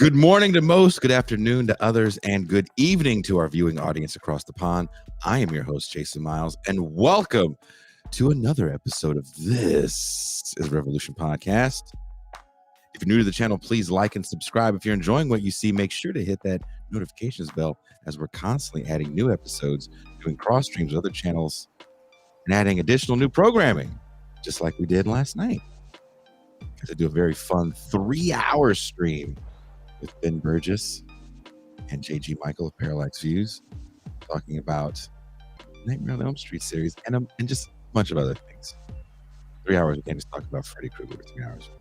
Good morning to most, good afternoon to others, and good evening to our viewing audience across the pond. I am your host, Jason Myles, and welcome to another episode of This is Revolution Podcast. If you're new to the channel, please like and subscribe. If you're enjoying what you see, make sure to hit that notifications bell as we're constantly adding new episodes, doing cross streams with other channels, and adding additional new programming, just like we did last night. I do a very fun 3-hour stream with Ben Burgess and JG Michael of Parallax Views, talking about Nightmare on Elm Street series and just a bunch of other things. 3 hours, we can't just talk about Freddy Krueger for 3 hours.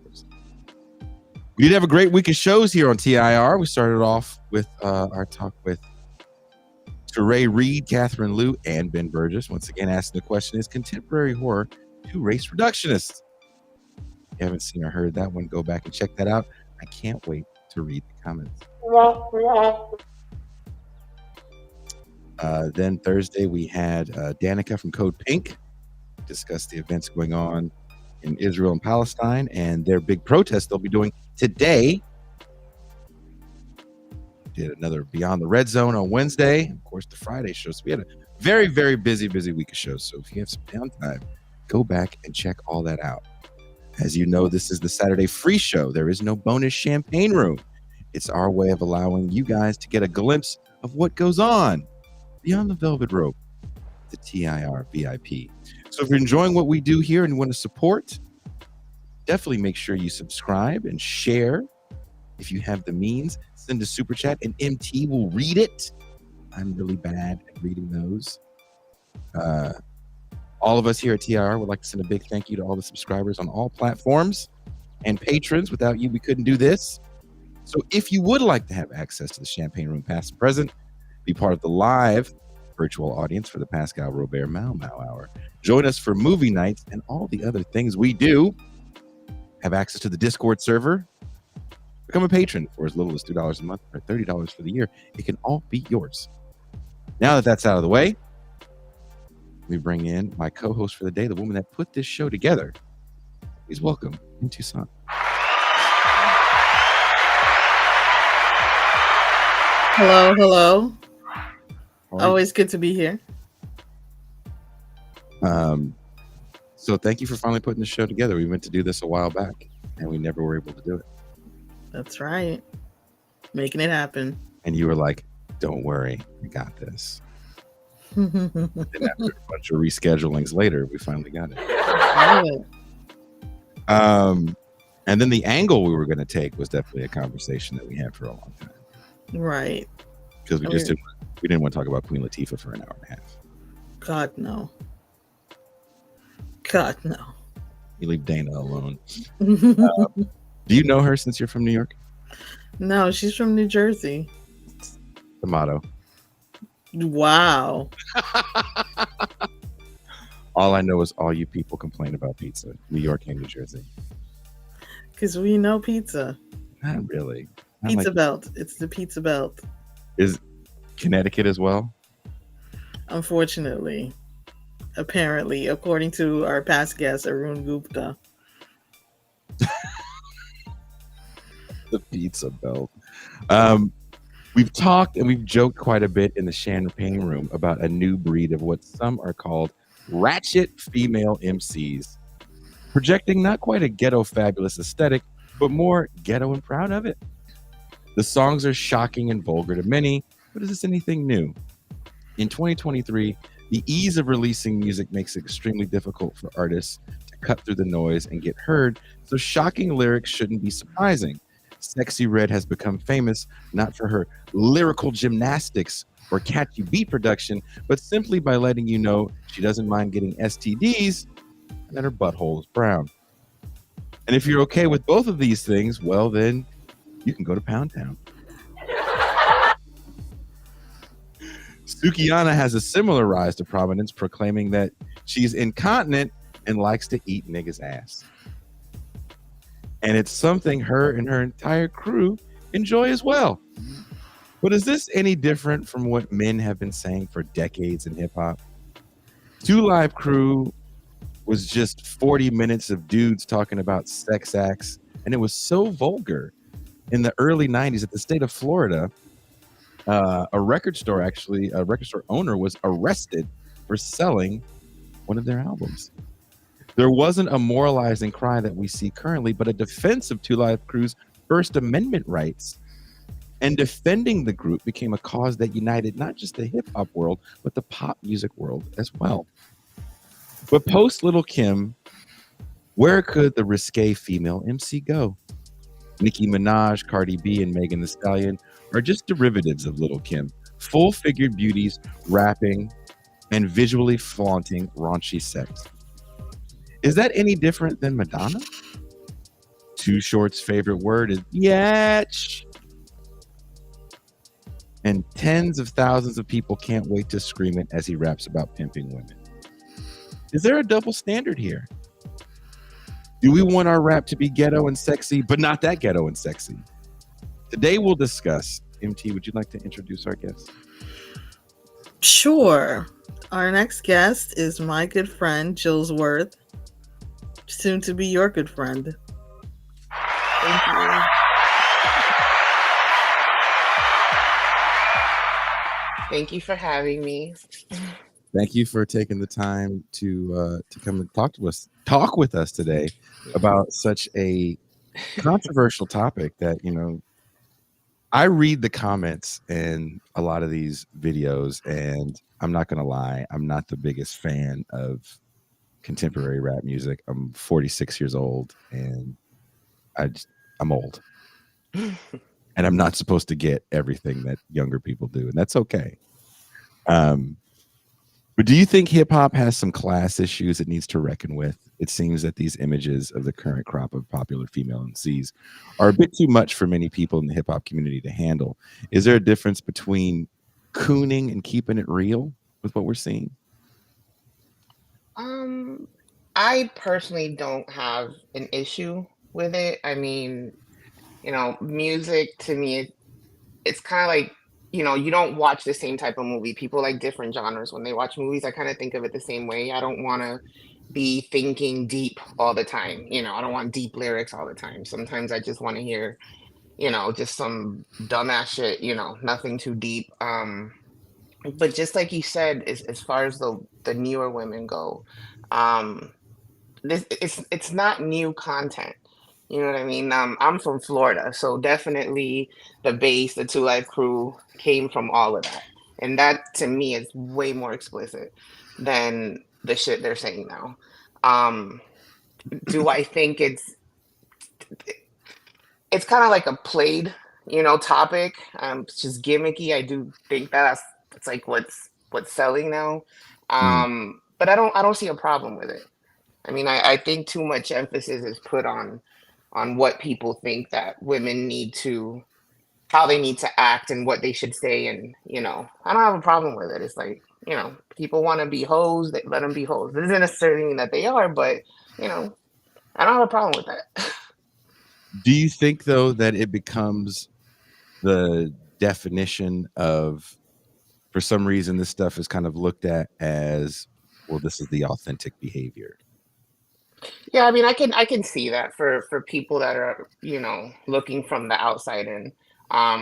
We did have a great week of shows here on TIR. We started off with our talk with Sexyy Redd, Catherine Liu, and Ben Burgess. Once again, asking the question, is contemporary horror too race reductionist? If you haven't seen or heard that one, go back and check that out. I can't wait to read the comments. Then Thursday we had Danica from Code Pink discuss the events going on in Israel and Palestine and their big protest they'll be doing today. Did another Beyond the Red Zone on Wednesday, of course the Friday show. So we had a very, very busy week of shows. So if you have some downtime, go back and check all that out. As you know, this is the Saturday free show. There is no bonus champagne room. It's our way of allowing you guys to get a glimpse of what goes on beyond the velvet rope, the TIR VIP. So if you're enjoying what we do here and you want to support, definitely make sure you subscribe and share. If you have the means, send a super chat and MT will read it. I'm really bad at reading those. All of us here at TIR would like to send a big thank you to all the subscribers on all platforms and patrons. Without you, we couldn't do this. So if you would like to have access to the Champagne Room past and present, be part of the live virtual audience for the Pascal Robert Mau Mau Hour, join us for movie nights and all the other things we do, have access to the Discord server, become a patron for as little as $2 a month or $30 for the year. It can all be yours. Now that that's out of the way, we bring in my co-host for the day, the woman that put this show together. Please welcome in Tucson. Hello. Always good to be here. So thank you for finally putting the show together. We meant to do this a while back, and we never were able to do it. That's right. Making it happen. And you were like, don't worry, I got this. And after a bunch of reschedulings later, we finally got it. And then the angle we were going to take was definitely a conversation that we had for a long time. Right. Because we didn't want to talk about Queen Latifah for an hour and a half. God no. You leave Dana alone. Do you know her since you're from New York? No, she's from New Jersey. The motto. Wow. All I know is all you people complain about pizza, New York and New Jersey. Because we know pizza. Not really. Pizza belt. It's the pizza belt. Is Connecticut as well? Unfortunately. Apparently, according to our past guest, Arun Gupta. The pizza belt. We've talked and we've joked quite a bit in the Champagne Room about a new breed of what some are called ratchet female MCs, projecting not quite a ghetto fabulous aesthetic, but more ghetto and proud of it. The songs are shocking and vulgar to many, but is this anything new? In 2023, the ease of releasing music makes it extremely difficult for artists to cut through the noise and get heard, so shocking lyrics shouldn't be surprising. Sexyy Redd has become famous not for her lyrical gymnastics or catchy beat production, but simply by letting you know she doesn't mind getting STDs and that her butthole is brown. And if you're okay with both of these things, well, then you can go to Pound Town. Sukihana has a similar rise to prominence, proclaiming that she's incontinent and likes to eat niggas' ass. And it's something her and her entire crew enjoy as well. But is this any different from what men have been saying for decades in hip-hop? 2 Live Crew was just 40 minutes of dudes talking about sex acts, and it was so vulgar in the early 90s at the state of Florida, a record store owner was arrested for selling one of their albums. There wasn't a moralizing cry that we see currently, but a defense of Two Live Crew's First Amendment rights. And defending the group became a cause that united not just the hip hop world, but the pop music world as well. But post Little Kim, where could the risque female MC go? Nicki Minaj, Cardi B, and Megan Thee Stallion are just derivatives of Little Kim, full-figured beauties rapping and visually flaunting raunchy sex. Is that any different than Madonna? Too Short's favorite word is yatch. And tens of thousands of people can't wait to scream it as he raps about pimping women. Is there a double standard here? Do we want our rap to be ghetto and sexy, but not that ghetto and sexy? Today we'll discuss. MT, would you like to introduce our guest? Sure. Our next guest is my good friend, Jillz, soon to be your good friend. Thank you. Thank you for having me. Thank you for taking the time to come and talk with us today about such a controversial topic that, you know, I read the comments in a lot of these videos, and I'm not going to lie, I'm not the biggest fan of contemporary rap music. I'm 46 years old, and I'm old. And I'm not supposed to get everything that younger people do, and that's okay. But do you think hip hop has some class issues it needs to reckon with? It seems that these images of the current crop of popular female MCs are a bit too much for many people in the hip hop community to handle. Is there a difference between cooning and keeping it real with what we're seeing? I personally don't have an issue with it. I mean, music to me, it's kind of like, you don't watch the same type of movie. People like different genres when they watch movies. I kind of think of it the same way. I don't want to be thinking deep all the time. I don't want deep lyrics all the time. Sometimes I just want to hear, just some dumbass shit, nothing too deep. But just like you said, as far as the newer women go, um, it's not new content. You know what I mean? I'm from Florida, so definitely the bass, the Two Live Crew came from all of that, and that to me is way more explicit than the shit they're saying now. Um, do I think it's kind of like a played, topic? It's just gimmicky. I do think that's like what's selling now. But I don't see a problem with it. I mean, I think too much emphasis is put on what people think that women need to, how they need to act and what they should say. And, I don't have a problem with it. It's like, people want to be hoes, they let them be hoes. It doesn't necessarily mean that they are, but, I don't have a problem with that. Do you think, though, that it becomes the definition of, for some reason, this stuff is kind of looked at as, well, this is the authentic behavior? Yeah, I mean, I can see that for people that are, looking from the outside in. I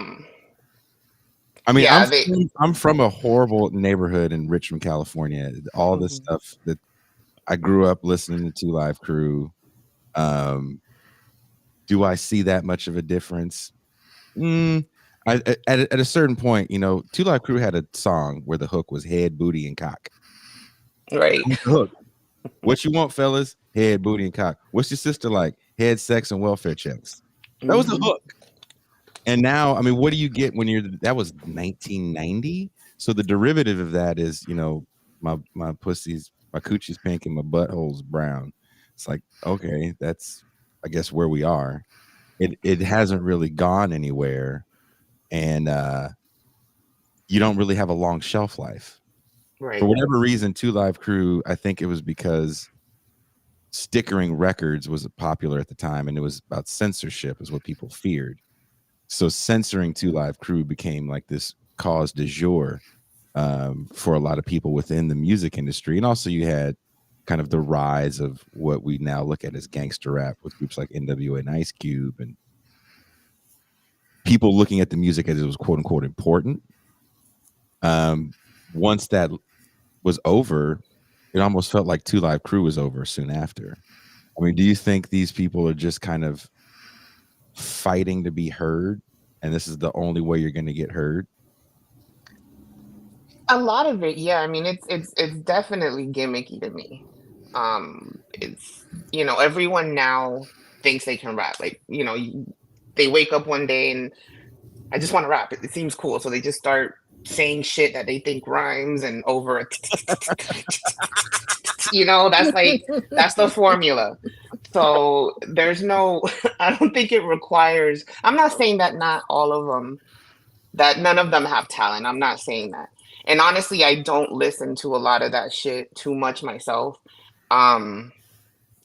mean, Yeah, I'm from a horrible neighborhood in Richmond, California. All this stuff that I grew up listening to Two Live Crew. Do I see that much of a difference? At a certain point, Two Live Crew had a song where the hook was head, booty, and cock. right. Hook. What you want, fellas? Head, booty, and cock. What's your sister like? Head, sex, and welfare checks. That was the hook. And now, I mean, what do you get when that was 1990? So the derivative of that is, my coochie's pink and my butthole's brown. It's like, okay, that's, I guess, where we are. It hasn't really gone anywhere, and you don't really have a long shelf life. Right. For whatever reason, Two Live Crew, I think it was because stickering records was popular at the time, and it was about censorship is what people feared. So censoring Two Live Crew became like this cause du jour for a lot of people within the music industry. And also you had kind of the rise of what we now look at as gangster rap with groups like NWA and Ice Cube. And people looking at the music as it was quote unquote important. Once that was over, it almost felt like Two Live Crew was over soon after. I mean, do you think these people are just kind of fighting to be heard, and this is the only way you're going to get heard? A lot of it, yeah. I mean, it's definitely gimmicky to me. It's everyone now thinks they can rap. Like they wake up one day and I just want to rap. It seems cool, so they just start saying shit that they think rhymes and over a that's the formula. So there's no, I don't think it requires. I'm not saying that not all of them, that none of them have talent. I'm not saying that. And honestly, I don't listen to a lot of that shit too much myself. Um,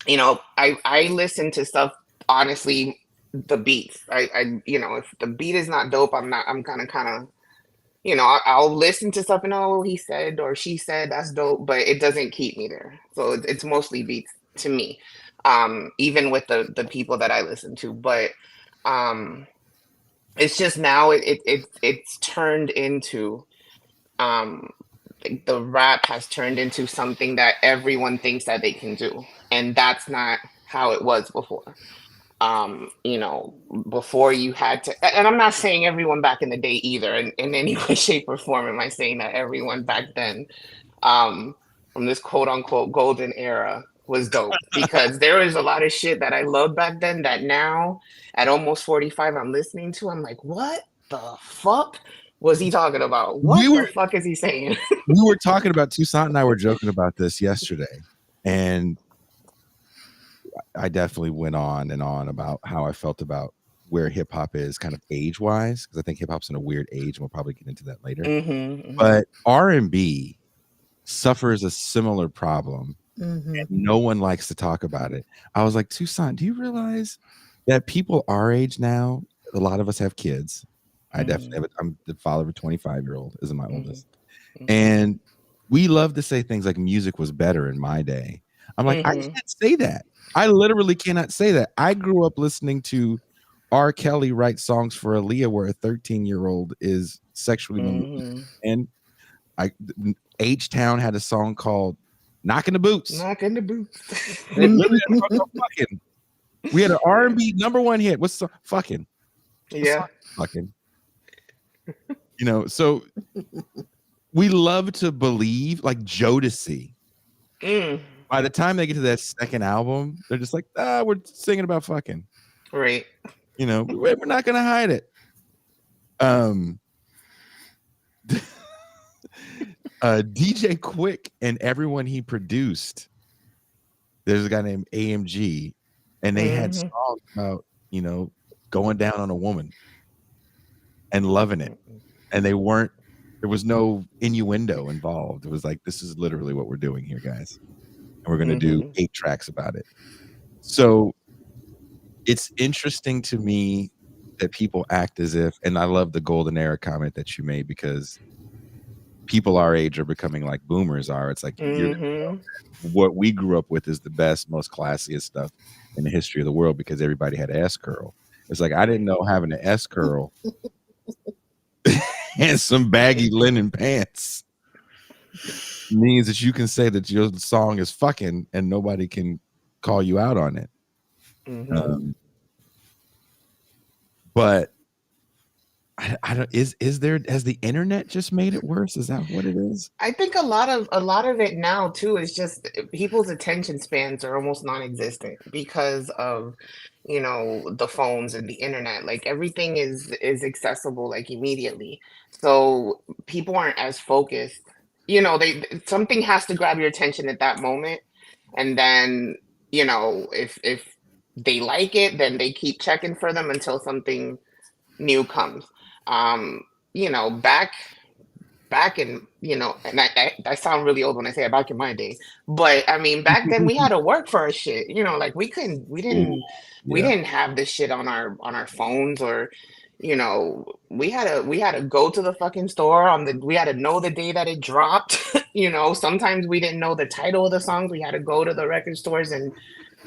I listen to stuff, honestly, the beats. If the beat is not dope, I'm kind of I'll listen to stuff and he said or she said that's dope, but it doesn't keep me there. So it's mostly beats to me. Even with the people that I listen to, but it's just now it's turned into the rap has turned into something that everyone thinks that they can do, and that's not how it was before. Before you had to, and I'm not saying everyone back in the day either, in any way, shape, or form am I saying that everyone back then, from this quote unquote golden era was dope, because there was a lot of shit that I loved back then that now at almost 45 I'm listening to. I'm like, what the fuck was he talking about? What the fuck is he saying? We were talking about, Toussaint and I were joking about this yesterday, and I definitely went on and on about how I felt about where hip hop is kind of age wise, because I think hip hop's in a weird age, and we'll probably get into that later. But R&B suffers a similar problem, and no one likes to talk about it. I was like, Toussaint, do you realize that people our age now, a lot of us have kids. I definitely have it. I'm the father of a 25-year-old, isn't my oldest. And we love to say things like music was better in my day. I'm like, I can't say that. I literally cannot say that. I grew up listening to R. Kelly write songs for Aaliyah where a 13-year-old is sexually molested. And H-Town had a song called Knocking the Boots. Knocking the Boots. We had an R&B #1 hit. What's the fucking? Yeah. Fucking. So we love to believe, like Jodeci. By the time they get to that second album, they're just like, we're singing about fucking. Right. We're not gonna hide it. DJ Quick and everyone he produced, there's a guy named AMG, and they had songs about going down on a woman and loving it, and there was no innuendo involved. It was like, this is literally what we're doing here, guys, and we're going to do 8 tracks about it. So it's interesting to me that people act as if, and I love the golden era comment that you made, because people our age are becoming like boomers are. It's like, what we grew up with is the best, most classiest stuff in the history of the world, because everybody had an S curl. It's like, I didn't know having an S curl and some baggy linen pants means that you can say that your song is fucking and nobody can call you out on it. But I don't, has the internet just made it worse? Is that what it is? I think a lot of it now too is just people's attention spans are almost non-existent because of the phones and the internet. Like everything is accessible like immediately, so people aren't as focused. Something has to grab your attention at that moment, and then if they like it, then they keep checking for them until something new comes. Back in, and I sound really old when I say it, back in my day, but I mean, back then we had to work for our shit, like we didn't have this shit on our phones, or, we had to go to the fucking store we had to know the day that it dropped. Sometimes we didn't know the title of the songs. We had to go to the record stores and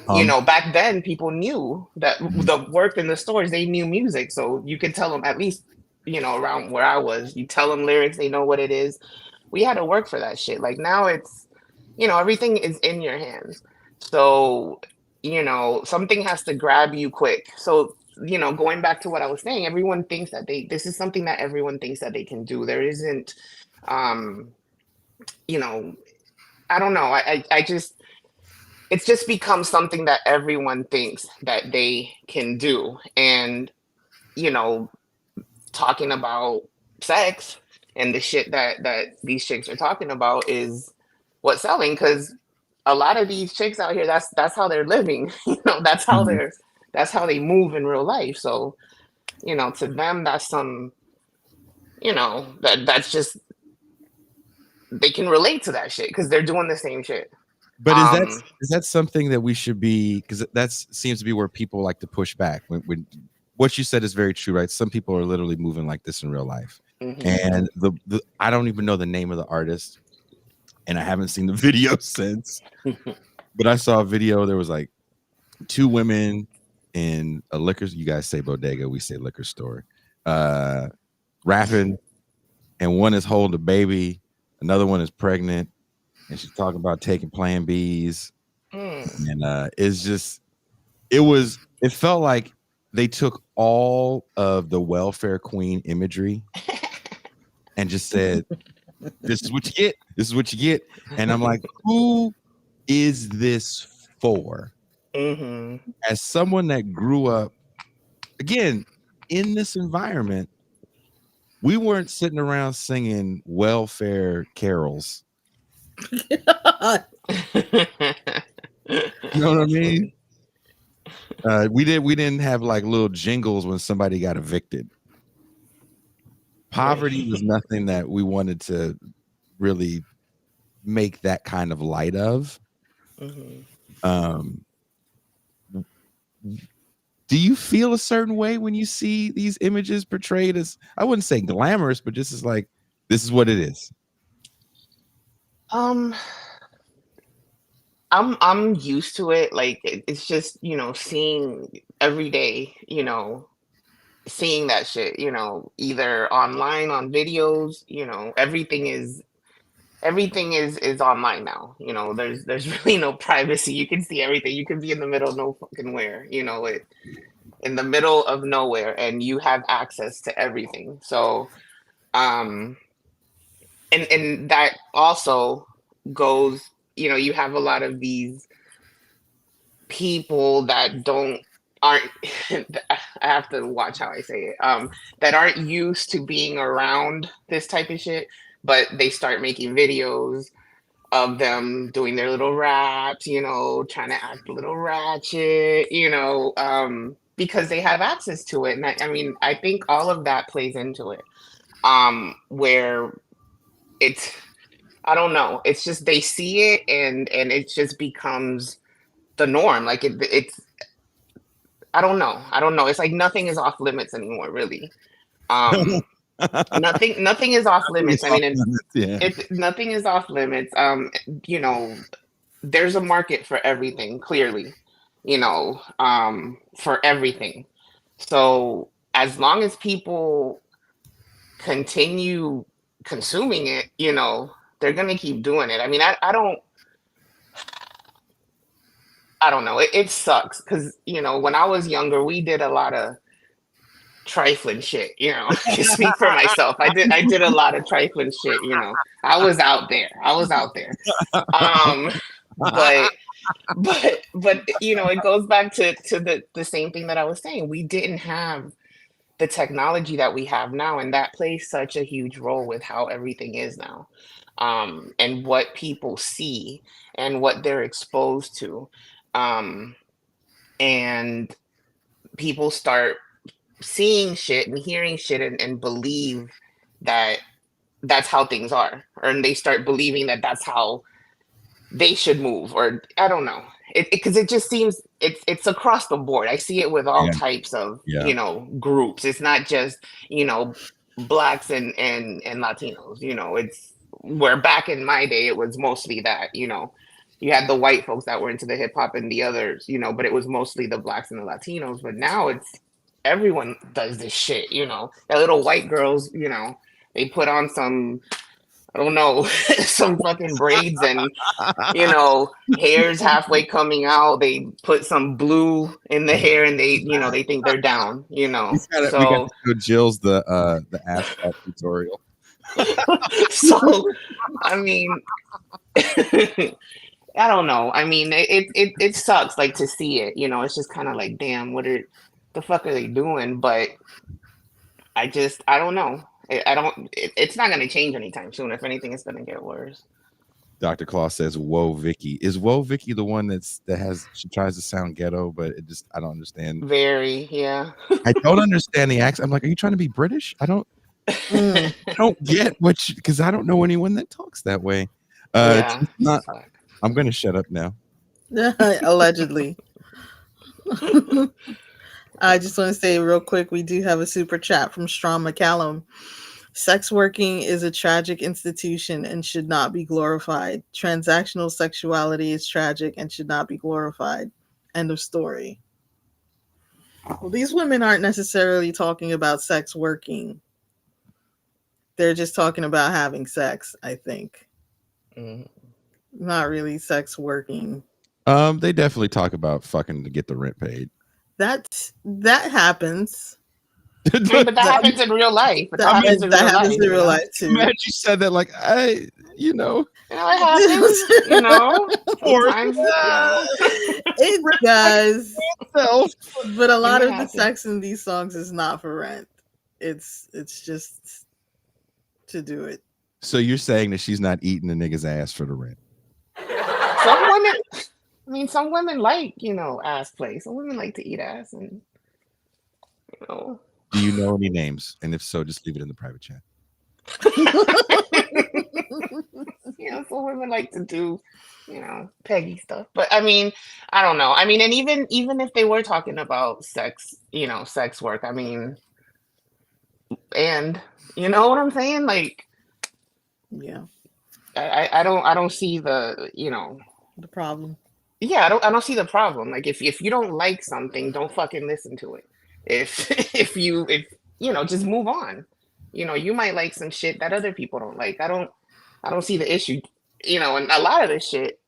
Back then people knew that the work in the stores, they knew music. So you could tell them, at least, around where I was, you tell them lyrics, they know what it is. We had to work for that shit. Like now it's, everything is in your hands. So, something has to grab you quick. So, going back to what I was saying, everyone thinks that this is something that everyone thinks that they can do. There isn't, um, you know, I don't know. I just, it's just become something that everyone thinks that they can do. And, you know, talking about sex and the shit that these chicks are talking about is what's selling, because a lot of these chicks out here, that's how they're living. Mhm. That's how they move in real life. So, to them, that's some, that's just, they can relate to that shit because they're doing the same shit. But Um, is that something that we should be? Because that seems to be where people like to push back. When what you said is very true, right? Some people are literally moving like this in real life, mhm. and the I don't even know the name of the artist, and I haven't seen the video since. But I saw a video. There was like two women in a liquor. You guys say bodega, we say liquor store. Uh, Rapping, and one is holding a baby, another one is pregnant, and she's talking about taking Plan Bs, Mm. and it felt like they took all of the welfare queen imagery and just said, "This is what you get. This is what you get." And I'm like, who is this for? Mhm. As someone that grew up again in this environment, we weren't sitting around singing welfare carols. You know what I That's mean? funny. We didn't have like little jingles when somebody got evicted. Poverty was Right. nothing that we wanted to really make that kind of light of. Mhm. Um, do you feel a certain way when you see these images portrayed as, I wouldn't say glamorous, but just as like, this is what it is? Um, I'm used to it. Like it's just, seeing every day, seeing that shit, either online on videos, everything is online now. There's really no privacy. You can see everything. You can be in the middle of no fucking where, in the middle of nowhere, and you have access to everything. So, um, and that also goes, you have a lot of these people that aren't I have to watch how I say it, that aren't used to being around this type of shit, but they start making videos of them doing their little raps, trying to act a little ratchet, because they have access to it. And I mean, I think all of that plays into it. Where it's, I don't know, it's just they see it, and it just becomes the norm. Like it's, I don't know. It's like nothing is off limits anymore, really. Um, nothing is off Nothing is limits. I off mean, limits, yeah. it's nothing is off limits. You know, there's a market for everything, clearly, for everything. So as long as people continue consuming it, they're gonna keep doing it. I mean, I don't know. It sucks because, when I was younger, we did a lot of trifling shit, to speak for myself. I did a lot of trifling shit, I was out there. I was out there. Um, but it goes back to the same thing that I was saying. We didn't have the technology that we have now, and that plays such a huge role with how everything is now. And what people see and what they're exposed to. Um, and people start seeing shit and hearing shit, and believe that that's how things are, or and they start believing that that's how they should move, or I don't know. It just seems it's across the board. I see it with all Yeah, types of, yeah. groups. It's not just, blacks and Latinos. It's where back in my day it was mostly that, you had the white folks that were into the hip hop and the others, but it was mostly the blacks and the Latinos. But now it's everyone does this shit, The little white girls, they put on some, I don't know, some fucking braids and hair's halfway coming out. They put some blue in the hair and they think they're down, We got to So show Jill's the asphalt tutorial. so I mean I don't know. I mean it sucks like to see it, it's just kind of like, damn, the fuck are they doing? But I don't know. I don't it's not going to change anytime soon. If anything, it's going to get worse. Dr. Claus says, "Whoa, Vicky." Is "Whoa, Vicky" the one she tries to sound ghetto, but I don't understand. Very, yeah. I don't understand the accent. I'm like, are you trying to be British? I don't get because I don't know anyone that talks that way. Yeah. I'm going to shut up now. Allegedly. I just want to say real quick, we do have a super chat from Strom McCallum. Sex working is a tragic institution and should not be glorified. Transactional sexuality is tragic and should not be glorified. End of story. Well, these women aren't necessarily talking about sex working. They're just talking about having sex, I think. Not really sex working. They definitely talk about fucking to get the rent paid. That happens. But that happens in real life. That happens in real life too. Man, you said that like it happens. Times, it does. But a lot of the sex in these songs is not for rent. It's just to do it. So you're saying that she's not eating the nigga's ass for the rent? Some women like, ass play. Some women like to eat ass and Do you know any names? And if so, just leave it in the private chat. Some women like to do, peggy stuff. But I don't know. And even if they were talking about sex, sex work, and you know what I'm saying? Like, yeah. I don't see the, the problem. Yeah, I don't see the problem. Like if you don't like something, don't fucking listen to it. If you just move on. You might like some shit that other people don't like. I don't see the issue. And a lot of this shit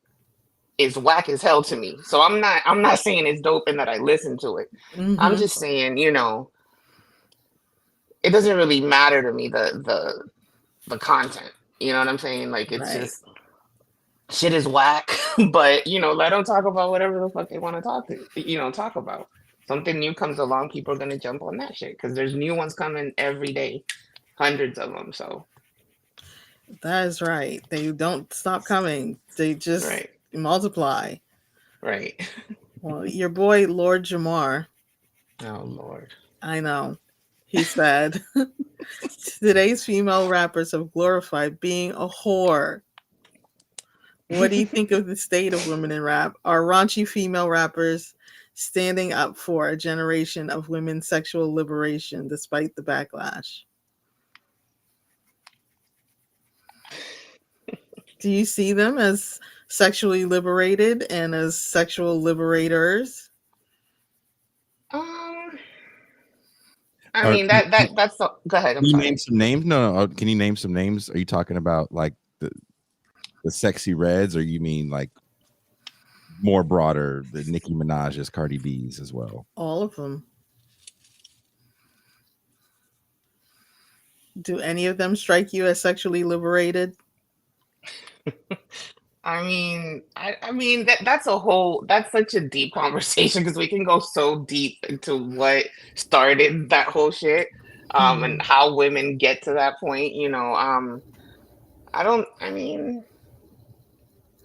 is whack as hell to me. So I'm not saying it's dope and that I listen to it. Mm-hmm. I'm just saying, it doesn't really matter to me the content. You know what I'm saying? Like it's just shit is whack, but let them talk about whatever the fuck they want to talk about. Something new comes along, people are gonna jump on that shit because there's new ones coming every day, hundreds of them. So that is right. They don't stop coming. They just multiply. Right. Well, your boy Lord Jamar. Oh Lord. I know. He said, today's female rappers have glorified being a whore. What do you think of the state of women in rap? Are raunchy female rappers standing up for a generation of women's sexual liberation despite the backlash? Do you see them as sexually liberated and as sexual liberators? That's go ahead. Can you name some names? No. Can you name some names? Are you talking about like the Sexyy Redds, or you mean like more broader, the Nicki Minaj's, Cardi B's as well? All of them. Do any of them strike you as sexually liberated? That's such a deep conversation because we can go so deep into what started that whole shit, and how women get to that point.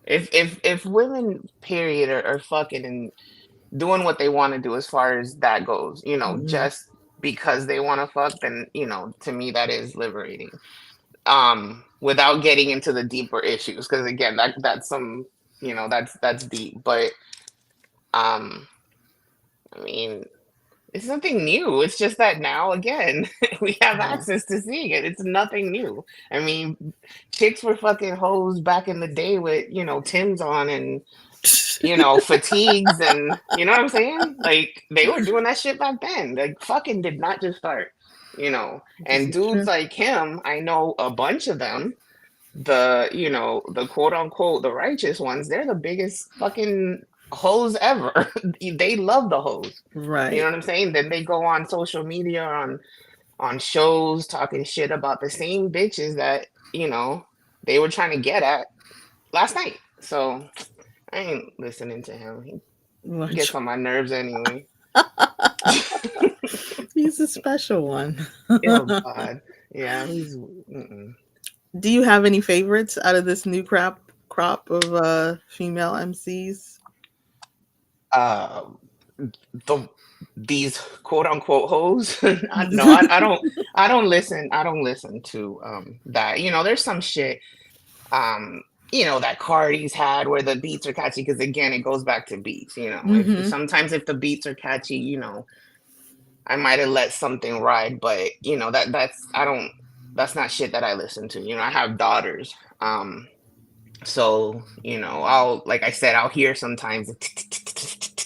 If women period are fucking and doing what they want to do as far as that goes, just because they want to fuck, then to me that is liberating. Without getting into the deeper issues, because again, that's some, that's deep. But It's nothing new. It's just that now, again, we have access to seeing it. It's nothing new. I mean, chicks were fucking hoes back in the day with, Tim's on and, fatigues and, you know what I'm saying? Like, they were doing that shit back then. Like, fucking did not just start, This And is dudes true. like him, I know a bunch of them, the quote unquote, the righteous ones, they're the biggest fucking hoes ever. They love the hoes. You know Right. what I'm saying? Then they go on social media, on shows, talking shit about the same bitches that, they were trying to get at last night. So I ain't listening to him. He gets Which- on my nerves anyway. He's a special one. Oh God. Yeah, he's mm-mm. Do you have any favorites out of this new crop of female MCs? uh these quote unquote hoes. I don't listen to that. There's some shit that Cardi's had where the beats are catchy, because again it goes back to beats. If Hmm. sometimes if the beats are catchy, I might have let something ride, but that's not shit that I listen to. I have daughters. So, I'll, like I said, I'll hear sometimes. Yeah.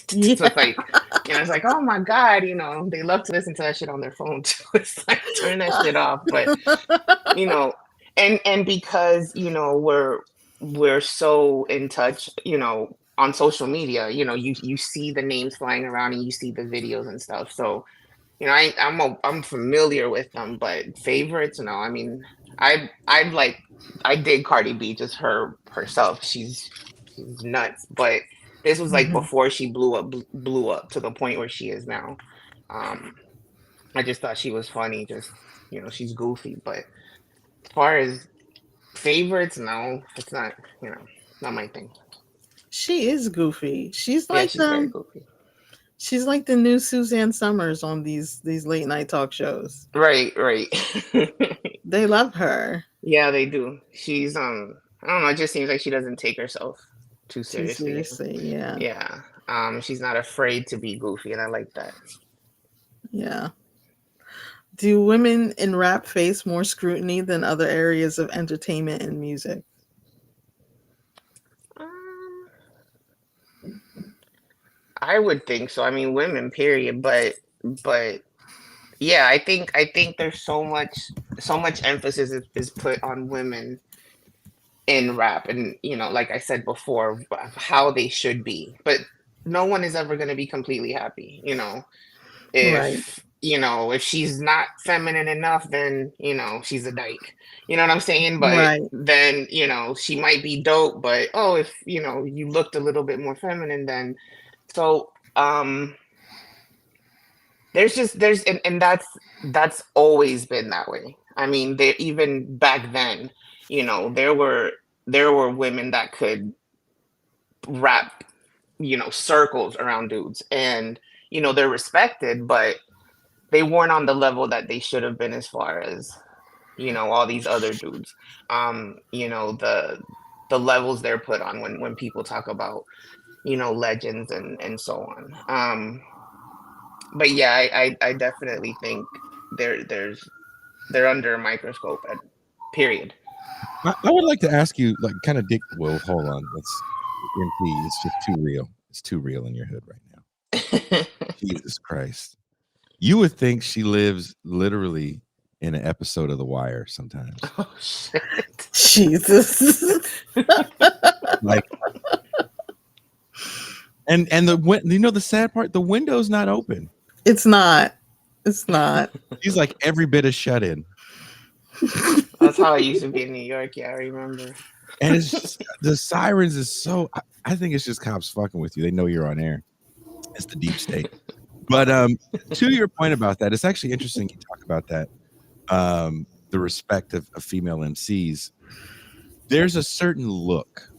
So it's like, it's like, oh my God, they love to listen to that shit on their phone too. It's like, turn that shit off. But, you know, and because, we're so in touch, on social media, you see the names flying around and you see the videos and stuff. So, I'm familiar with them, but favorites, no. I mean, I dig Cardi B, just herself. She's nuts. But this was like Mhm. before she blew up to the point where she is now. Um, I just thought she was funny. Just she's goofy. But as far as favorites, no, it's not. Not my thing. She is goofy. Yeah, she's very goofy. She's like the new Suzanne Summers on these late night talk shows. Right, right. They love her Yeah, they do. She's I don't know, it just seems like she doesn't take herself too too seriously. seriously. Yeah, Yeah. She's not afraid to be goofy, and I like that. yeah. Do women in rap face more scrutiny than other areas of entertainment and music? Um, I would think so. I mean, women, period. But yeah, I think there's so much emphasis is put on women in rap, and like I said before, how they should be. But no one is ever going to be completely happy. Right, If she's not feminine enough, then she's a dyke. You know what I'm saying? But right. then she might be dope, but oh, if you looked a little bit more feminine, then so and that's always been that way. I mean, there, even back then, there were women that could wrap circles around dudes, and they're respected, but they weren't on the level that they should have been, as far as all these other dudes. The levels they're put on when people talk about legends and so on. But yeah, I definitely think they're under a microscope, at period. I would like to ask you, like, kind of well, hold on. Let's MP. It's just too real. It's too real in your hood right now. Jesus Christ. You would think she lives literally in an episode of The Wire sometimes. Oh shit. Jesus. Like, and the sad part, the window's not open. It's not. It's not. She's like every bit of shut in. That's how I used to be in New York. Yeah, I remember. And it's just, the sirens is so, I think it's just cops fucking with you. They know you're on air. It's the deep state. But to your point about that, it's actually interesting you talk about that. The respect of female MCs. There's a certain look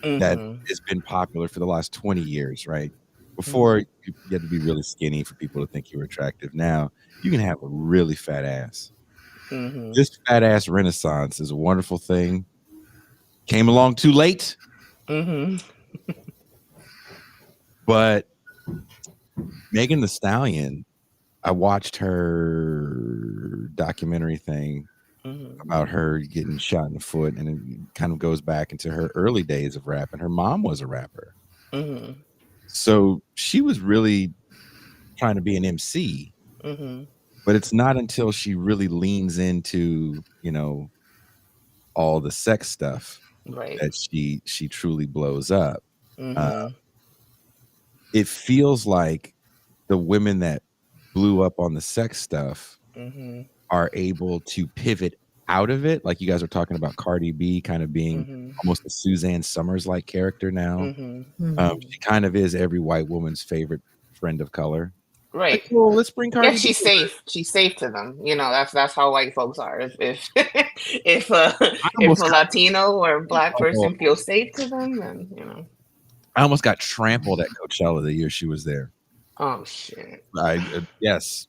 that has been popular for the last 20 years, right? Before, you had to be really skinny for people to think you were attractive. Now you can have a really fat ass. This fat ass renaissance is a wonderful thing. Came along too late. But Megan Thee Stallion I watched her documentary thing about her getting shot in the foot, and it kind of goes back into her early days of rap. And her mom was a rapper, so she was really trying to be an MC. But it's not until she really leans into, you know, all the sex stuff that she truly blows up. It feels like the women that blew up on the sex stuff are able to pivot out of it. Like you guys are talking about Cardi B kind of being almost a Suzanne Summers like character now. She kind of is every white woman's favorite friend of color. Right. Like, well, let's bring Cardi B. She's safe. She's safe to them. You know, that's how white folks are. If a Latino or Black person feels safe to them, then you know. I almost got trampled at Coachella the year she was there. Oh shit! Yes.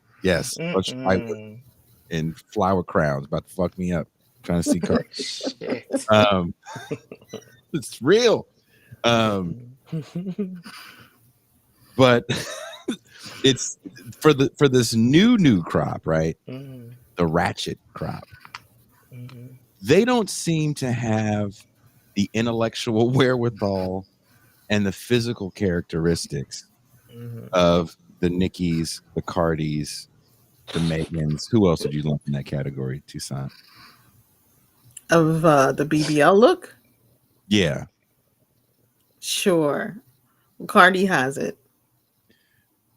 In flower crowns, about to fuck me up, trying to see Cardi. It's real. But it's for this new crop, right? The ratchet crop. They don't seem to have the intellectual wherewithal and the physical characteristics of the Nickies, the Cardis, the Megans. Who else did you lump in that category, Toussaint? Of the BBL look? Yeah. Sure. Cardi has it.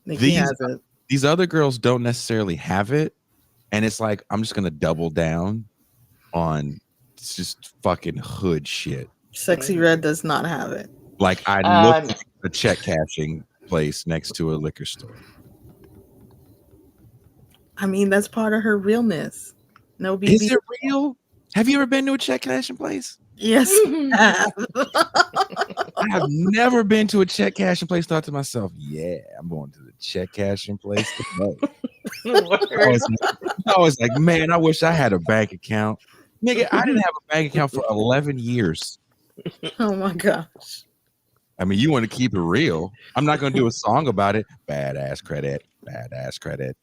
Nicki has it. These other girls don't necessarily have it. And it's like, I'm just going to double down on just fucking hood shit. Sexyy Redd does not have it. Like I looked at a check cashing place next to a liquor store. I mean, that's part of her realness. No BBL. Is it real? Have you ever been to a check cashing place? Yes, I have. I have never been to a check cashing place. Thought to myself, yeah, I'm going to the check cashing place today. I was like, man, I wish I had a bank account. Nigga, I didn't have a bank account for 11 years. Oh my gosh. I mean, you want to keep it real. I'm not going to do a song about it. Badass credit. Badass credit.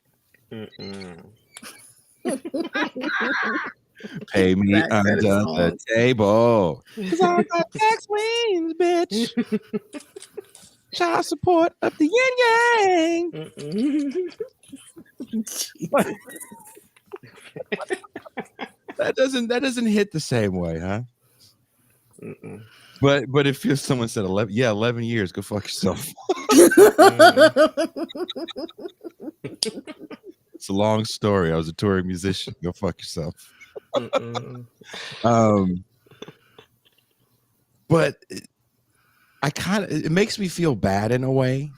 Pay me under the table. Cause I got tax wings, bitch. Child support up the yin yang. That doesn't hit the same way, huh? But if someone said 11 years, go fuck yourself. It's a long story. I was a touring musician. Go fuck yourself. But it makes me feel bad in a way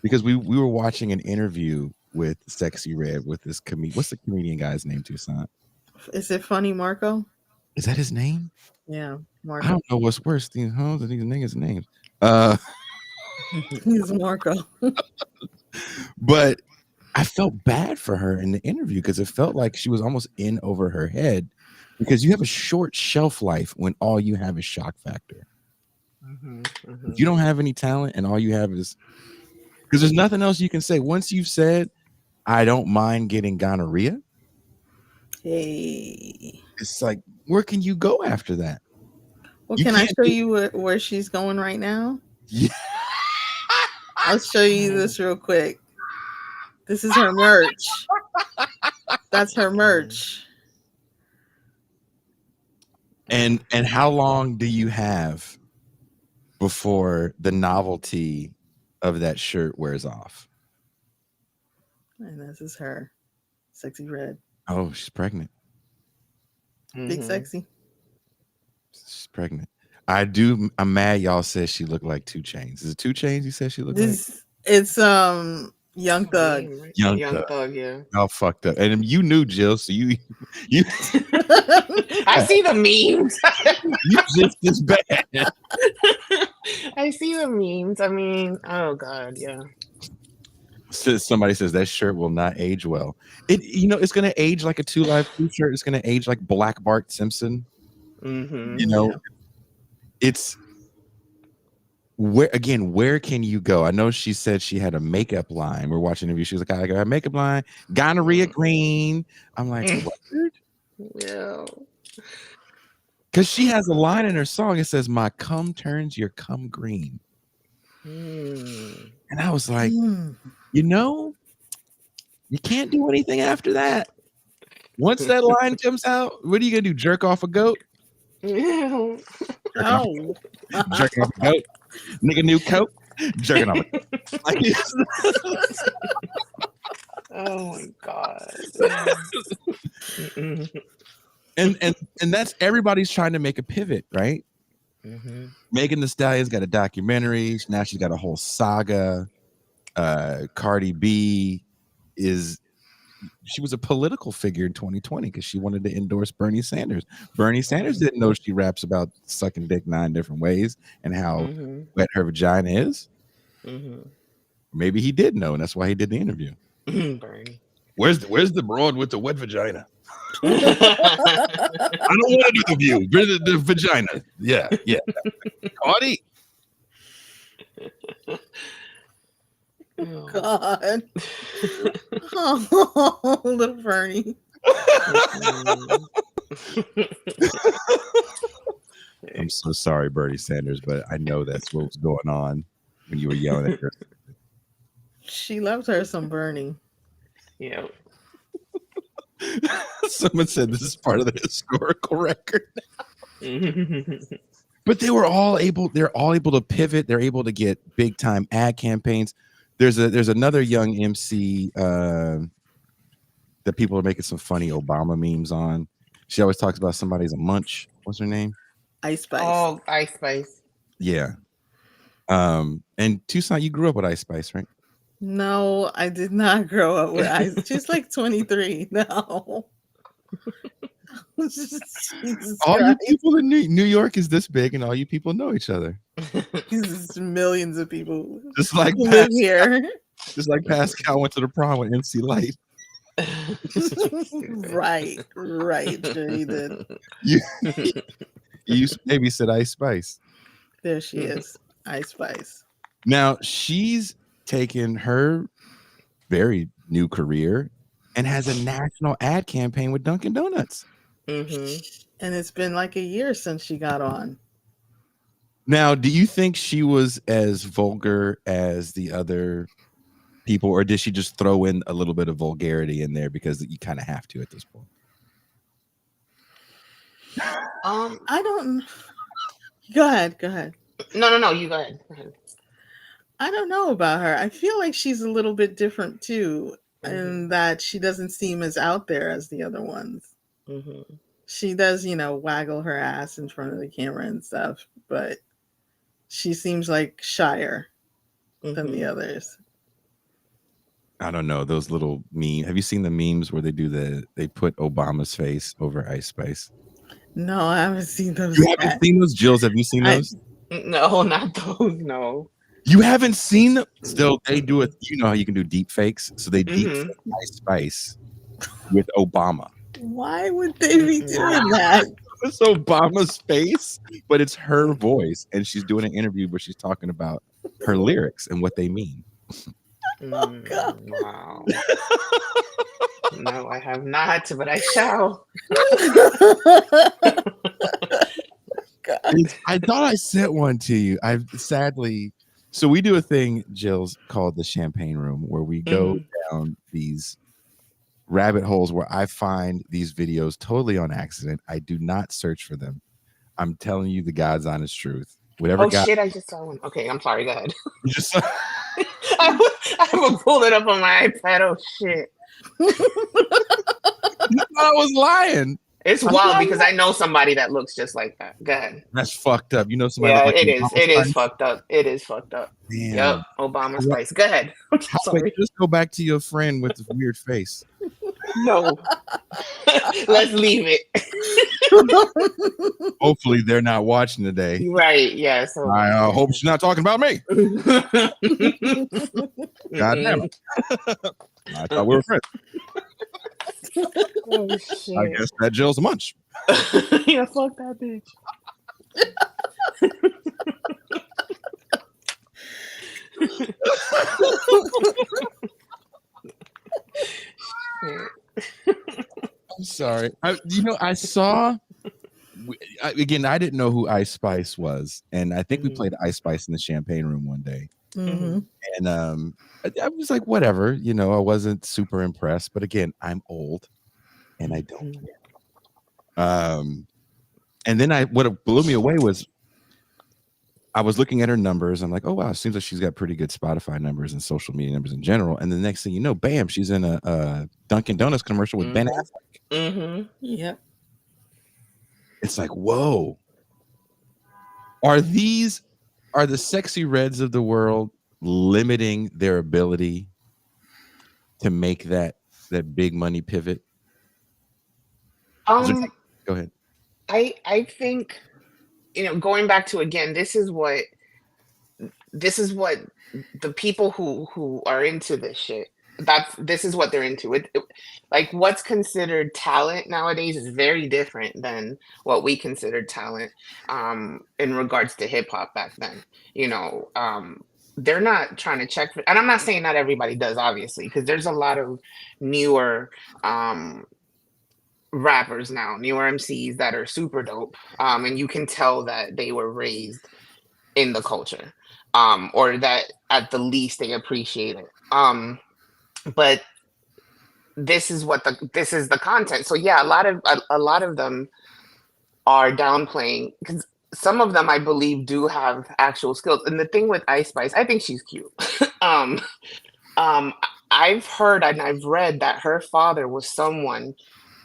because we were watching an interview with Sexyy Redd with this comedian. What's the comedian guy's name, Toussaint? Is it Funny Marco? Is that his name? Yeah, Marco. I don't know what's worse, these hoes or these niggas' names. He's Marco. But I felt bad for her in the interview because it felt like she was almost in over her head because you have a short shelf life when all you have is shock factor. If you don't have any talent and all you have is because there's nothing else you can say. Once you've said, I don't mind getting gonorrhea. Hey. It's like, where can you go after that? Well, can I show you where she's going right now? Yeah. I'll show you this real quick. This is her merch. That's her merch. And how long do you have before the novelty of that shirt wears off? And this is her. Sexyy Redd. Oh, she's pregnant. Big sexy. She's pregnant. I'm mad y'all said she looked like 2 Chainz. Is it 2 Chainz you said she looked like? It's Young Thug. Young Thug, yeah. All fucked up. And you knew Jill, so you I see the memes. You just as bad. I see the memes. I mean, oh god, yeah. Somebody says that shirt will not age well. It's gonna age like a 2 Live Crew shirt. It's gonna age like Black Bart Simpson. It's where can you go? I know she said she had a makeup line. We're watching the interview. She was like, I got a makeup line, gonorrhea green. I'm like, what? Yeah. Because she has a line in her song. It says, my cum turns your cum green. And I was like, you know, you can't do anything after that. Once that line comes out, what are you gonna do? Jerk off a goat? Oh. Jerking off a goat. Nigga new coat. Jerking off a goat. Oh my god. and that's everybody's trying to make a pivot, right? Megan Thee Stallion's got a documentary. Now she's got a whole saga. Cardi B she was a political figure in 2020 because she wanted to endorse Bernie Sanders. Bernie Sanders didn't know she raps about sucking dick 9 different ways and how wet her vagina is. Maybe he did know, and that's why he did the interview. Bernie. Where's the broad with the wet vagina? I don't want to do the view. The vagina. Yeah. Cardi. Oh, God. Oh, little Bernie. I'm so sorry, Bernie Sanders, but I know that's what was going on when you were yelling at her. She loved her some Bernie. Yeah. Someone said this is part of the historical record. But they're all able to pivot. They're able to get big time ad campaigns. There's another young MC that people are making some funny Obama memes on. She always talks about somebody's a munch. What's her name? Ice Spice. Oh, Ice Spice. Yeah. And Tucson, you grew up with Ice Spice, right? No, I did not grow up with Ice. She's like 23. No. All you people in New York is this big, and all you people know each other. Millions of people just like live here. Just like Pascal went to the prom with MC Light. Right. Sure he did. You maybe said Ice Spice. There she is, Ice Spice. Now she's taken her very new career and has a national ad campaign with Dunkin' Donuts. And it's been like a year since she got on. Now, do you think she was as vulgar as the other people, or did she just throw in a little bit of vulgarity in there because you kind of have to at this point? I don't. Go ahead. No, you go ahead. I don't know about her. I feel like she's a little bit different too, in that she doesn't seem as out there as the other ones. She does, waggle her ass in front of the camera and stuff, but she seems like shyer than the others. I don't know, those little memes. Have you seen the memes where they put Obama's face over Ice Spice? No, I haven't seen those. You haven't seen those? Jillz, have you seen those? No, not those. No. You haven't seen them? Still, they do it. You know how you can do deep fakes? So they deep fake Ice Spice with Obama. Why would they be doing that? It's Obama's face, but it's her voice, and she's doing an interview where she's talking about her lyrics and what they mean. Oh, God. Wow. No, I have not, but I shall. I thought I sent one to you. So we do a thing, Jillz, called the Champagne Room, where we go down these rabbit holes where I find these videos totally on accident. I do not search for them. I'm telling you the God's honest truth. Whatever. Shit! I just saw one. Okay, I'm sorry. Go ahead. You just saw... I will pull it up on my iPad. Oh shit! You thought I was lying. It's wild because I know somebody that looks just like that. Go ahead. That's fucked up. You know somebody. Yeah, like it is. It is fucked up. It is fucked up. Damn. Yep, Obama Spice. Go ahead. Wait, just go back to your friend with the weird face. No. Let's leave it. Hopefully they're not watching today. Right, yes. Yeah, so. I hope she's not talking about me. God damn it. I thought we were friends. Oh, shit. I guess that Jill's a munch. Yeah, fuck that bitch. I'm sorry. I saw. Again, I didn't know who Ice Spice was, and I think we played Ice Spice in the champagne room one day, Mhm. and I was like, whatever, I wasn't super impressed, but again, I'm old, and I don't care. And then what blew me away was I was looking at her numbers. I'm like, oh wow, it seems like she's got pretty good Spotify numbers and social media numbers in general. And the next thing you know, bam, she's in a Dunkin' Donuts commercial with Ben Affleck. Yep. It's like, whoa. Are the Sexyy Redds of the world limiting their ability to make that big money pivot? Go ahead. I think, going back to, again, this is what the people who are into this shit, this is what they're into. Like, what's considered talent nowadays is very different than what we considered talent in regards to hip hop back then. They're not trying to check and I'm not saying not everybody does, obviously, because there's a lot of newer rappers now, newer MCs that are super dope, and you can tell that they were raised in the culture, or that at the least they appreciate it. But this is the content. So yeah, a lot of them are downplaying, because some of them, I believe, do have actual skills. And the thing with Ice Spice, I think she's cute. um, I've heard and I've read that her father was someone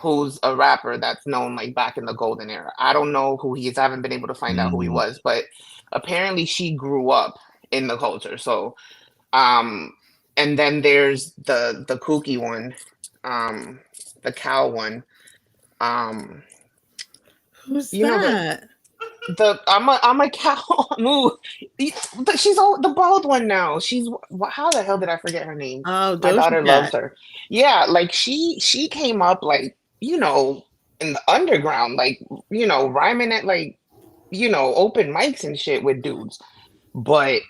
who's a rapper that's known like back in the golden era. I don't know who he is. I haven't been able to find out who he was, but apparently she grew up in the culture. So, and then there's the kooky one, the cow one. Who's You know that? I'm a cow. Moo. She's the bald one now. How the hell did I forget her name? Oh, My Doja daughter loves Cat. her. Yeah, like she came up like, in the underground, like, rhyming at like, open mics and shit with dudes. But,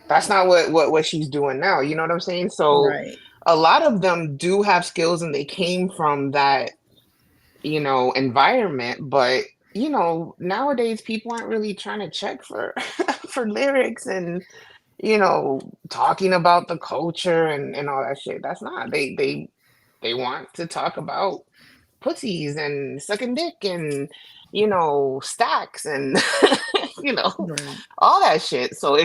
that's not what she's doing now. You know what I'm saying? So Right. a lot of them do have skills and they came from that, environment, but nowadays people aren't really trying to check for for lyrics and talking about the culture and all that shit. That's not, they want to talk about pussies and sucking dick and stacks and Right. all that shit. So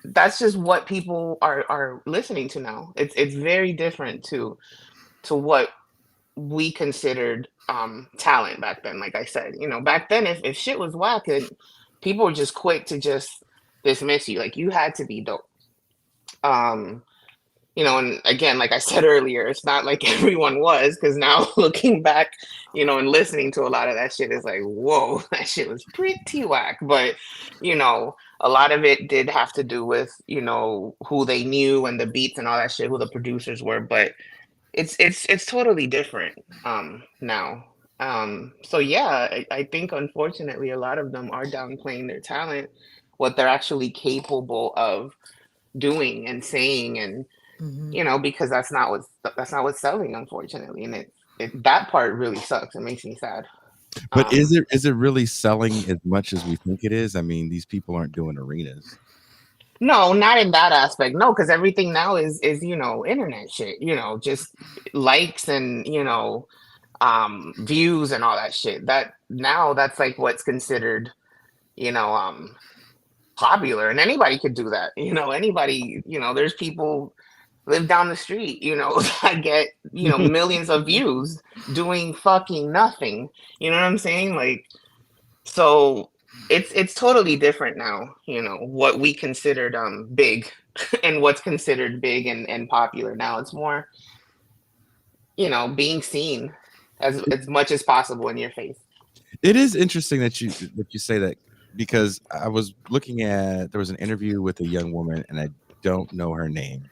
that's just what people are listening to now. It's very different to what we considered talent back then. Like I said, back then, if shit was whack, people were just quick to just dismiss you. Like, you had to be dope. um and again, like I said earlier, it's not like everyone was, because now looking back, and listening to a lot of that shit, is like, whoa, that shit was pretty whack. But a lot of it did have to do with who they knew and the beats and all that shit, who the producers were. But it's totally different now. So yeah, I think, unfortunately, a lot of them are downplaying their talent, what they're actually capable of doing and saying, and because that's not what's selling, unfortunately. And that part really sucks. It makes me sad. But is it really selling as much as we think it is? I mean, these people aren't doing arenas. No, not in that aspect. No, because everything now is internet shit. Just likes and views and all that shit. That now, that's like what's considered you know popular, and anybody could do that. Anybody. There's people live down the street, that get millions of views doing fucking nothing. You know what I'm saying? Like, so it's totally different now. What we considered big and what's considered big and popular now. It's more being seen as much as possible in your face. It is interesting that you say that, because I was looking at, there was an interview with a young woman, and I don't know her name,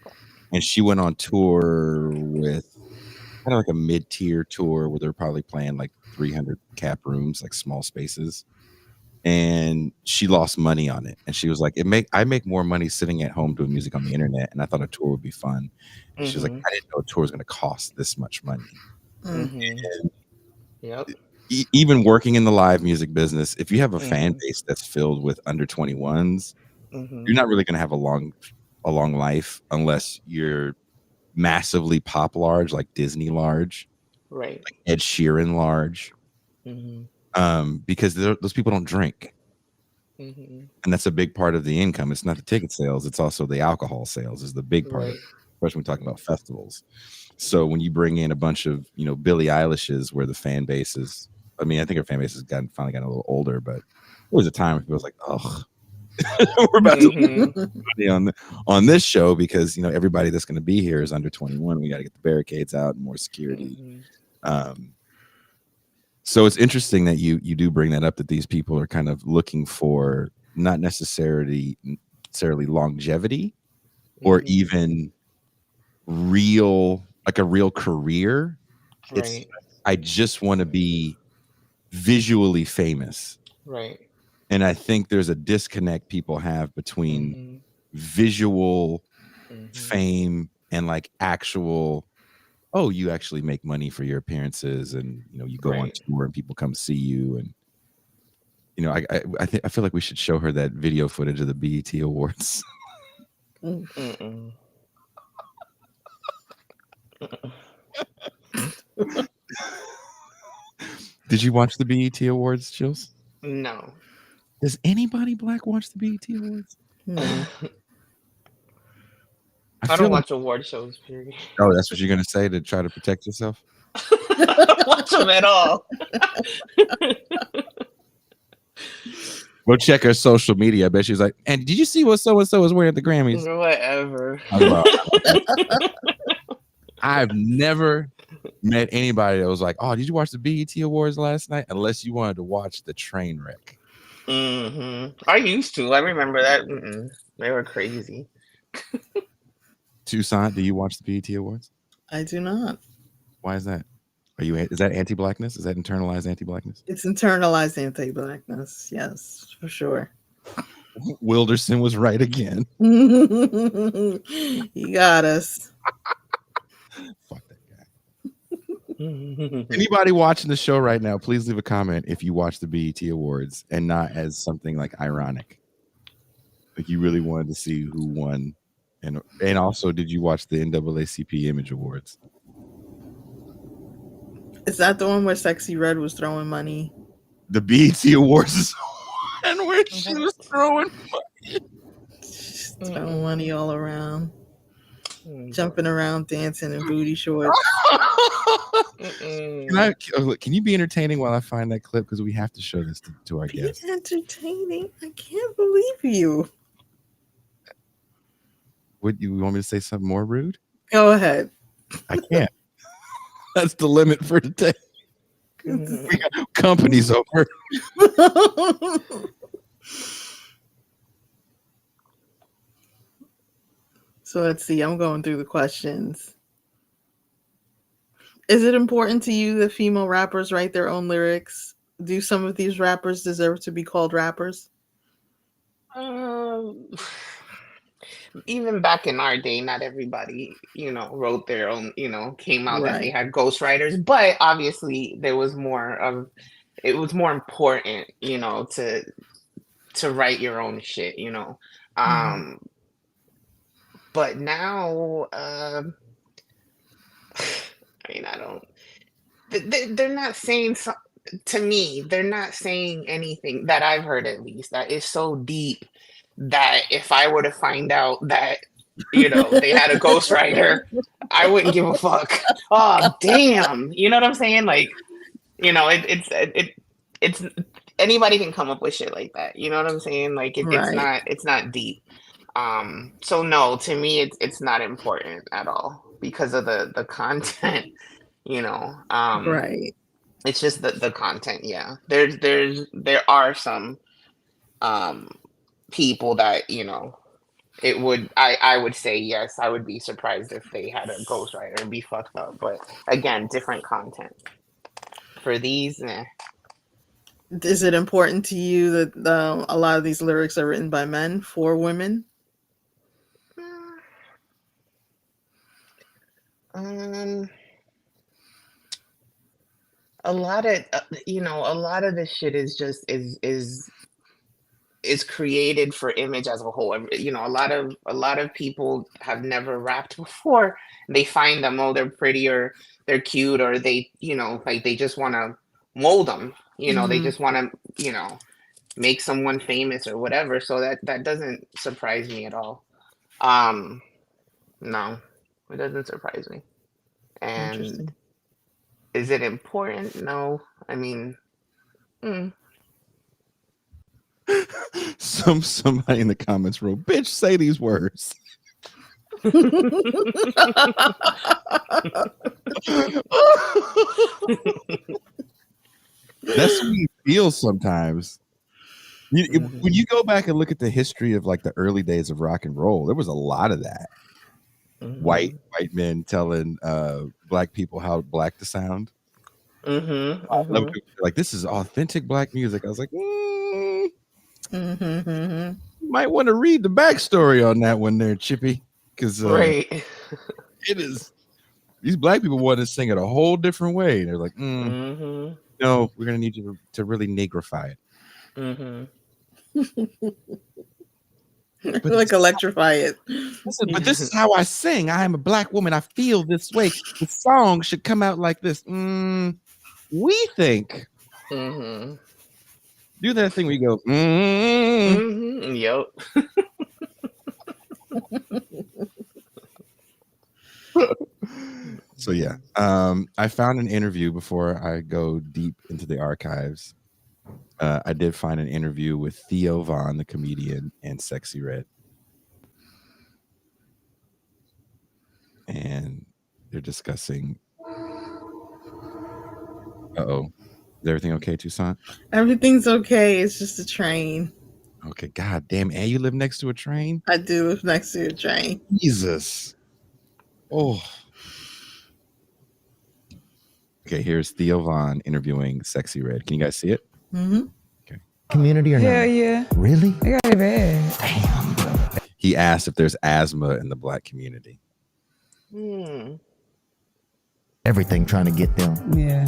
and she went on tour with kind of like a mid-tier tour where they're probably playing like 300 cap rooms, like small spaces. and she lost money on it. And she was like, I make more money sitting at home doing music on the internet, and I thought a tour would be fun. And she was like, I didn't know a tour was going to cost this much money. Yep. Even working in the live music business, if you have a fan base that's filled with under 21s, you're not really going to have a long life unless you're massively pop large, like Disney large, right, like Ed Sheeran large, because those people don't drink, and that's a big part of the income. It's not the ticket sales; it's also the alcohol sales is the big part of it, especially when we're talking about festivals. So when you bring in a bunch of Billie Eilish's, where the fan base is, I mean, I think her fan base has finally gotten a little older, but there was a time it was like, oh, we're about to lose money on this show because everybody that's going to be here is under 21. We got to get the barricades out and more security. So it's interesting that you do bring that up, that these people are kind of looking for not necessarily longevity or even a real career. It's I just want to be visually famous. Right. And I think there's a disconnect people have between visual fame and like actual, oh, you actually make money for your appearances, and you go on tour and people come see you, and I feel like we should show her that video footage of the BET Awards. Did you watch the BET Awards, Jillz? No. Does anybody black watch the BET Awards? No. I don't watch award shows, period. Oh, that's what you're going to say to try to protect yourself? I don't watch them at all. Go check her social media. I bet she's like, and did you see what so-and-so is wearing at the Grammys? Whatever. I've never met anybody that was like, oh, did you watch the BET Awards last night? Unless you wanted to watch the train wreck. I used to. I remember that. They were crazy. Toussaint, do you watch the BET Awards? I do not. Why is that? Is that anti-blackness? Is that internalized anti-blackness? It's internalized anti-blackness. Yes, for sure. Wilderson was right again. He got us. Fuck that guy. Anybody watching the show right now, please leave a comment if you watch the BET Awards and not as something like ironic. Like you really wanted to see who won. And also, did you watch the NAACP Image Awards? Is that the one where Sexyy Redd was throwing money? The BET Awards is the one where she was throwing money. She's throwing money all around. Jumping around, dancing in booty shorts. Can you be entertaining while I find that clip? Because we have to show this to our guests. Entertaining? I can't believe you. Would you want me to say something more rude? Go ahead. I can't. That's the limit for today. We got companies over. So let's see. I'm going through the questions. Is it important to you that female rappers write their own lyrics? Do some of these rappers deserve to be called rappers? Even back in our day, not everybody, wrote their own, came out that they had ghostwriters, but obviously it was more important, to write your own shit, But now, they're not saying, to me, they're not saying anything that I've heard, at least, that is so deep that if I were to find out that, they had a ghostwriter, I wouldn't give a fuck. Oh, damn. You know what I'm saying? Like, it's anybody can come up with shit like that. You know what I'm saying? Like, it's not deep. So no, to me, it's not important at all because of the content, Right. It's just the content. Yeah. There are some, people that, I would say, yes, I would be surprised if they had a ghostwriter and be fucked up. But again, different content. For these, Is it important to you that a lot of these lyrics are written by men for women? A lot of a lot of this shit is just is created for image as a whole. A lot of people have never rapped before. They find them, oh, they're pretty or they're cute, or they, like they just want to mold them. They just want to, make someone famous or whatever. So that doesn't surprise me at all. No, it doesn't surprise me. And is it important? No. I mean, Somebody in the comments wrote, "Bitch, say these words." That's what you feel sometimes. When you go back and look at the history of like the early days of rock and roll, there was a lot of that. White men telling black people how black to sound. Like, this is authentic black music. I was like, you might want to read the backstory on that one there, Chippy, because right. It is. These black people want to sing it a whole different way. They're like, no, we're gonna need you to really negrify it. But like electrify it. Listen, but this is how I sing. I am a black woman. I feel this way. The song should come out like this. We think. Do that thing where you go. Yep. So yeah, I found an interview before I go deep into the archives. I did find an interview with Theo Von, the comedian, and Sexyy Redd. And they're discussing. Uh-oh. Is everything okay, Toussaint? Everything's okay. It's just a train. Okay, god damn. And you live next to a train? I do live next to a train. Jesus. Oh. Okay, here's Theo Von interviewing Sexyy Redd. Can you guys see it? Okay. Community or not? Hell yeah. Really? I got it bad. Damn, bro. He asked if there's asthma in the black community. Everything trying to get them. Yeah.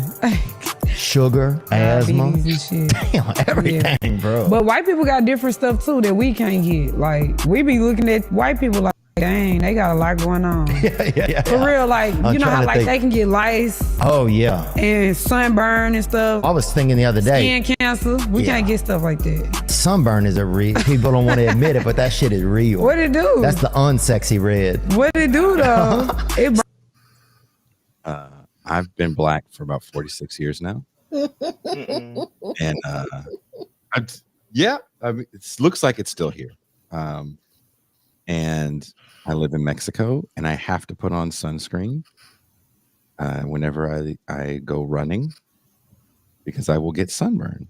Sugar, asthma. Diabetes and shit. Damn, everything, bro. But white people got different stuff too that we can't get. Like, we be looking at white people like, dang, they got a lot going on. Yeah. For real, like, I'm you know trying how to like think. they can get lice Oh, yeah. and sunburn and stuff. I was thinking the other day, Skin cancer. We Yeah. can't get stuff like that. sunburn is a real. People don't want to admit it, but that shit is real. What it do? That's the unsexy red. What it do though? It I've been black for about 46 years now. And it looks like it's still here. And I live in Mexico, and I have to put on sunscreen whenever I go running because I will get sunburned.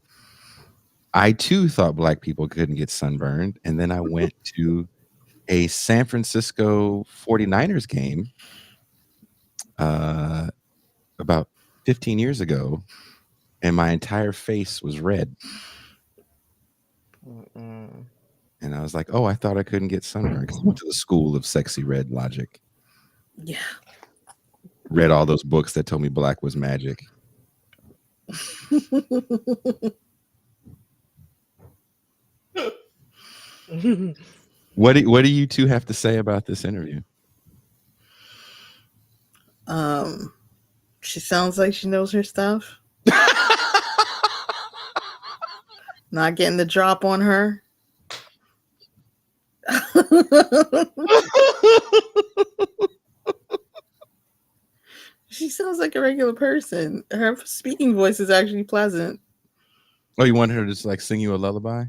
I too thought black people couldn't get sunburned, and then I went to a San Francisco 49ers game about 15 years ago, and my entire face was red. And I was like, oh, I thought I couldn't get sunburned because I went to the school of Sexyy Redd logic. Yeah. Read all those books that told me black was magic. What do you two have to say about this interview? She sounds like she knows her stuff. Not getting the drop on her. She sounds like a regular person. Her speaking voice is actually pleasant. Oh, you want her to just like sing you a lullaby?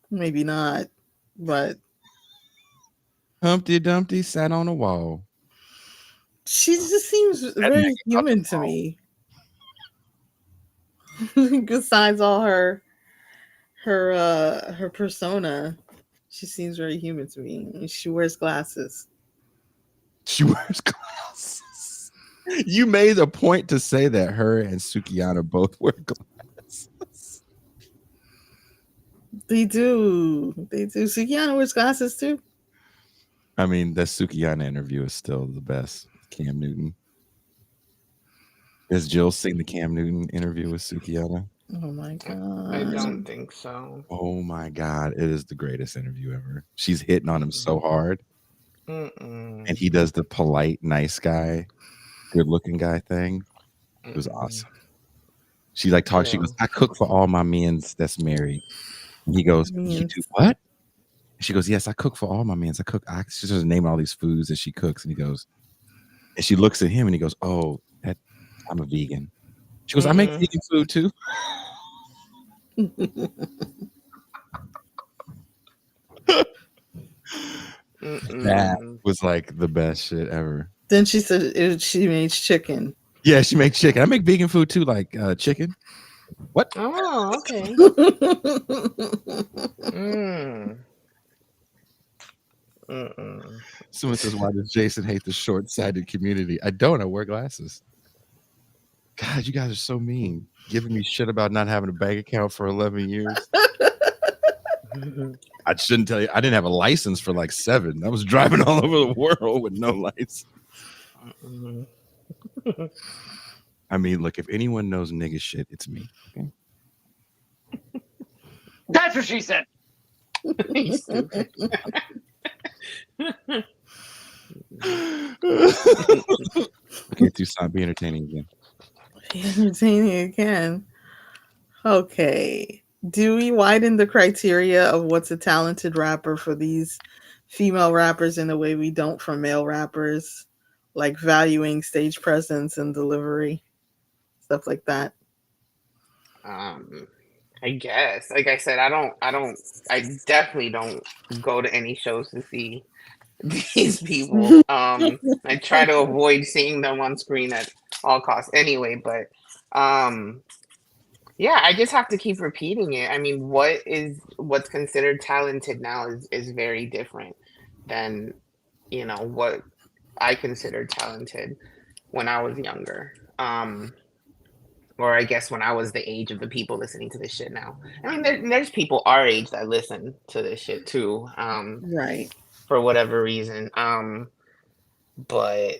Maybe not, but Humpty Dumpty sat on a wall. she just seems very human to me. Besides all her persona, she seems very human to me. She wears glasses. She wears glasses. You made a point to say that her and Sukiyana both wear glasses. They do. They do. Sukiana wears glasses too. I mean, that Sukiyana interview is still the best. Cam Newton. Has Jill seen the Cam Newton interview with Sukiyana? Oh my god. I don't think so. Oh my God. It is the greatest interview ever. She's hitting on him so hard. And he does the polite, nice guy, good looking guy thing. It was awesome. She like talks, she goes, I cook for all my men's that's married. And he goes, you do what? And she goes, yes, I cook for all my men's. She's just naming all these foods that she cooks. And he goes, and she looks at him and he goes, oh, I'm a vegan. She goes, I make vegan food too. That was like the best shit ever. Then she said she makes chicken. Yeah, she makes chicken. I make vegan food too, like chicken. What? Oh, okay. Someone says, why does Jason hate the short-sighted community? I don't. I wear glasses. God, you guys are so mean. Giving me shit about not having a bank account for 11 years. I shouldn't tell you. I didn't have a license for like 7. I was driving all over the world with no license. I mean, look, if anyone knows nigga shit, it's me. Okay? That's what she said. Okay, Tucson, be entertaining again. Be entertaining again. Okay. Do we widen the criteria of what's a talented rapper for these female rappers in a way we don't for male rappers, like valuing stage presence and delivery, stuff like that? I guess, like I said, I definitely don't go to any shows to see these people. I try to avoid seeing them on screen at all costs anyway, but yeah, I just have to keep repeating it. I mean, what's considered talented now is very different than, what I considered talented when I was younger. Or I guess when I was the age of the people listening to this shit now. I mean, there's people our age that listen to this shit too. Right. For whatever reason. But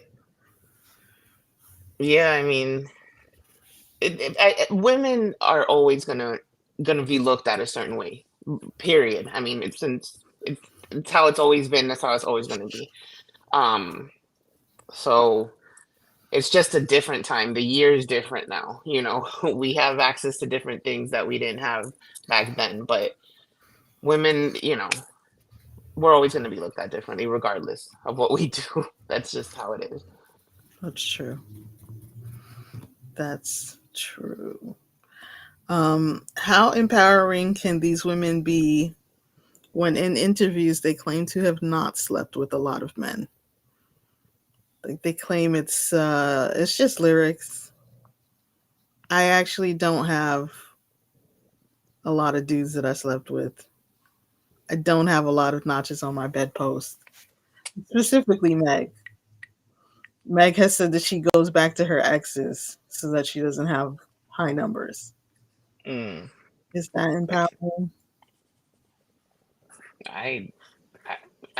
yeah, I mean, women are always gonna be looked at a certain way. Period. I mean, it's how it's always been. That's how it's always gonna be. So it's just a different time. The year is different now. We have access to different things that we didn't have back then. But women, we're always going to be looked at differently, regardless of what we do. That's just how it is. That's true. That's true. How empowering can these women be when in interviews they claim to have not slept with a lot of men? Like they claim it's just lyrics. I actually don't have a lot of dudes that I slept with. I don't have a lot of notches on my bedpost. Specifically Meg. Meg has said that she goes back to her exes so that she doesn't have high numbers. Is that empowering? I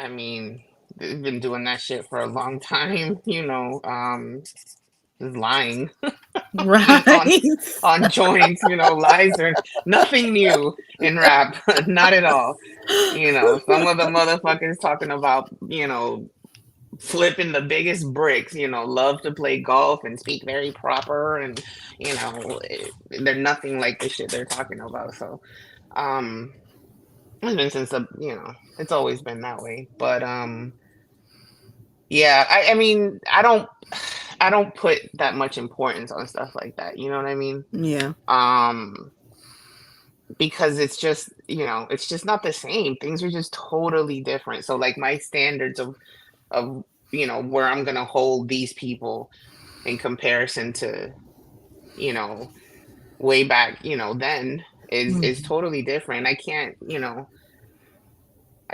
mean, they've been doing that shit for a long time, just lying. Right. on joints, lies are nothing new in rap. Not at all. Some of the motherfuckers talking about, flipping the biggest bricks, love to play golf and speak very proper, and they're nothing like the shit they're talking about. So it's been since it's always been that way. But yeah, I mean, I don't put that much importance on stuff like that. You know what I mean? Yeah. Because it's just, it's just not the same. Things are just totally different. So like my standards of where I'm gonna hold these people in comparison to, way back, then is totally different. I can't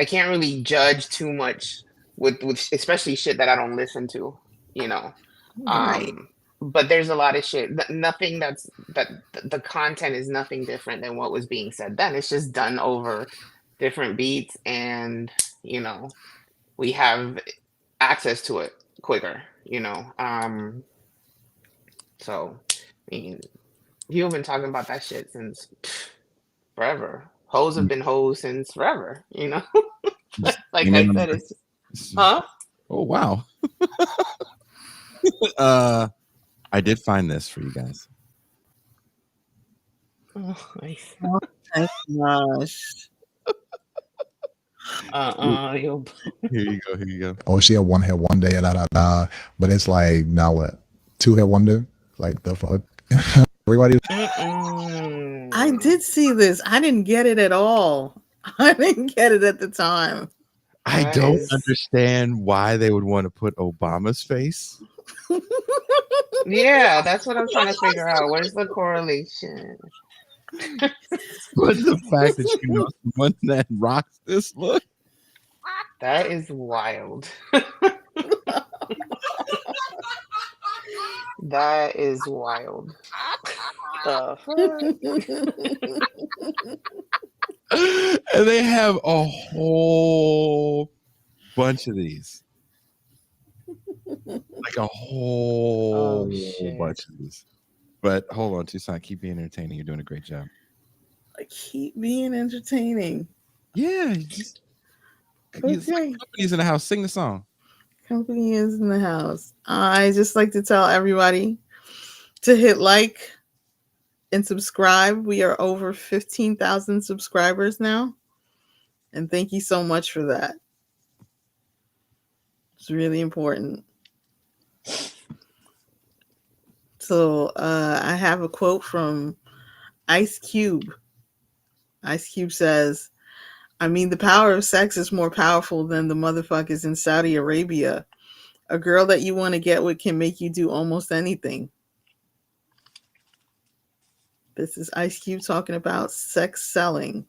really judge too much with especially shit that I don't listen to, Right. but there's a lot of shit. Nothing that the content is nothing different than what was being said then. It's just done over different beats, and we have access to it quicker. So I mean, you've been talking about that shit since forever. Hoes have been hoes since forever. Like I said, it's huh? Oh wow. I did find this for you guys. Oh, nice. Oh my gosh. Here you go. Oh, she had one hit one day, da da da. But it's like now what? Two hit wonder? Like the fuck? Everybody. I did see this. I didn't get it at all. I didn't get it at the time. I don't understand why they would want to put Obama's face. Yeah, that's what I'm trying to figure out. Where's the correlation? But the fact that you know someone that rocks this look. That is wild. That is wild. And they have a whole bunch of these. Like a whole bunch of these. But hold on, Tucson, keep being entertaining. You're doing a great job. I keep being entertaining. Yeah. Company's in the house. Sing the song. Company is in the house. I just like to tell everybody to hit like and subscribe. We are over 15,000 subscribers now. And thank you so much for that. It's really important. So I have a quote from Ice Cube. Ice Cube says, I mean, the power of sex is more powerful than the motherfuckers in Saudi Arabia. A girl that you want to get with can make you do almost anything. This is Ice Cube talking about sex selling.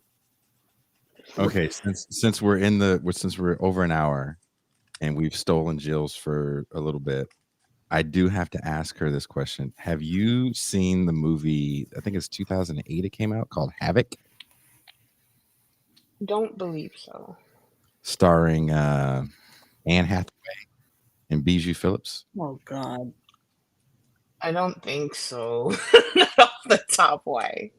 Okay, since we're over an hour and we've stolen Jillz for a little bit, I do have to ask her this question. Have you seen the movie, I think it's 2008 it came out, called Havoc? Don't believe so. Starring Anne Hathaway and Bijou Phillips. Oh, God. I don't think so. Not off the top way.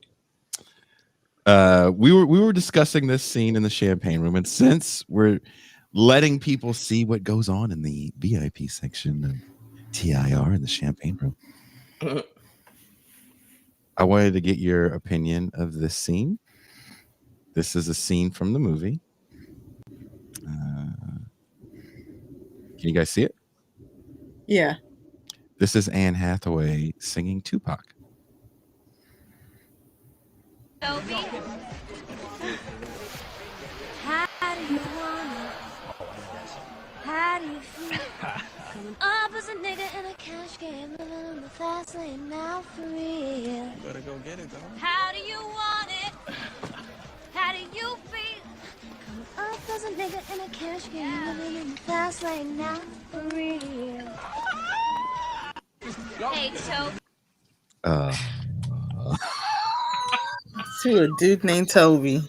We were discussing this scene in the champagne room, and since we're letting people see what goes on in the VIP section of TIR in the champagne room, I wanted to get your opinion of this scene. This is a scene from the movie. Can you guys see it? Yeah. This is Anne Hathaway singing Tupac. How do you want it? How do you feel? Coming up as a nigga in a cash game, living in the fast lane now for real. Better go get it, though. How do you want it? How do you feel? Coming up as a nigga in a cash game, living in the fast lane now for real. Hey, Toby. To a dude named Toby.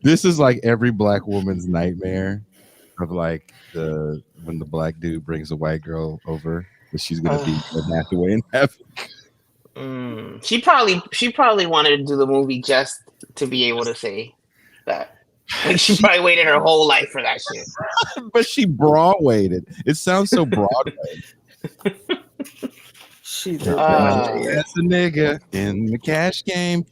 This is like every black woman's nightmare of like when the black dude brings a white girl over, that she's gonna be Anne Hathaway in heaven. She probably wanted to do the movie just to be able to say that. Like she probably waited her whole life for that shit. But she Broadwayed. It sounds so Broadway. She's that's a nigga in the cash game.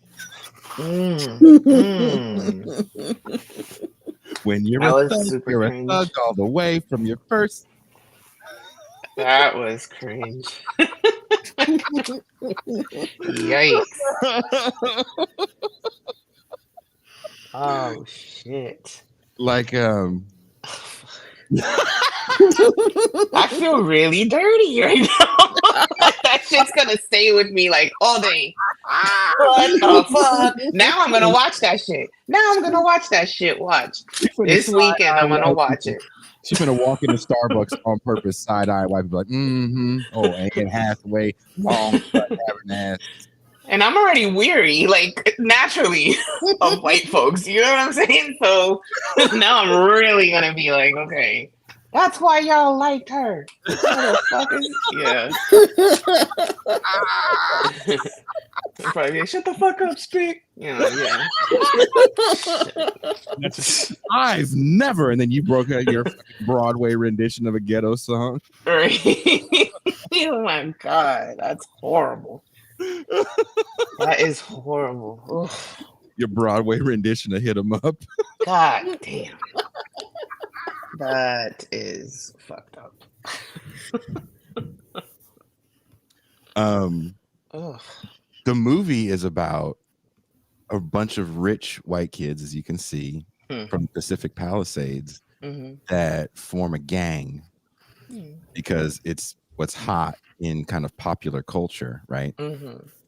When you're a thug all the way from your first. That was cringe. Yikes. Oh shit. Like I feel really dirty right now. That shit's gonna stay with me like all day. What the fuck? Now I'm gonna watch that shit. Watch. This weekend I'm gonna watch it. She's gonna walk into Starbucks on purpose, side eye, white people like, oh, Anne Hathaway, long having ass. And I'm already weary, like naturally, of white folks. You know what I'm saying? So now I'm really gonna be like, okay, that's why y'all liked her. Yeah. Probably shut the fuck up, Spick. Yeah. I've never, and then you broke out your Broadway rendition of a ghetto song. Right. Oh my god, that's horrible. That is horrible. Oof. Your Broadway rendition of "Hit 'Em Up." God damn. That is fucked up. Ugh. The movie is about a bunch of rich white kids, as you can see, from Pacific Palisades that form a gang because it's what's hot in kind of popular culture, right?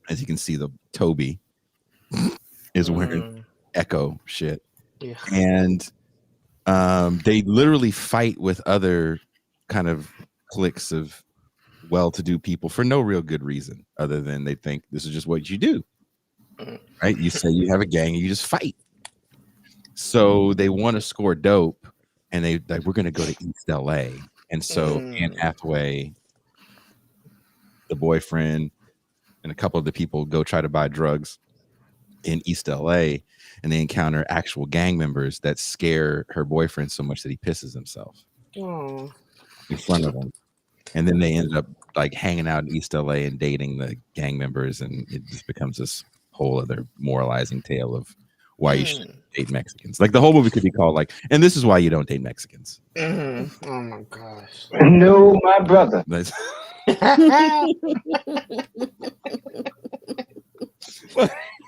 As you can see, the Toby is wearing Echo shit. Yeah. And they literally fight with other kind of cliques of well-to-do people for no real good reason other than they think this is just what you do, right? You say you have a gang and you just fight. So they want to score dope and they like, we're going to go to East LA. And so Anne Hathaway, the boyfriend, and a couple of the people go try to buy drugs in East LA, and they encounter actual gang members that scare her boyfriend so much that he pisses himself in front of them. And then they ended up like hanging out in East LA and dating the gang members, and it just becomes this whole other moralizing tale of why you should date Mexicans. Like the whole movie could be called like, and this is why you don't date Mexicans. Oh my gosh. No, my brother. That's-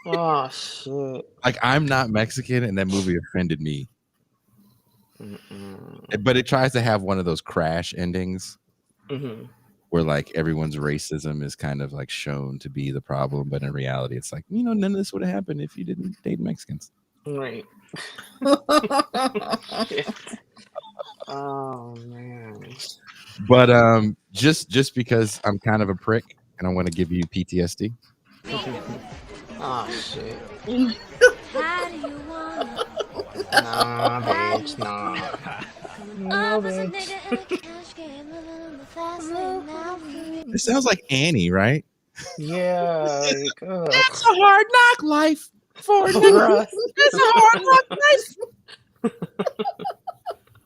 Oh shit. like I'm not Mexican, and that movie offended me. But it tries to have one of those crash endings where like everyone's racism is kind of like shown to be the problem, but in reality it's like, none of this would have happened if you didn't date Mexicans. Right. Oh man. But just because I'm kind of a prick and I want to give you PTSD. Oh shit. How do you want it? Nah, bitch, nah. I was a nigga in a cash game, living in the fast lane now. It sounds like Annie, right? Yeah, like, It's a hard knock life for a nigga. It's a hard knock life.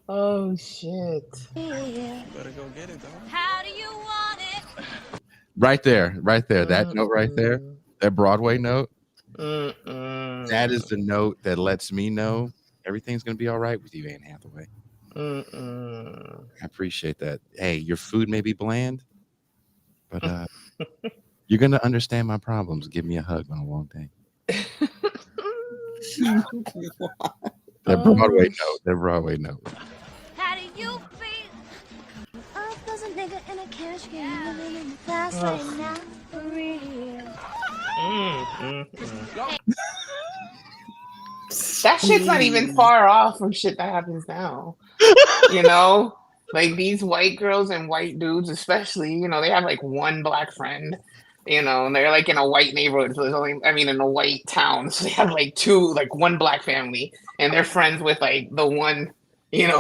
Oh shit. Better go get it though. How do you want it? Right there. That note right there, that Broadway note. That is the note that lets me know everything's gonna be all right with you, Anne Hathaway. I appreciate that. Hey, your food may be bland, but you're gonna understand my problems. Give me a hug on a long day. That Broadway note. How do you feel? I was a nigga in a cash game, living in the fast lane now for real. That shit's not even far off from shit that happens now. Like these white girls and white dudes, especially, they have like one black friend, and they're like in a white neighborhood. So there's only, in a white town. So they have like one black family, and they're friends with like the one,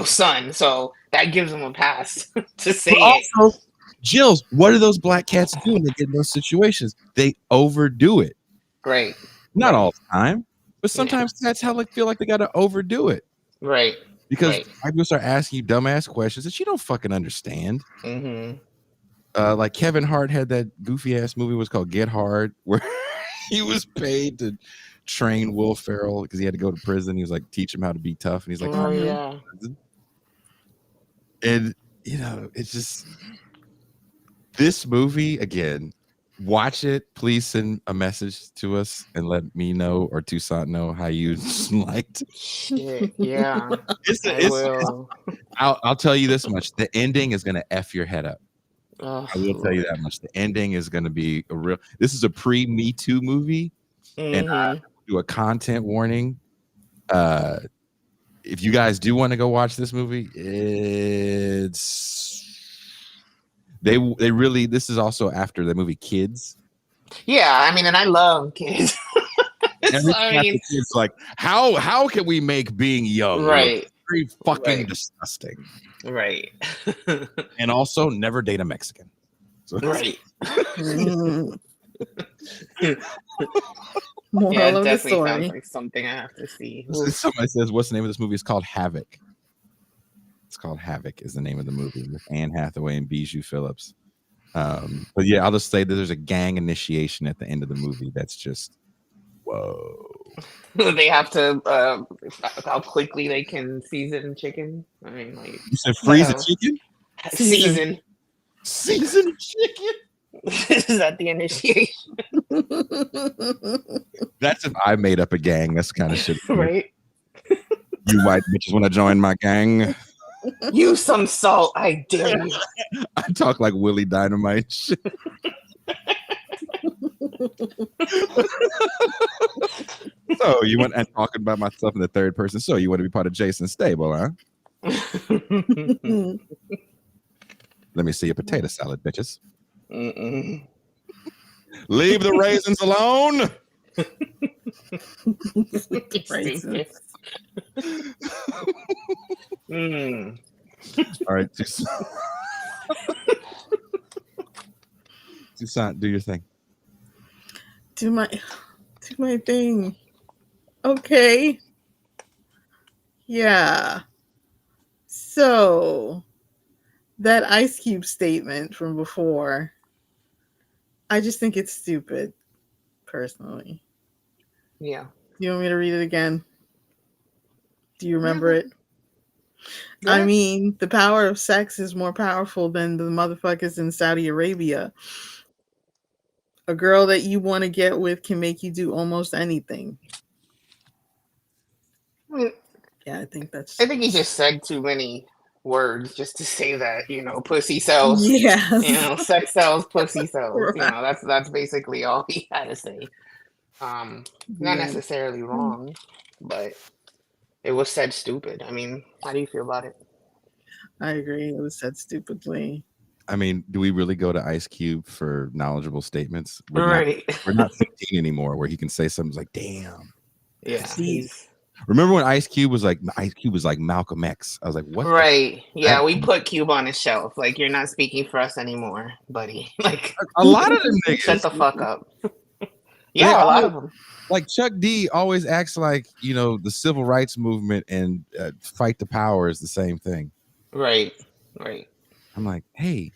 son. So that gives them a pass to say it. Also, Jillz, what do those black cats do when they get in those situations? They overdo it. Right. Not all the time, but sometimes cats feel like they got to overdo it. Right. Because people start asking you dumbass questions that you don't fucking understand. Like Kevin Hart had that goofy ass movie was called Get Hard, where he was paid to train Will Ferrell because he had to go to prison. He was like, teach him how to be tough. And he's like, oh yeah. And it's just this movie again. Watch it. Please send a message to us and let me know or Toussaint know how you liked. Shit, yeah. I will. I'll tell you this much: the ending is gonna f your head up. Oh, I will tell you that much. The ending is going to be a real. This is a pre-Me Too movie, and I do a content warning. If you guys do want to go watch this movie, they really. This is also after the movie Kids. Yeah, I mean, and I love kids. Everything after Kids, like how can we make being young right? Very fucking disgusting. Right. And also never date a Mexican. So right. Moral of the definitely story. sounds like something I have to see. Somebody says, "What's the name of this movie?" It's called Havoc. It's called Havoc is the name of the movie with Anne Hathaway and Bijou Phillips. But yeah, I'll just say that there's a gang initiation at the end of the movie. That's just whoa. They have to how quickly they can season chicken. I mean, like You said freeze a chicken? Season chicken. Is that the initiation? That's if I made up a gang. That's kind of shit. Right. You white bitches want to join my gang? Use some salt, I dare you. I talk like Willie Dynamite. So you want and talking about myself in the third person. So you want to be part of Jason's stable, huh? Let me see your potato salad, bitches. Leave the raisins alone. Raisins. All right, Toussaint, do your thing. Do my thing. Okay. Yeah. So that Ice Cube statement from before, I just think it's stupid, personally. Yeah. You want me to read it again? Do you remember it? Yeah. I mean, the power of sex is more powerful than the motherfuckers in Saudi Arabia. A girl that you want to get with can make you do almost anything. Yeah, I think he just said too many words just to say that, pussy sells. Yes. Sex sells, pussy sells. Right. That's basically all he had to say. Not necessarily wrong, but it was said stupid. I mean, how do you feel about it? I agree. It was said stupidly. I mean, do we really go to Ice Cube for knowledgeable statements? Right. We're not 15 anymore where he can say something like, damn. Yeah. Remember when Ice Cube was like Malcolm X? I was like, what? Right. Yeah, we put Cube on his shelf. Like, you're not speaking for us anymore, buddy. Like, a lot of them niggas. Shut the fuck up. Yeah, a lot of them. Like Chuck D always acts like, the civil rights movement and fight the power is the same thing. Right. I'm like, hey,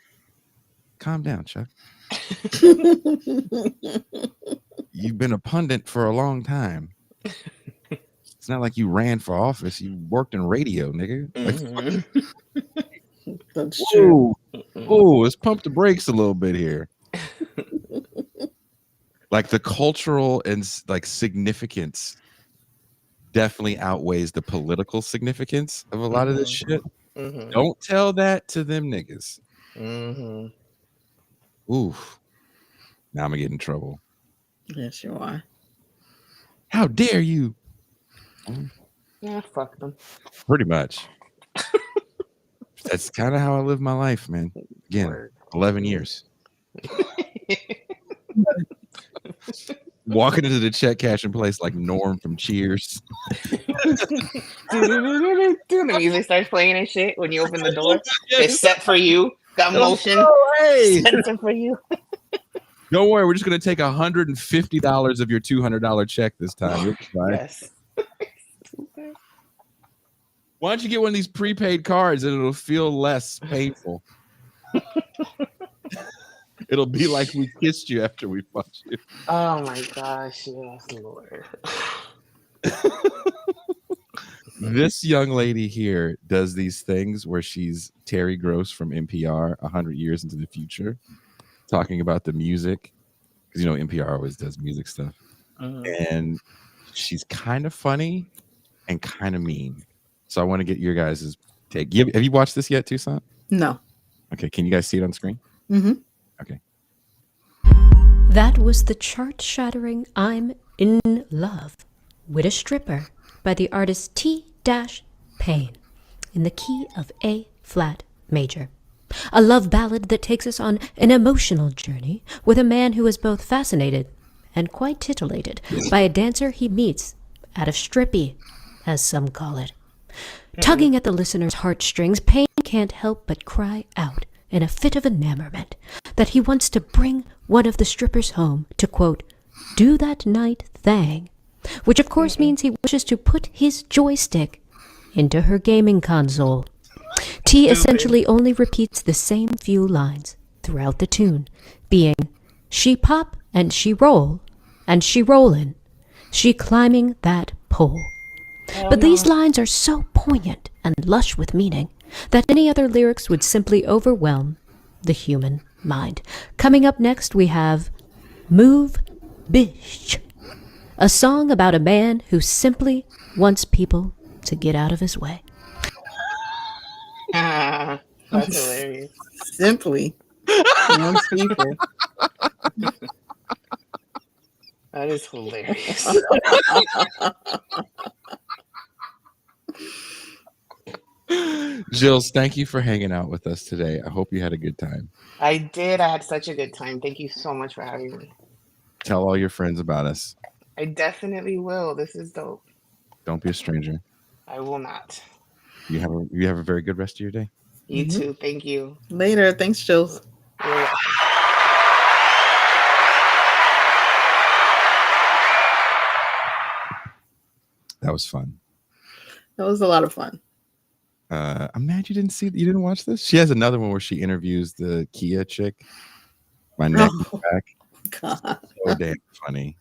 calm down, Chuck. You've been a pundit for a long time. It's not like you ran for office. You worked in radio, nigga. That's true. Oh, let's pump the brakes a little bit here. Like the cultural and like significance definitely outweighs the political significance of a lot of this shit. Don't tell that to them niggas. Oof. Now I'm gonna get in trouble. Yes, you are. How dare you? Yeah, fuck them. Pretty much. That's kind of how I live my life, man. Again, 11 years. Walking into the check cashing place like Norm from Cheers. The music starts playing and shit when you open the door. It's set for you. Got motion. Set for you. Don't worry, we're just gonna take $150 of your $200 check this time. You'll be fine. Yes. Why don't you get one of these prepaid cards and it'll feel less painful? It'll be like we kissed you after we fucked you. Oh my gosh, yes, Lord. This young lady here does these things where she's Terry Gross from NPR 100 years into the future, talking about the music. Because, NPR always does music stuff. And she's kind of funny and kind of mean. So I want to get your guys' take. Have you watched this yet, Toussaint? No. Okay, can you guys see it on screen? Mm-hmm. Okay. That was the chart-shattering I'm in Love with a Stripper by the artist T-Pain in the key of A-flat major. A love ballad that takes us on an emotional journey with a man who is both fascinated and quite titillated by a dancer he meets at a strippy, as some call it. Tugging at the listener's heartstrings, Pain can't help but cry out in a fit of enamorment that he wants to bring one of the strippers home to, quote, do that night thang, which of course means he wishes to put his joystick into her gaming console. T essentially only repeats the same few lines throughout the tune, being she pop and she roll and she rollin', she climbing that pole. But these lines are so poignant and lush with meaning that any other lyrics would simply overwhelm the human mind. Coming up next, we have Move Bitch, a song about a man who simply wants people to get out of his way. That's hilarious. Simply wants people. That is hilarious. Jillz, thank you for hanging out with us today. I hope you had a good time. I did. I had such a good time. Thank you so much for having me. Tell all your friends about us. I definitely will. This is dope. Don't be a stranger. I will not. You have a very good rest of your day. You too. Thank you. Later. Thanks, Jillz. You're welcome. That was fun. That was a lot of fun. I'm mad you didn't watch this. She has another one where she interviews the Kia chick. My neck is back. God. So damn funny.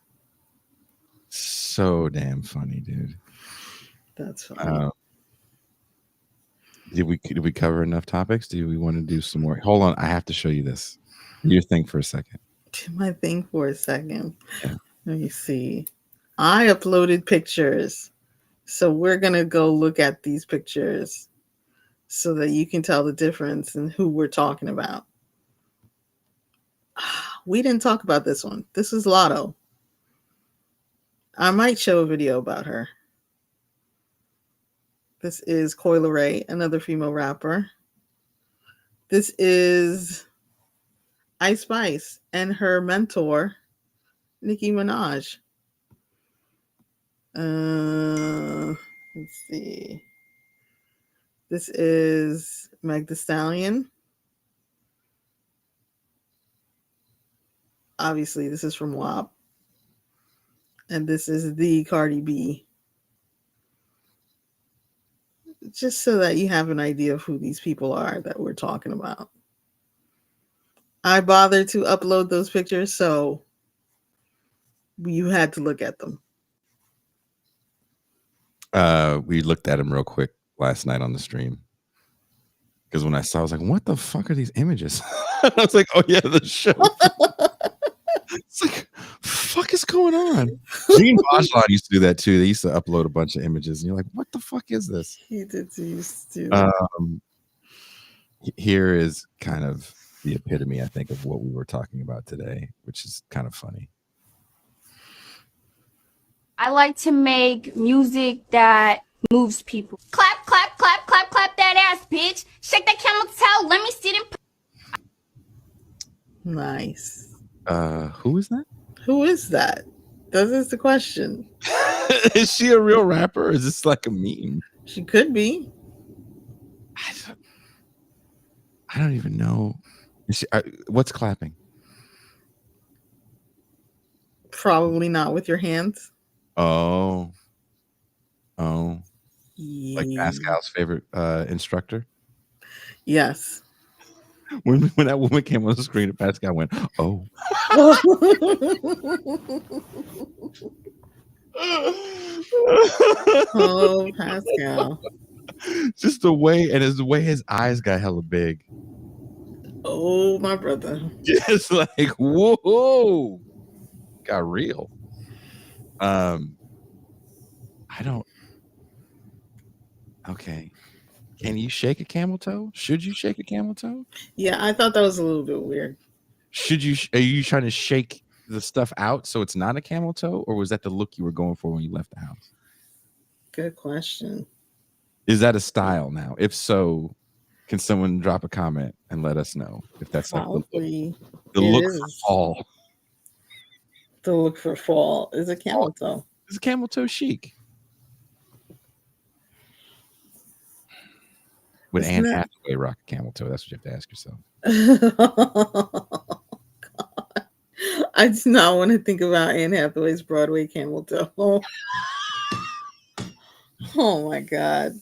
So damn funny, dude. That's funny. Did we cover enough topics? Do we want to do some more? Hold on, I have to show you this. Do your thing for a second. Do my thing for a second. Yeah. Let me see. I uploaded pictures. So we're going to go look at these pictures so that you can tell the difference in who we're talking about. We didn't talk about this one. This is Lotto. I might show a video about her. This is Coi Leray, another female rapper. This is Ice Spice and her mentor, Nicki Minaj. Let's see. This is Meg Thee Stallion. Obviously, this is from WAP. And this is the Cardi B. Just so that you have an idea of who these people are that we're talking about. I bothered to upload those pictures, so you had to look at them. We looked at them real quick last night on the stream. Because when I saw, I was like, what the fuck are these images? I was like, oh yeah, the show. It's like, fuck is going on? Gene Bajlan used to do that too. They used to upload a bunch of images, and you're like, what the fuck is this? He did used to. Here is kind of the epitome, I think, of what we were talking about today, which is kind of funny. I like to make music that moves people. Clap, clap, clap, clap, clap that ass, bitch. Shake that camel toe. Let me see them. Nice. Who is that? Who is that? That is the question. Is she a real rapper or is this like a meme? She could be. I don't even know. What's clapping? Probably not with your hands. Oh. Like Pascal's favorite instructor? Yes. When that woman came on the screen, Pascal went, oh. Oh, Pascal. Just the way his eyes got hella big. Oh, my brother. Just like, whoa. Got real. Okay. Can you shake a camel toe? Should you shake a camel toe? Yeah, I thought that was a little bit weird. Should you? Are you trying to shake the stuff out so it's not a camel toe, or was that the look you were going for when you left the house? Good question. Is that a style now? If so, can someone drop a comment and let us know if that's like Probably the it look is. for fall? The look for fall is a camel toe. It's a camel toe chic. Would Isn't Anne it? Hathaway rock a camel toe? That's what you have to ask yourself. God. I do not want to think about Anne Hathaway's Broadway camel toe. Oh my God.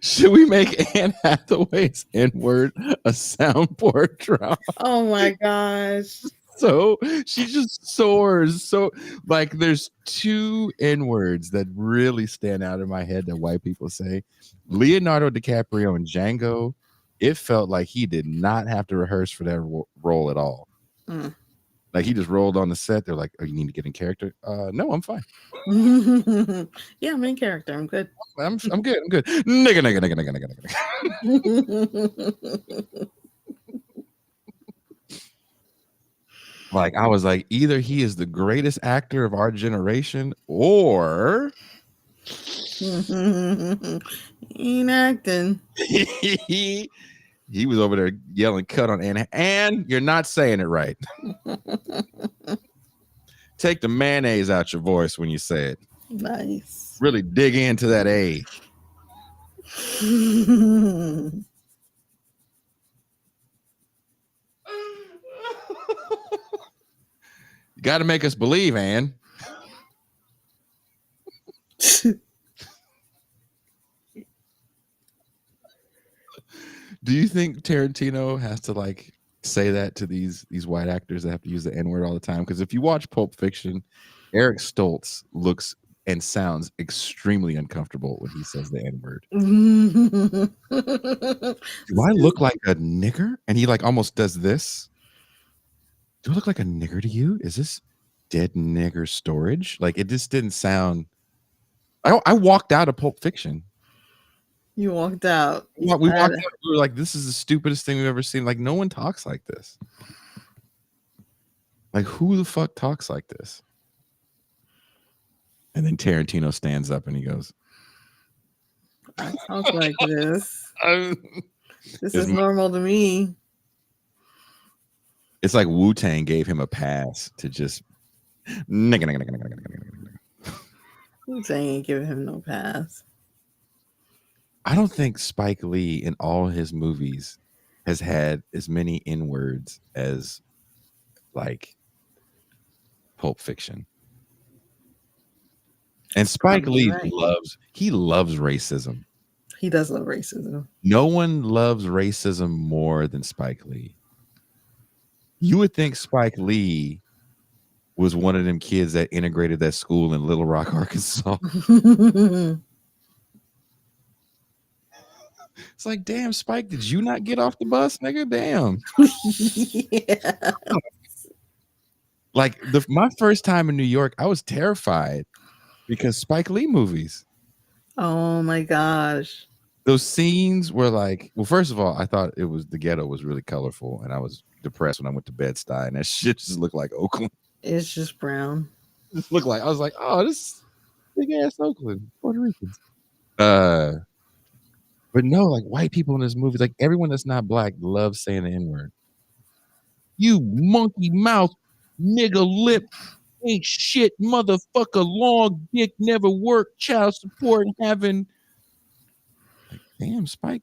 Should we make Anne Hathaway's N-word a soundboard drop? Oh my gosh. So she just soars. So like there's two N-words that really stand out in my head that white people say. Leonardo DiCaprio in Django, it felt like he did not have to rehearse for that role at all. Mm. Like he just rolled on the set. They're like, "Oh, you need to get in character." No, I'm fine. Yeah, I'm in character. I'm good. I'm good. I'm good. Nigga. Like I was like, either he is the greatest actor of our generation, or Ain't acting. he was over there yelling cut on Anne. And you're not saying it right. Take the mayonnaise out your voice when you say it. Nice. Really dig into that A. You got to make us believe, Anne. Do you think Tarantino has to like say that to these white actors that have to use the N-word all the time? Because if you watch Pulp Fiction, Eric Stoltz looks and sounds extremely uncomfortable when he says the N-word. Do I look like a nigger? And he like almost does this. Do I look like a nigger to you? Is this dead nigger storage? Like it just didn't sound. I walked out of Pulp Fiction. You walked out. We walked out. We were like, this is the stupidest thing we've ever seen. Like, no one talks like this. Like, who the fuck talks like this? And then Tarantino stands up and he goes, I talk like this. This is normal to me. It's like Wu-Tang gave him a pass to just Wu-Tang ain't giving him no pass. I don't think Spike Lee in all his movies has had as many N-words as like Pulp Fiction. And Spike Lee loves racism. He does love racism. No one loves racism more than Spike Lee. You would think Spike Lee was one of them kids that integrated that school in Little Rock, Arkansas. It's like, damn, Spike, did you not get off the bus, nigga? Damn. Yeah. Like my first time in New York, I was terrified because Spike Lee movies. Oh my gosh. Those scenes were like, well, first of all, I thought the ghetto was really colorful, and I was depressed when I went to Bed-Stuy, and that shit just looked like Oakland. It's just brown. It just looked like, I was like, oh, this big ass Oakland, Puerto Ricans. But no, like white people in this movie, like everyone that's not black loves saying the N-word. You monkey mouth, nigga lip, ain't shit, motherfucker, long dick, never work, child support, having. Like, damn, Spike,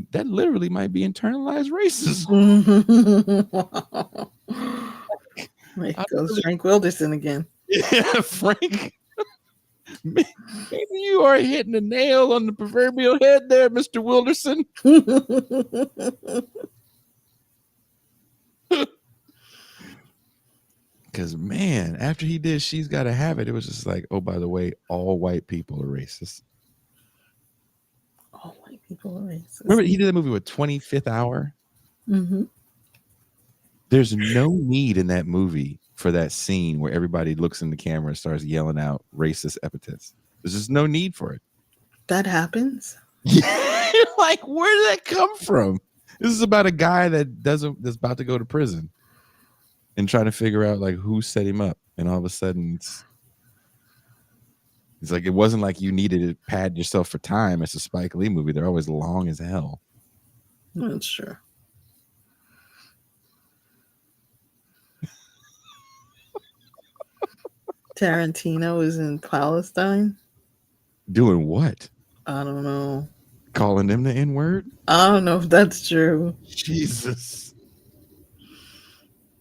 that literally might be internalized racism. There goes Frank Wilderson again. Yeah, Frank. Maybe you are hitting the nail on the proverbial head there, Mr. Wilderson. Because, man, after he did She's Gotta Have It, it was just like, oh, by the way, all white people are racist. All white people are racist. Remember, he did that movie with 25th Hour? Mm-hmm. There's no need in that movie for that scene where everybody looks in the camera and starts yelling out racist epithets. There's just no need for it. That happens. You're like, where did that come from? This is about a guy that's about to go to prison and trying to figure out like who set him up. And all of a sudden it's like, it wasn't like you needed to pad yourself for time. It's a Spike Lee movie. They're always long as hell. That's true. Tarantino is in Palestine. Doing what? I don't know. Calling them the N-word? I don't know if that's true. Jesus.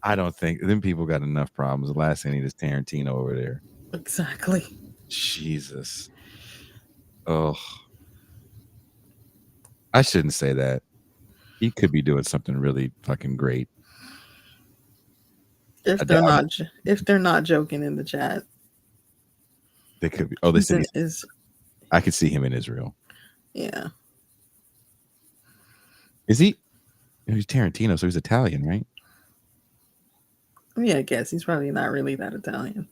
I don't think them people got enough problems. The last thing they need is Tarantino over there. Exactly. Jesus. Oh. I shouldn't say that. He could be doing something really fucking great. If they're not joking in the chat. They could be. Oh, they said is. I could see him in Israel. Yeah. Is he? He's Tarantino, so he's Italian, right? Yeah, I guess he's probably not really that Italian.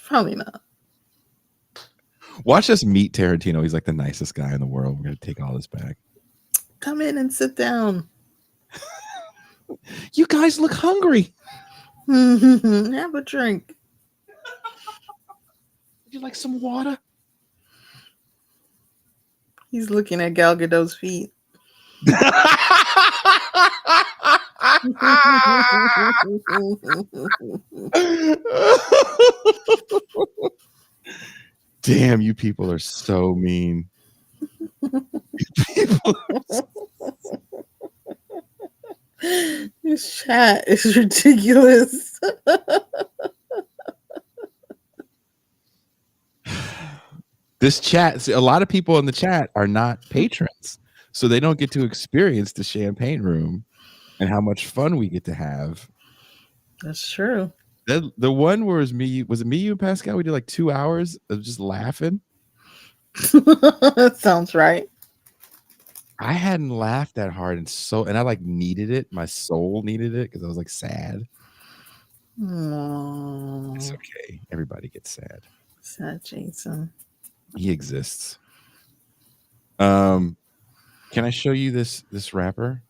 Probably not. Watch us meet Tarantino. He's like the nicest guy in the world. We're gonna take all this back. Come in and sit down. You guys look hungry. Have a drink. Would you like some water? He's looking at Gal Gadot's feet. Damn, you people are so mean. This chat is ridiculous. This chat, a lot of people in the chat are not patrons, so they don't get to experience the champagne room and how much fun we get to have. That's true. The one where was it me, you, and Pascal? We did like 2 hours of just laughing. That sounds right. I hadn't laughed that hard and I like needed it. My soul needed it because I was like sad. Aww. It's okay. Everybody gets sad. Sad Jason. He exists. Can I show you this rapper?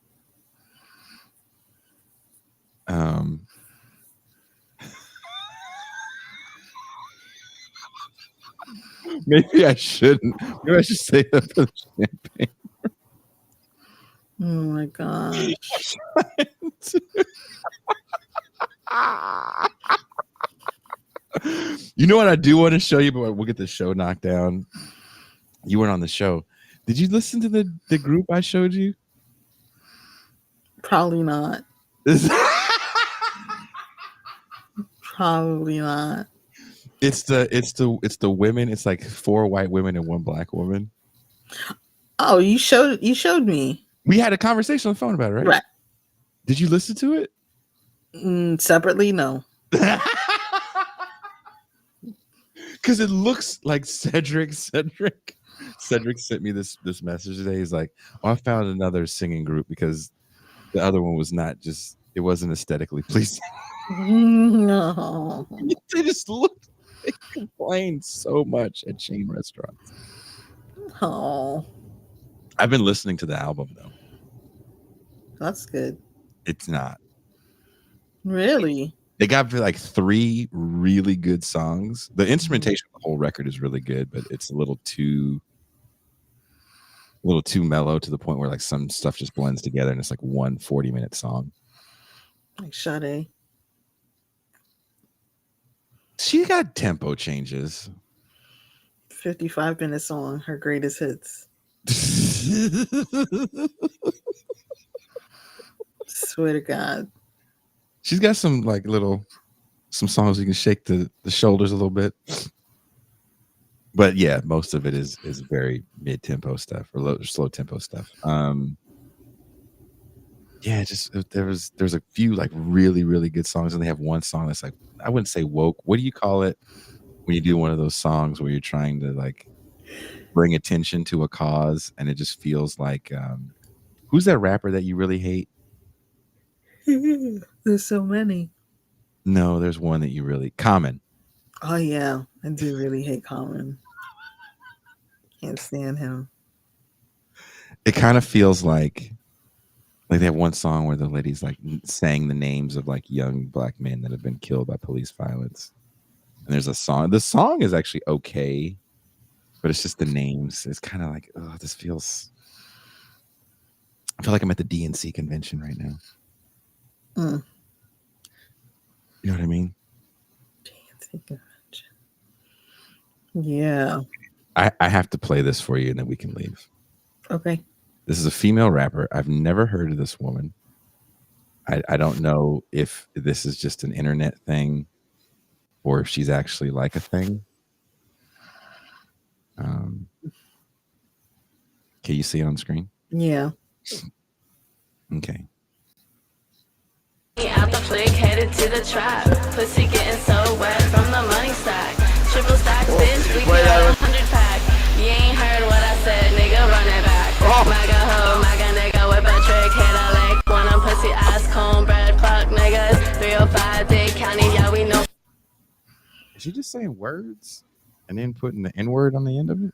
Maybe I shouldn't. Maybe I should say that for the champagne. Oh my gosh. You know what I do want to show you, but we'll get the show knocked down. You weren't on the show. Did you listen to the group I showed you? Probably not. Probably not. It's the women. It's like 4 white women and 1 black woman. Oh, you showed me. We had a conversation on the phone about it, right? Right. Did you listen to it? Separately, no. Because it looks like Cedric sent me this message today. He's like, "Oh, I found another singing group because the other one was not just. It wasn't aesthetically pleasing." No. They just looked. They complained so much at chain restaurants. Oh, I've been listening to the album though. that's good. It's not. Really? They got like 3 really good songs. The instrumentation of the whole record is really good, but it's a little too mellow to the point where like some stuff just blends together and it's like one 40-minute song. Like Sade. She got tempo changes. 55-minute song, her greatest hits. Swear to God. She's got some like some songs you can shake the shoulders a little bit. But yeah, most of it is very mid-tempo stuff or slow tempo stuff. Yeah, just there's a few like really, really good songs, and they have one song that's like, I wouldn't say woke. What do you call it when you do one of those songs where you're trying to like bring attention to a cause and it just feels like Who's that rapper that you really hate? There's so many. No, there's one that you really Common. Oh yeah, I do really hate Common. Can't stand him. It kind of feels like they have one song where the lady's like saying the names of like young black men that have been killed by police violence. And there's a song. The song is actually okay, but it's just the names. It's kind of like, oh, this feels. I feel like I'm at the DNC convention right now. You know what I mean? DNC convention. Yeah. I have to play this for you and then we can leave. Okay. This is a female rapper. I've never heard of this woman. I don't know if this is just an internet thing or if she's actually like a thing. Can you see it on screen? Yeah. Okay. Out the flick, headed to the trap. Pussy getting so wet from the money stack. Triple stack, bitch, we got 100 pack. You ain't heard what I said, nigga, run it back. Maga hoe, maga nigga with a trick, hit a lick. One on pussy ass, cornbread, fuck niggas. 305, Dick County, yeah, we know. Is she just saying words and then putting the N-word on the end of it?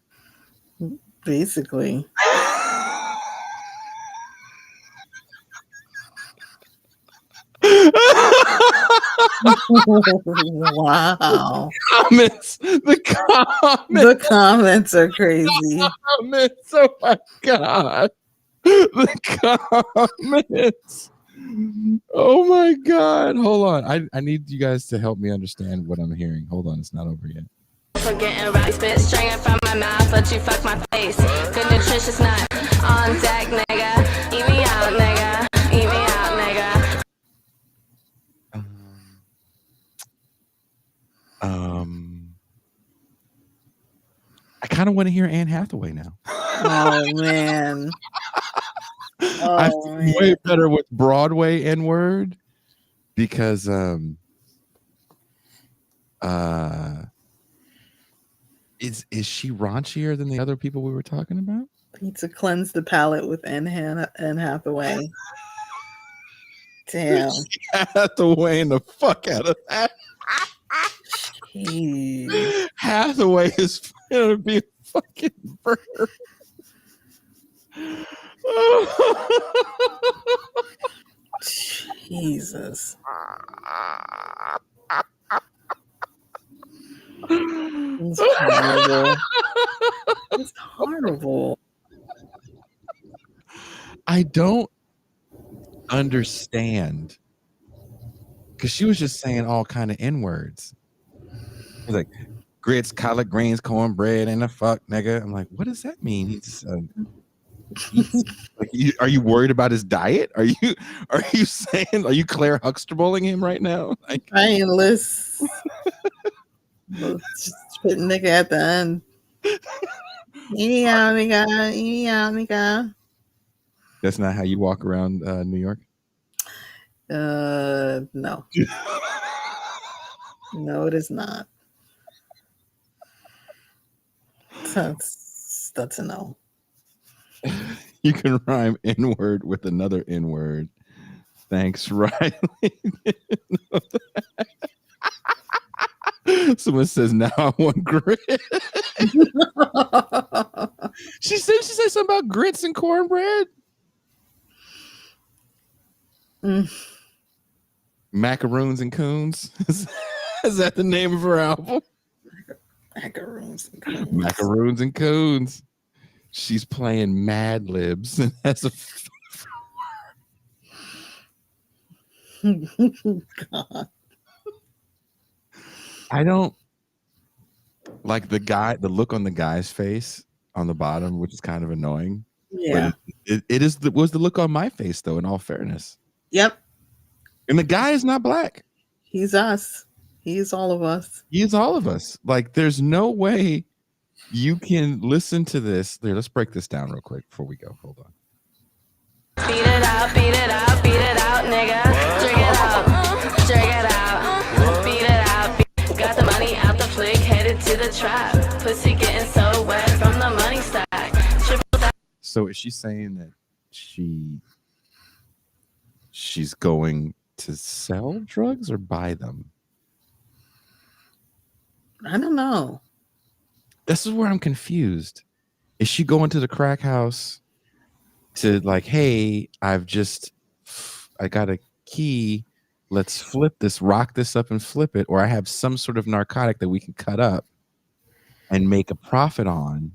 Basically. Wow. The comments are crazy. Comments, oh my God. The comments. Oh my God. Hold on. I need you guys to help me understand what I'm hearing. Hold on. It's not over yet. Forgetting right spit stringing from my mouth, but you fuck my face. Good nutritious nut on deck, nigga. Eat me out, nigga. Eat me out, nigga. I kind of want to hear Anne Hathaway now. Oh man. I feel way better with Broadway N-word because is she raunchier than the other people we were talking about? Need to cleanse the palate with Anne Hathaway. Damn. Hathaway and the fuck out of that. Jeez. Hathaway is gonna be a fucking bird. Jesus. It's horrible. It's horrible. I don't understand because she was just saying all kind of N-words. It's like grits, collard greens, cornbread, and a fuck nigga. I'm like, what does that mean? He's like, are you worried about his diet? Are you saying, are you Claire Huxtabling him right now? Like, Brainless. Just spitting nigga at the end. Yeah, nigga. That's not how you walk around New York? No. No, it is not. That's a no. You can rhyme N-word with another N-word. Thanks, Riley. Someone says, now I want grit. She said something about grits and cornbread. Macaroons and Coons. Is that the name of her album? Macaroons and Coons. Macaroons and Coons. She's playing Mad Libs and has a God. I don't like the look on the guy's face on the bottom, which is kind of annoying. Yeah. But it was the look on my face though, in all fairness. Yep. And the guy is not black. He's us. He's all of us. He's all of us. Like, there's no way you can listen to this. There, let's break this down real quick before we go. Hold on. Beat it out, beat it out, beat it out, nigga. Drink it out, drink it out. Beat it out, got the money out the flick, headed to the trap. Pussy getting so wet from the money stack. So is she saying that she's going to sell drugs or buy them? I don't know. This is where I'm confused. Is she going to the crack house to like, hey, I got a key. Let's rock this up and flip it. Or I have some sort of narcotic that we can cut up and make a profit on.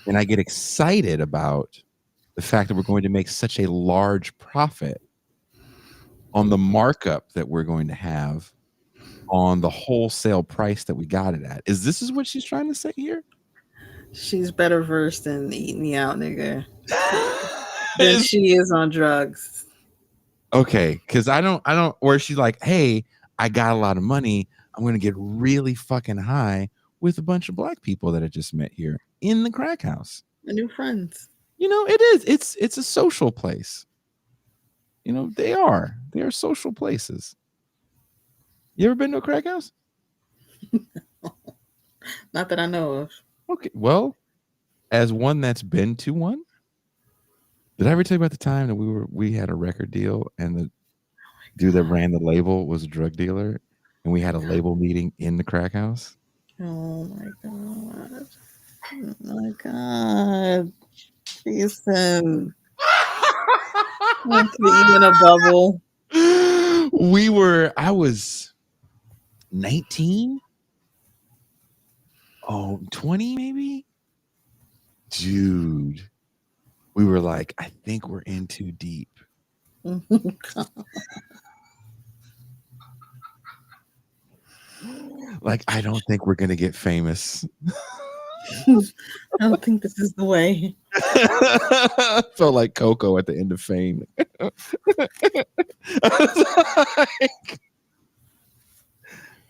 And I get excited about the fact that we're going to make such a large profit on the markup that we're going to have on the wholesale price that we got it at. This is what she's trying to say here? She's better versed in eating me out, nigga, than she is on drugs. Okay, because I don't, where she's like, hey, I got a lot of money. I'm going to get really fucking high with a bunch of black people that I just met here in the crack house. My new friends. You know, it is. It's a social place. You know, they are social places. You ever been to a crack house? Not that I know of. Okay, well, as one that's been to one, did I ever tell you about the time that we had a record deal and the dude that ran the label was a drug dealer and we had a label meeting in the crack house? Oh my god. Oh my god. Jason. I'm in a bubble. I was 19. 20 maybe? Dude. We were like, I think we're in too deep. Like, I don't think we're gonna get famous. I don't think this is the way. Felt like Coco at the end of Fame.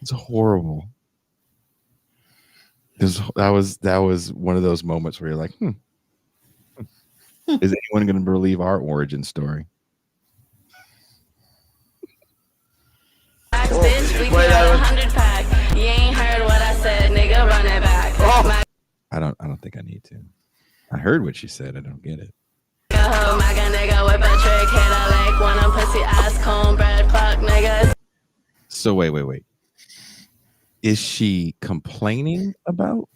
It's horrible. That was one of those moments where you're like, is anyone going to believe our origin story? Bitch, we got 100 pack. You ain't heard what I said, nigga, run it back. I don't think I need to. I heard what she said. I don't get it. Nigga with a trick, hit a leg, one of pussy ass cornbread, fuck niggas. So wait. Is she complaining about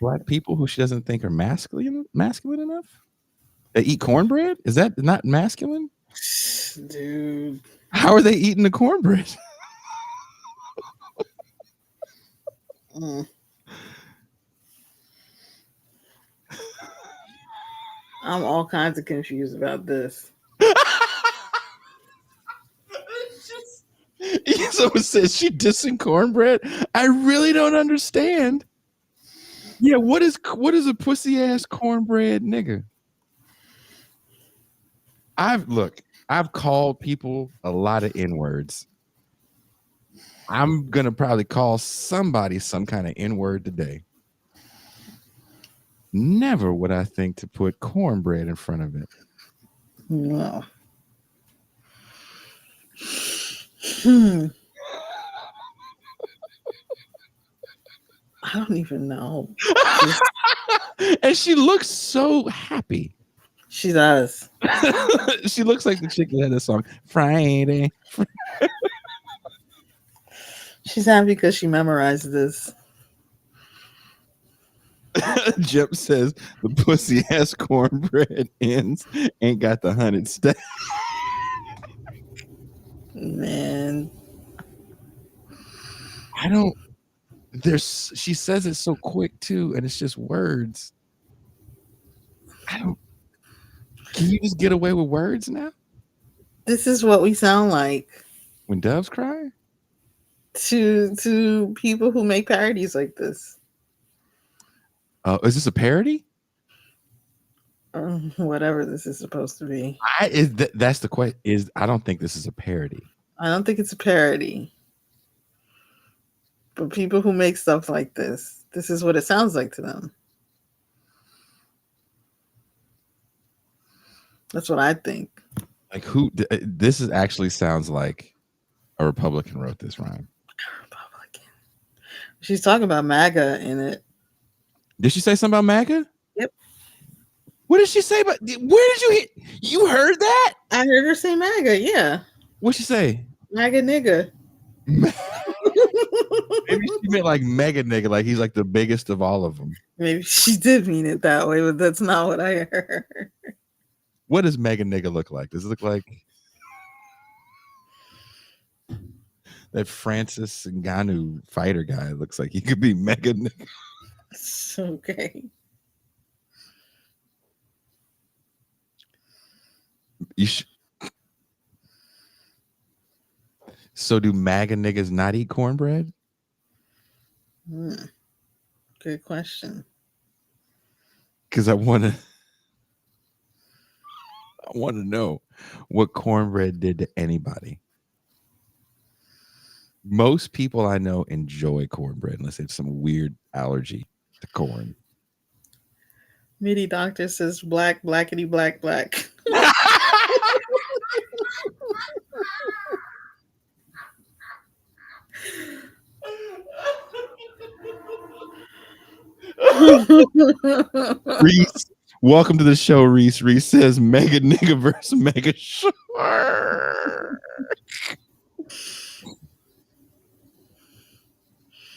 black people who she doesn't think are masculine enough? They eat cornbread? Is that not masculine? Dude. How are they eating the cornbread? I'm all kinds of confused about this. Someone says she dissing cornbread. I really don't understand. Yeah, what is a pussy ass cornbread nigga? I've called people a lot of N-words. I'm gonna probably call somebody some kind of N-word today. Never would I think to put cornbread in front of it. No. I don't even know. And she looks so happy. She does. She looks like the chick that had this song, Friday. She's happy because she memorized this. Jip says the pussy ass cornbread ends ain't got the 100 steps. Man. She says it so quick too, and it's just words. Can you just get away with words now? This is what we sound like. When doves cry? To people who make parodies like this. Is this a parody? Whatever this is supposed to be. That's the question. I don't think this is a parody. I don't think it's a parody. But people who make stuff like this is what it sounds like to them. That's what I think. Like this actually sounds like a Republican wrote this rhyme. A Republican. She's talking about MAGA in it. Did she say something about MAGA? Yep. What did she say about? Where did you hear? You heard that? I heard her say MAGA. Yeah, What'd she say? MAGA nigga. Maybe she meant like mega nigga, like he's like the biggest of all of them. Maybe she did mean it that way, but that's not what I heard. What does mega nigga look like? Does it look like that Francis Ngannou fighter guy? Looks like he could be mega nigga. Okay. So do MAGA niggas not eat cornbread? Good question. Because I want to know what cornbread did to anybody. Most people I know enjoy cornbread unless they have some weird allergy to corn. MIDI doctor says black, blackity, black, black. Reese, welcome to the show, Reese. Reese says mega nigga versus mega shark.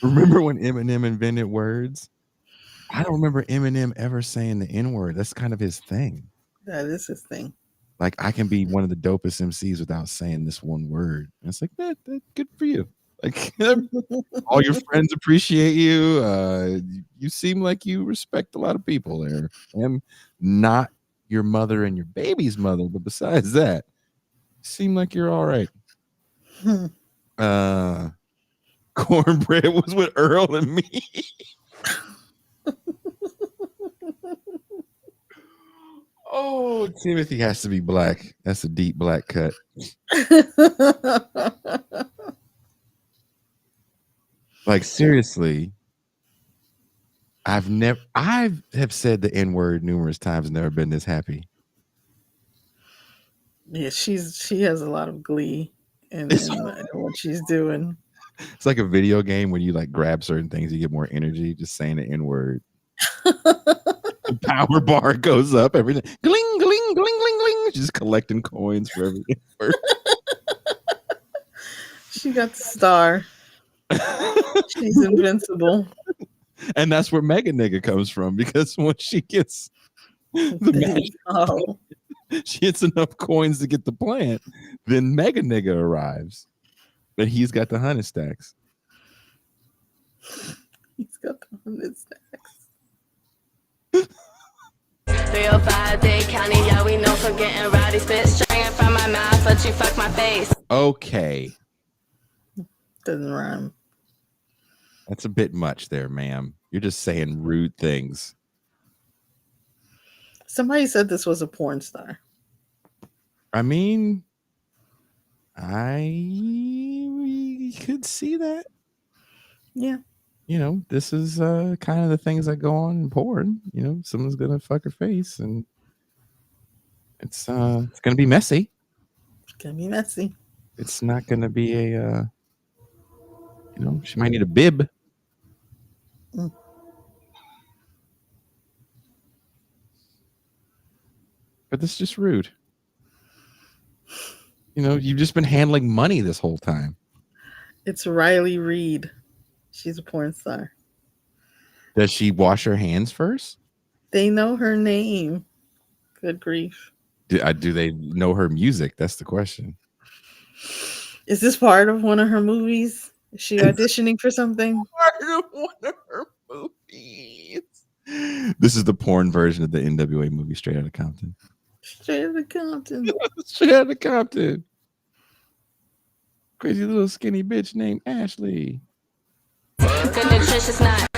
Remember when Eminem invented words? I don't remember Eminem ever saying the N-word. That's kind of his thing. That is his thing. Like, I can be one of the dopest MCs without saying this one word. And it's like, that good for you. Like, all your friends appreciate you. You seem like you respect a lot of people there. I'm not your mother and your baby's mother, but besides that, you seem like you're all right. Cornbread was with Earl and me. Oh, Timothy has to be black. That's a deep black cut. Like, seriously, I have said the N-word numerous times and never been this happy. Yeah, she has a lot of glee in what she's doing. It's like a video game when you like grab certain things, you get more energy just saying the N-word. The power bar goes up, everything. Gling, gling, gling, gling, gling. Just collecting coins for every N-word. She got the star. She's invincible. And that's where Mega Nigga comes from, because when she gets she gets enough coins to get the plant, then Mega Nigga arrives. But he's got the 100 stacks. He's got the 100 stacks. 305 Day County, yeah, we know for getting rowdy. Spit stringing from my mouth, but you fuck my face. Okay. Doesn't rhyme. That's a bit much there, ma'am. You're just saying rude things. Somebody said this was a porn star. I mean, I could see that. Yeah. You know, this is kind of the things that go on in porn. You know, someone's gonna fuck her face, and it's gonna be messy. It's gonna be messy. It's not gonna be a you know, she might need a bib. But this is just rude. You know, you've just been handling money this whole time. It's Riley Reid. She's a porn star. Does she wash her hands first? They know her name. Good grief. Do they know her music? That's the question. Is this part of one of her movies? Is she auditioning for something? Part of one of her movies. This is the porn version of the NWA movie Straight Outta Compton. Straight Outta Compton. Straight Outta Compton. Crazy little skinny bitch named Ashley. Good nutritious nut.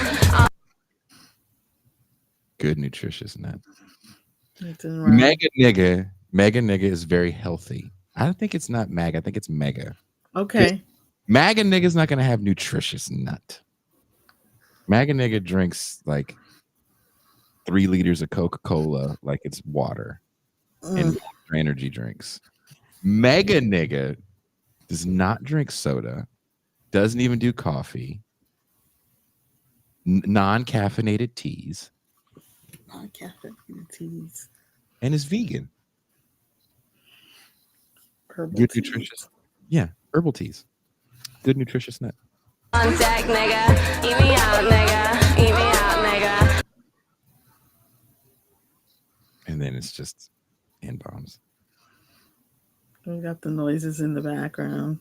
Good nutritious nut. Right. Mega nigga is very healthy. I don't think it's not MAGA. I think it's mega. Okay. MAGA nigga's not gonna have nutritious nut. MAGA nigga drinks like 3 liters of Coca-Cola like it's water and energy drinks. Mega nigga does not drink soda, doesn't even do coffee, non-caffeinated teas, Non-caffeinated teas. And is vegan. Herbal Good teas. nutritious. Yeah, herbal teas. Good nutritious nut. On deck, nigga. Eat me out, nigga. Eat me out, nigga. And then it's just N-bombs. We got the noises in the background.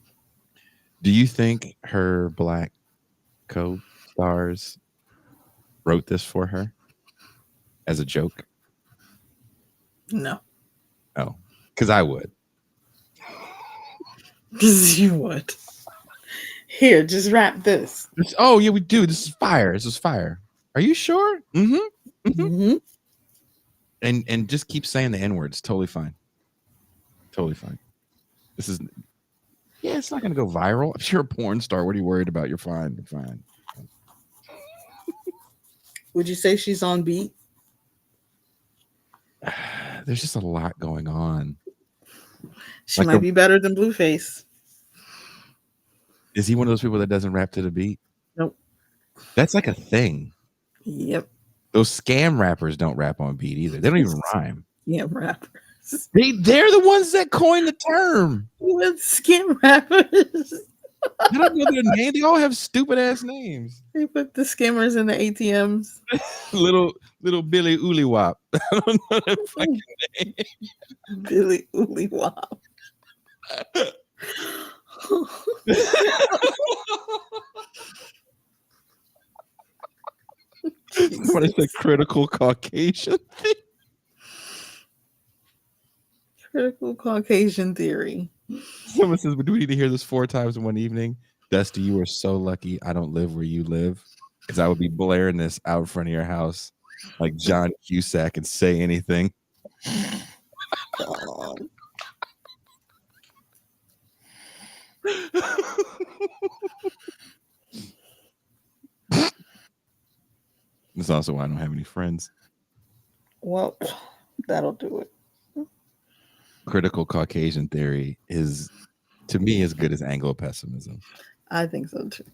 Do you think her black co-stars wrote this for her as a joke? No. Oh, because I would. Because you would. Here, just wrap this. Oh, yeah, we do. This is fire. This is fire. Are you sure? Mm-hmm. Mm-hmm. And just keep saying the N-word. It's totally fine. Totally fine. This is... Yeah, it's not going to go viral. If you're a porn star, what are you worried about? You're fine. You're fine. Would you say she's on beat? There's just a lot going on. She might be better than Blueface. Is he one of those people that doesn't rap to the beat? Nope. That's like a thing. Yep. Those scam rappers don't rap on beat either. They don't even rhyme. Scam rappers. They're the ones that coined the term. With scam rappers. I don't know their name. They all have stupid ass names. They put the scammers in the ATMs. little Billy Oolywop. I don't know that fucking name. Billy Oolywop. Somebody said critical Caucasian thing. Critical Caucasian theory. Someone says, do we need to hear this 4 times in one evening? Dusty, you are so lucky I don't live where you live, because I would be blaring this out in front of your house like John Cusack and say anything. That's also why I don't have any friends. Well, that'll do it. Critical Caucasian theory is, to me, as good as Anglo-pessimism. I think so too.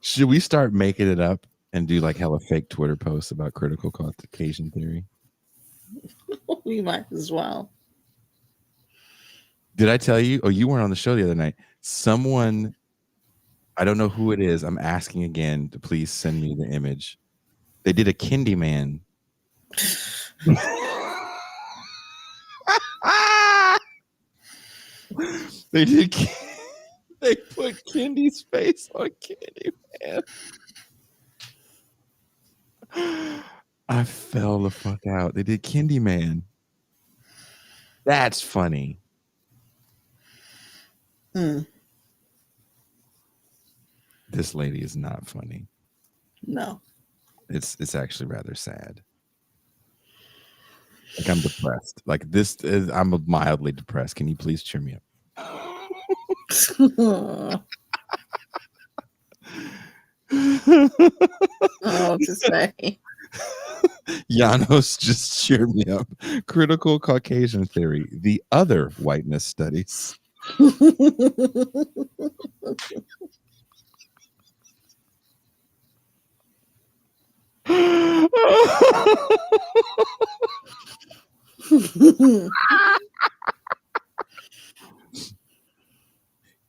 Should we start making it up and do like hella fake Twitter posts about critical Caucasian theory? We might as well. Did I tell you? Oh, you weren't on the show the other night. Someone, I don't know who it is. I'm asking again to please send me the image. They did a Candyman. They did. They put Candy's face on Candyman. I fell the fuck out. They did Candyman. That's funny. This lady is not funny. No. It's actually rather sad. Like, I'm depressed. Like, this is, I'm mildly depressed. Can you please cheer me up? Oh, to say. Janos just cheered me up. Critical Caucasian theory. The other whiteness studies.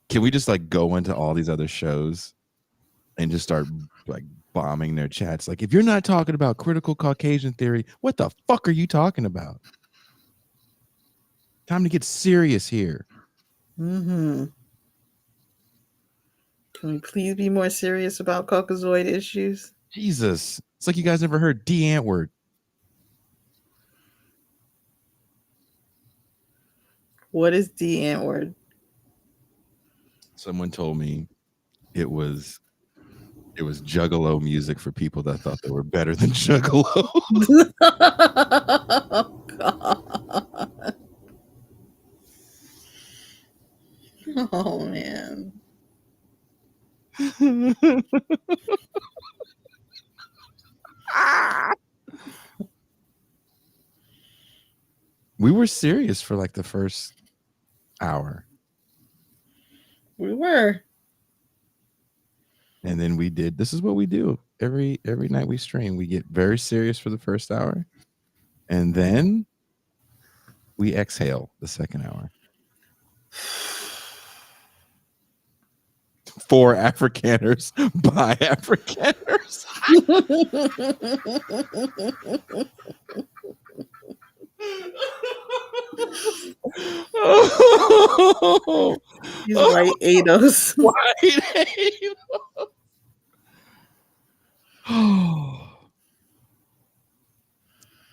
Can we just like go into all these other shows and just start like bombing their chats? Like, if you're not talking about critical Caucasian theory, what the fuck are you talking about? Time to get serious here. Mm-hmm. Can we please be more serious about Caucasoid issues? Jesus. It's like you guys never heard D Antword. What is D Antword? Someone told me it was juggalo music for people that thought they were better than juggalo. Oh, God. Oh, man. We were serious for like the first hour. We were. And then we did. This is what we do every night we stream. We get very serious for the first hour, and then we exhale the second hour. For Afrikaners by Afrikaners. These white ADOS. White ADOS.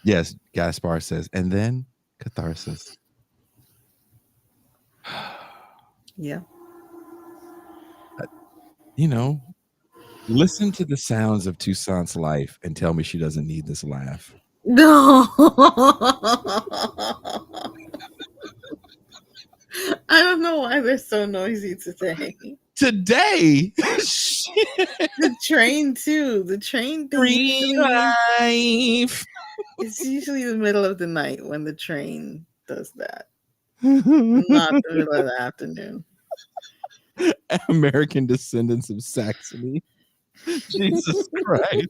Yes, Gaspar says, and then catharsis. Yeah. You know, listen to the sounds of Toussaint's life and tell me she doesn't need this laugh. No. I don't know why they're so noisy today. Today? The train, too. The train thing. Life. It's usually the middle of the night when the train does that. Not the middle of the afternoon. American descendants of Saxony. Jesus Christ.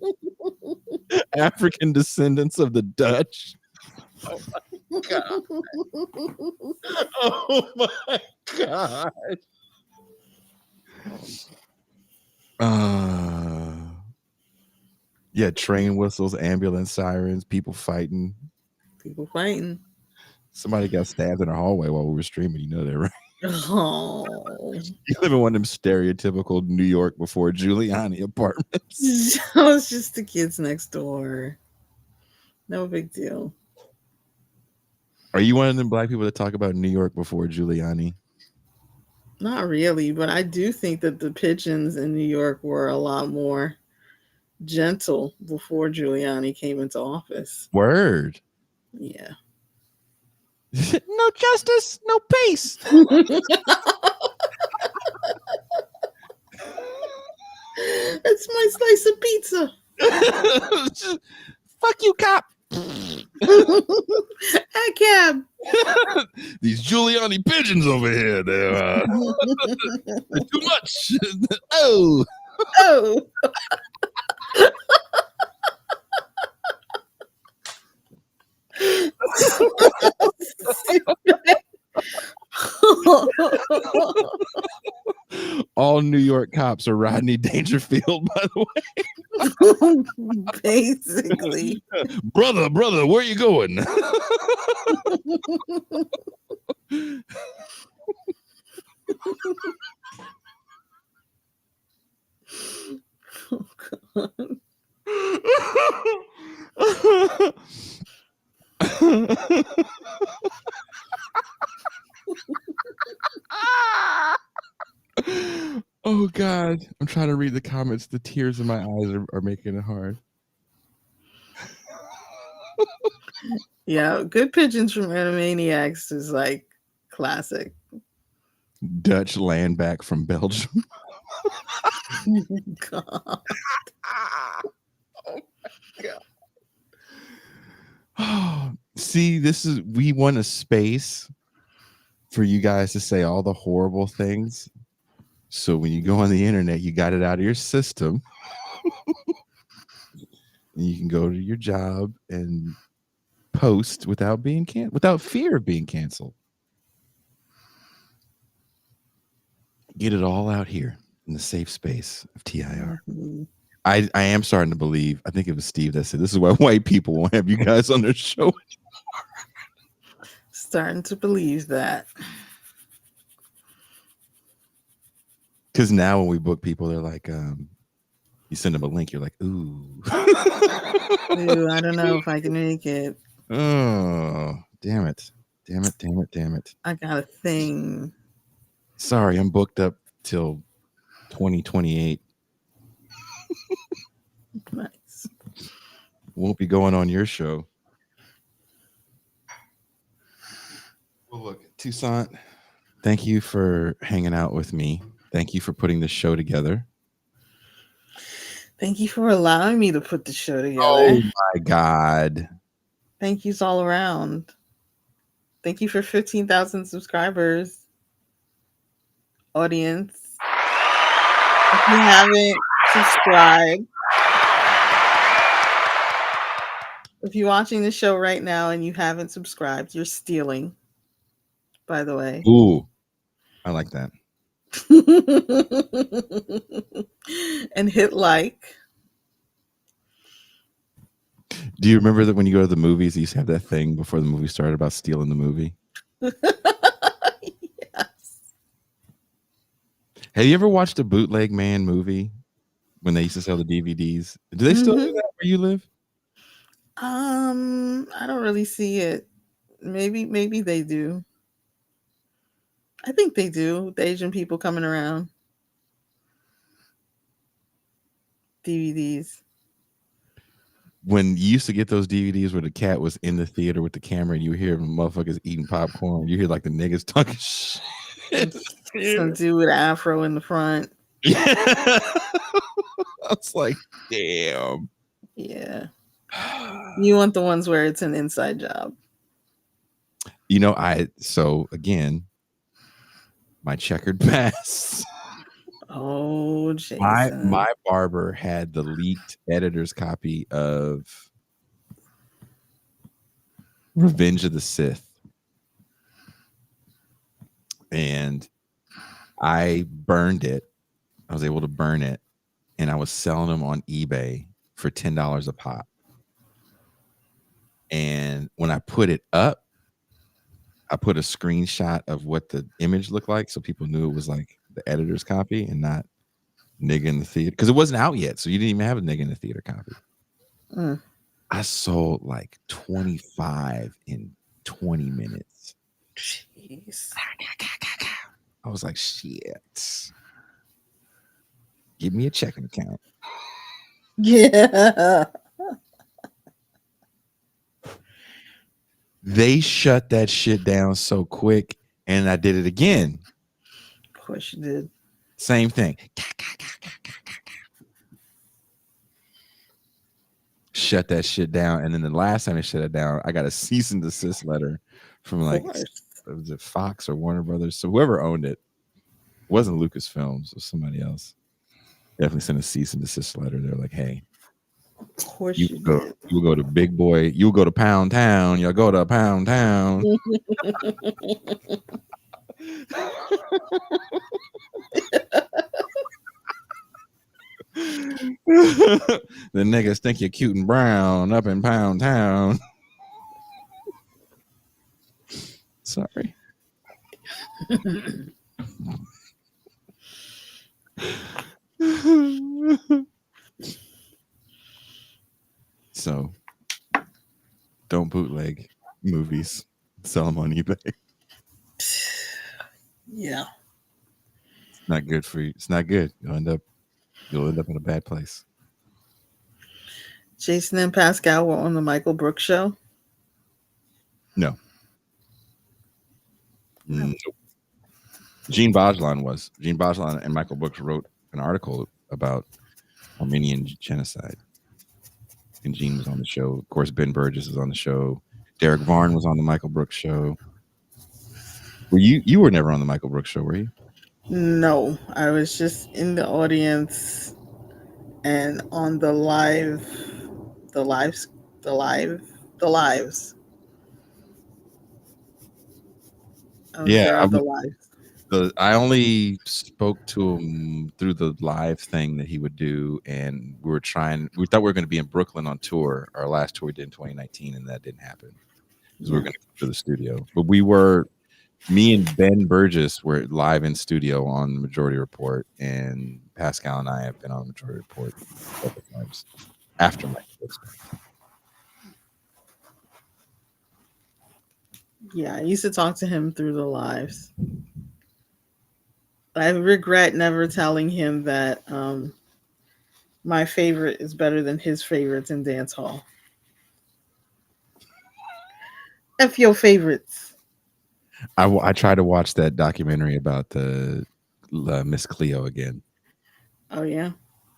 African descendants of the Dutch. Oh my God. Oh my God. Yeah, train whistles, ambulance sirens, people fighting. Somebody got stabbed in a hallway while we were streaming. You know that, right? Oh. You live in one of them stereotypical New York before Giuliani apartments. That was just the kids next door. No big deal. Are you one of them black people that talk about New York before Giuliani? Not really, but I do think that the pigeons in New York were a lot more gentle before Giuliani came into office. Word. Yeah. No justice, no peace. That's my slice of pizza. Fuck you, cop. Hey, cab. These Giuliani pigeons over here, they're too much. Oh. Oh. All New York cops are Rodney Dangerfield, by the way. Basically. Brother, where you going? Oh, God. Oh God, I'm trying to read the comments. The tears in my eyes are making it hard. Yeah, good pigeons from Animaniacs is like classic. Dutch land back from Belgium. God. Oh my God. Oh, see, we want a space for you guys to say all the horrible things. So when you go on the internet, you got it out of your system. And you can go to your job and post without being without fear of being canceled. Get it all out here in the safe space of TIR. Mm-hmm. I am starting to believe, I think it was Steve that said, this is why white people won't have you guys on their show anymore. Starting to believe that. Because now when we book people, they're like, you send them a link, you're like, ooh. Ooh, I don't know if I can make it. Oh, damn it. I got a thing. Sorry, I'm booked up till 2028. Nice. Won't be going on your show. Well, look, Toussaint, thank you for hanging out with me. Thank you for putting this show together. Thank you for allowing me to put the show together. Oh my God. Thank yous all around. Thank you for 15,000 subscribers. Audience. If you haven't subscribe. If you're watching the show right now and you haven't subscribed, you're stealing, by the way. Ooh, I like that. And hit like. Do you remember that when you go to the movies, you used to have that thing before the movie started about stealing the movie? Yes. Have you ever watched a Bootleg Man movie when they used to sell the DVDs? Do they still do that where you live? I don't really see it. Maybe they do. I think they do. The Asian people coming around. DVDs. When you used to get those DVDs where the cat was in the theater with the camera and you hear motherfuckers eating popcorn, you hear like the niggas talking shit. Some dude with an afro in the front. Yeah. I was like, damn. Yeah. You want the ones where it's an inside job. You know, so again, my checkered past. Oh, Jason. My barber had the leaked editor's copy of Revenge of the Sith. And I burned it. I was able to burn it. And I was selling them on eBay for $10 a pop. And when I put it up, I put a screenshot of what the image looked like so people knew it was like the editor's copy and not nigga in the theater. Because it wasn't out yet. So you didn't even have a nigga in the theater copy. I sold like 25 in 20 minutes. Jeez. I was like, shit. Give me a checking account. Yeah. They shut that shit down so quick, and I did it again. Of course you did. Same thing. Shut that shit down, and then the last time they shut it down, I got a cease and desist letter from like, was it Fox or Warner Brothers? So whoever owned it, wasn't Lucasfilms, it was somebody else. Definitely sent a cease and desist letter. They're like, hey, of course you go to Big Boy, you go to Pound Town, you'll go to Pound Town. The niggas think you're cute and brown up in Pound Town. Sorry. So don't bootleg movies. Sell them on eBay. Yeah. It's not good for you. It's not good. You'll end up in a bad place. Jason and Pascal were on the Michael Brooks show. No. Nope. Gene Bajlan was. Gene Bajlan and Michael Brooks wrote an article about Armenian genocide. And Gene was on the show. Of course, Ben Burgess was on the show. Derek Varn was on the Michael Brooks show. Were you were never on the Michael Brooks show, were you? No, I was just in the audience and on the lives. Yeah, the lives. I only spoke to him through the live thing that he would do, and we thought we were going to be in Brooklyn on tour. Our last tour we did in 2019, and that didn't happen because we were going to come to the studio. But me and Ben Burgess were live in studio on the Majority Report, and Pascal and I have been on the Majority Report a couple times after my kids. Yeah, I used to talk to him through the lives. I regret never telling him that my favorite is better than his favorites in dance hall. F your favorites. I tried to watch that documentary about the Miss Cleo again. Oh yeah.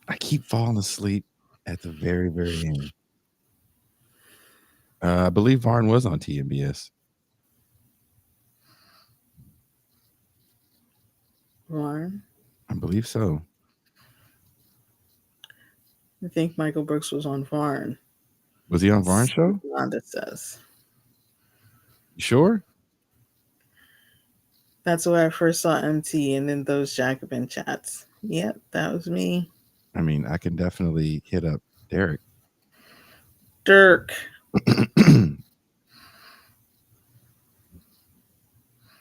I keep falling asleep at the very, very end. I believe Varn was on TMBS. Varn? I believe so. I think Michael Brooks was on Varn. Was he on Varn's show? Rhonda says. You sure? That's where I first saw MT and then those Jacobin chats. Yep, that was me. I mean, I can definitely hit up Derek. Dirk.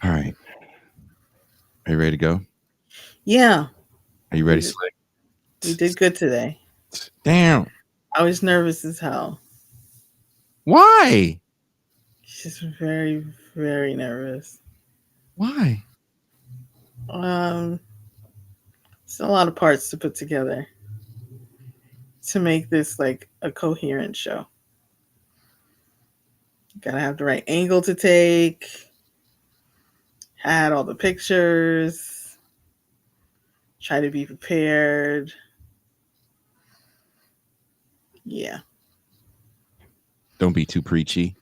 All right. Are you ready to go? Yeah. Are you ready, Slick? We did good today. Damn. I was nervous as hell. Why? Just very, very nervous. Why? It's a lot of parts to put together to make this like a coherent show. Gotta have the right angle to take. Had all the pictures. Try to be prepared. Yeah. Don't be too preachy.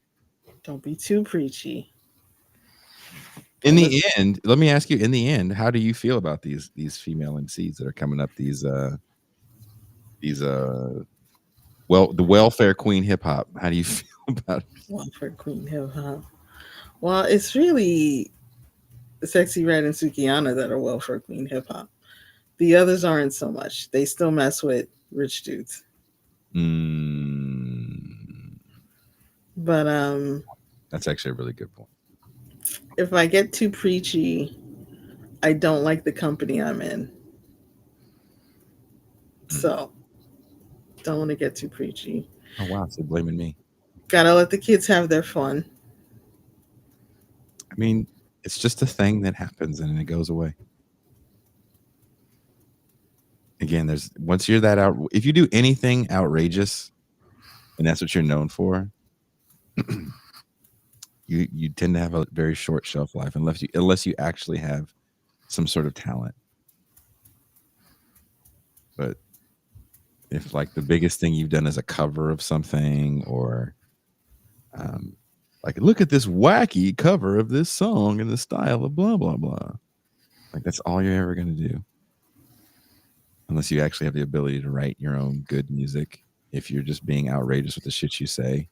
Don't be too preachy. In the end, let me ask you, in the end, how do you feel about these female MCs that are coming up, the welfare queen hip hop? How do you feel about it? Welfare queen hip hop. Well, it's really Sexyy Redd and Sukiana that are welfare queen hip hop. The others aren't so much. They still mess with rich dudes. But that's actually a really good point. If I get too preachy, I don't like the company I'm in. So don't want to get too preachy. Oh wow, so blaming me. Gotta let the kids have their fun. I mean, it's just a thing that happens and it goes away. Again, once you're that out, if you do anything outrageous, and that's what you're known for, you tend to have a very short shelf life unless you actually have some sort of talent. But if like the biggest thing you've done is a cover of something, or like look at this wacky cover of this song in the style of blah blah blah, like that's all you're ever going to do, unless you actually have the ability to write your own good music. If you're just being outrageous with the shit you say,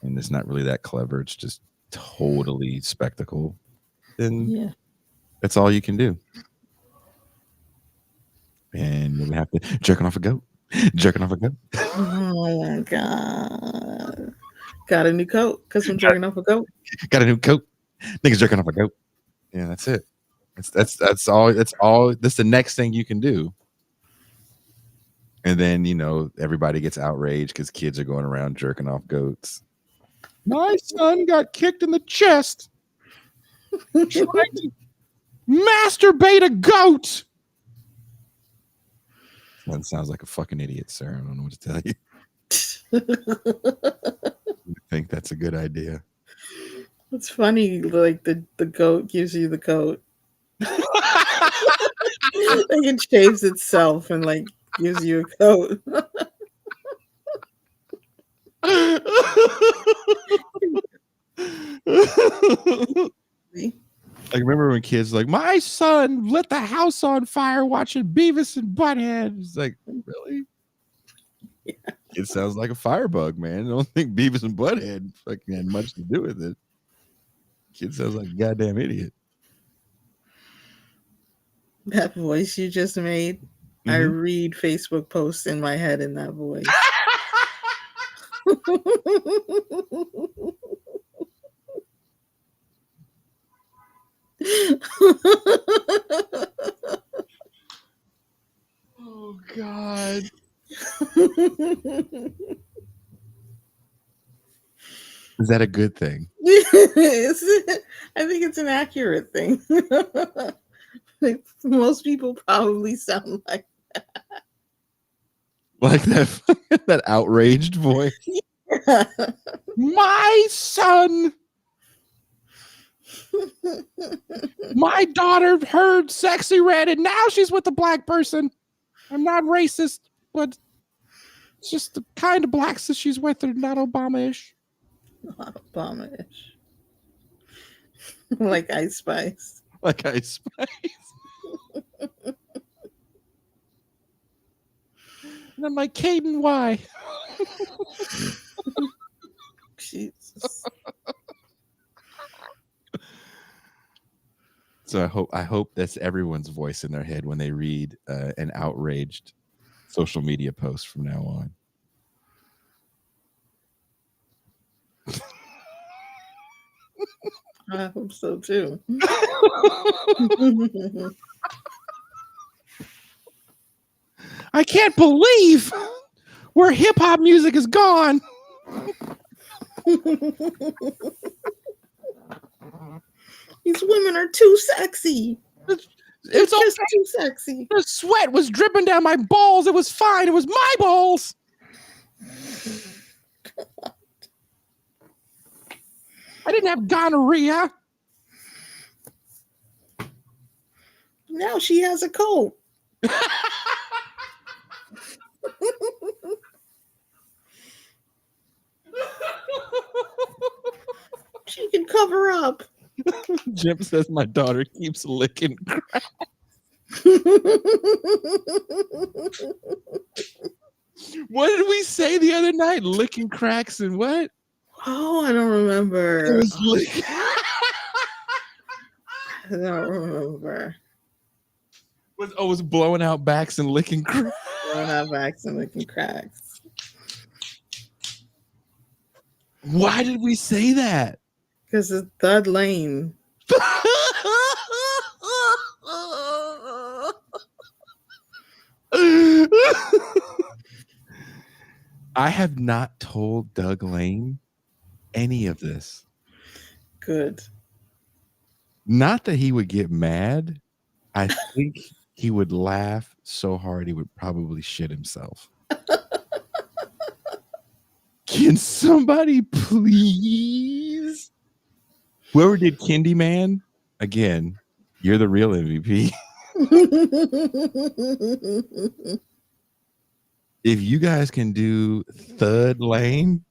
and it's not really that clever, it's just totally spectacle, then that's all you can do. And we have to jerking off a goat. Oh my god! Got a new coat because I'm jerking off a goat. Got a new coat. Niggas jerking off a goat. Yeah, that's it. That's all. That's the next thing you can do. And then everybody gets outraged because kids are going around jerking off goats. My son got kicked in the chest trying to masturbate a goat. That sounds like a fucking idiot, sir. I don't know what to tell you. I think that's a good idea. It's funny, like the goat gives you the coat. Like it shaves itself and like gives you a coat. Like, remember when kids like, my son lit the house on fire watching Beavis and Butthead? It's like, really? Yeah. It sounds like a firebug, man. I don't think Beavis and Butthead fucking had much to do with it. Kid sounds like a goddamn idiot. That voice you just made, I read Facebook posts in my head in that voice. Oh God. Is that a good thing? I think it's an accurate thing. Like, most people probably sound like that. Like that outraged voice. Yeah. My son. My daughter heard Sexyy Redd and now she's with a black person. I'm not racist, but it's just the kind of blacks that she's with are not Obama-ish. Not Obama-ish. Like Ice Spice. Like Ice Spice. And I'm like, Caden, why? Jesus. So I hope that's everyone's voice in their head when they read an outraged social media post from now on. I hope so too. I can't believe where hip hop music is gone. These women are too sexy. It's just okay. too sexy. The sweat was dripping down my balls. It was fine. It was my balls. I didn't have gonorrhea. Now she has a coat. She can cover up. Jim says my daughter keeps licking cracks. What did we say the other night? Licking cracks and what? Oh, I don't remember. It was I don't remember. It was blowing out backs and licking cracks. Blowing out backs and licking cracks. Why did we say that? Because it's Thud Lane. I have not told Doug Lane any of this. Good. Not that he would get mad. I think he would laugh so hard he would probably shit himself. Can somebody please? Whoever did Candyman, again, you're the real MVP. If you guys can do Thud Lane,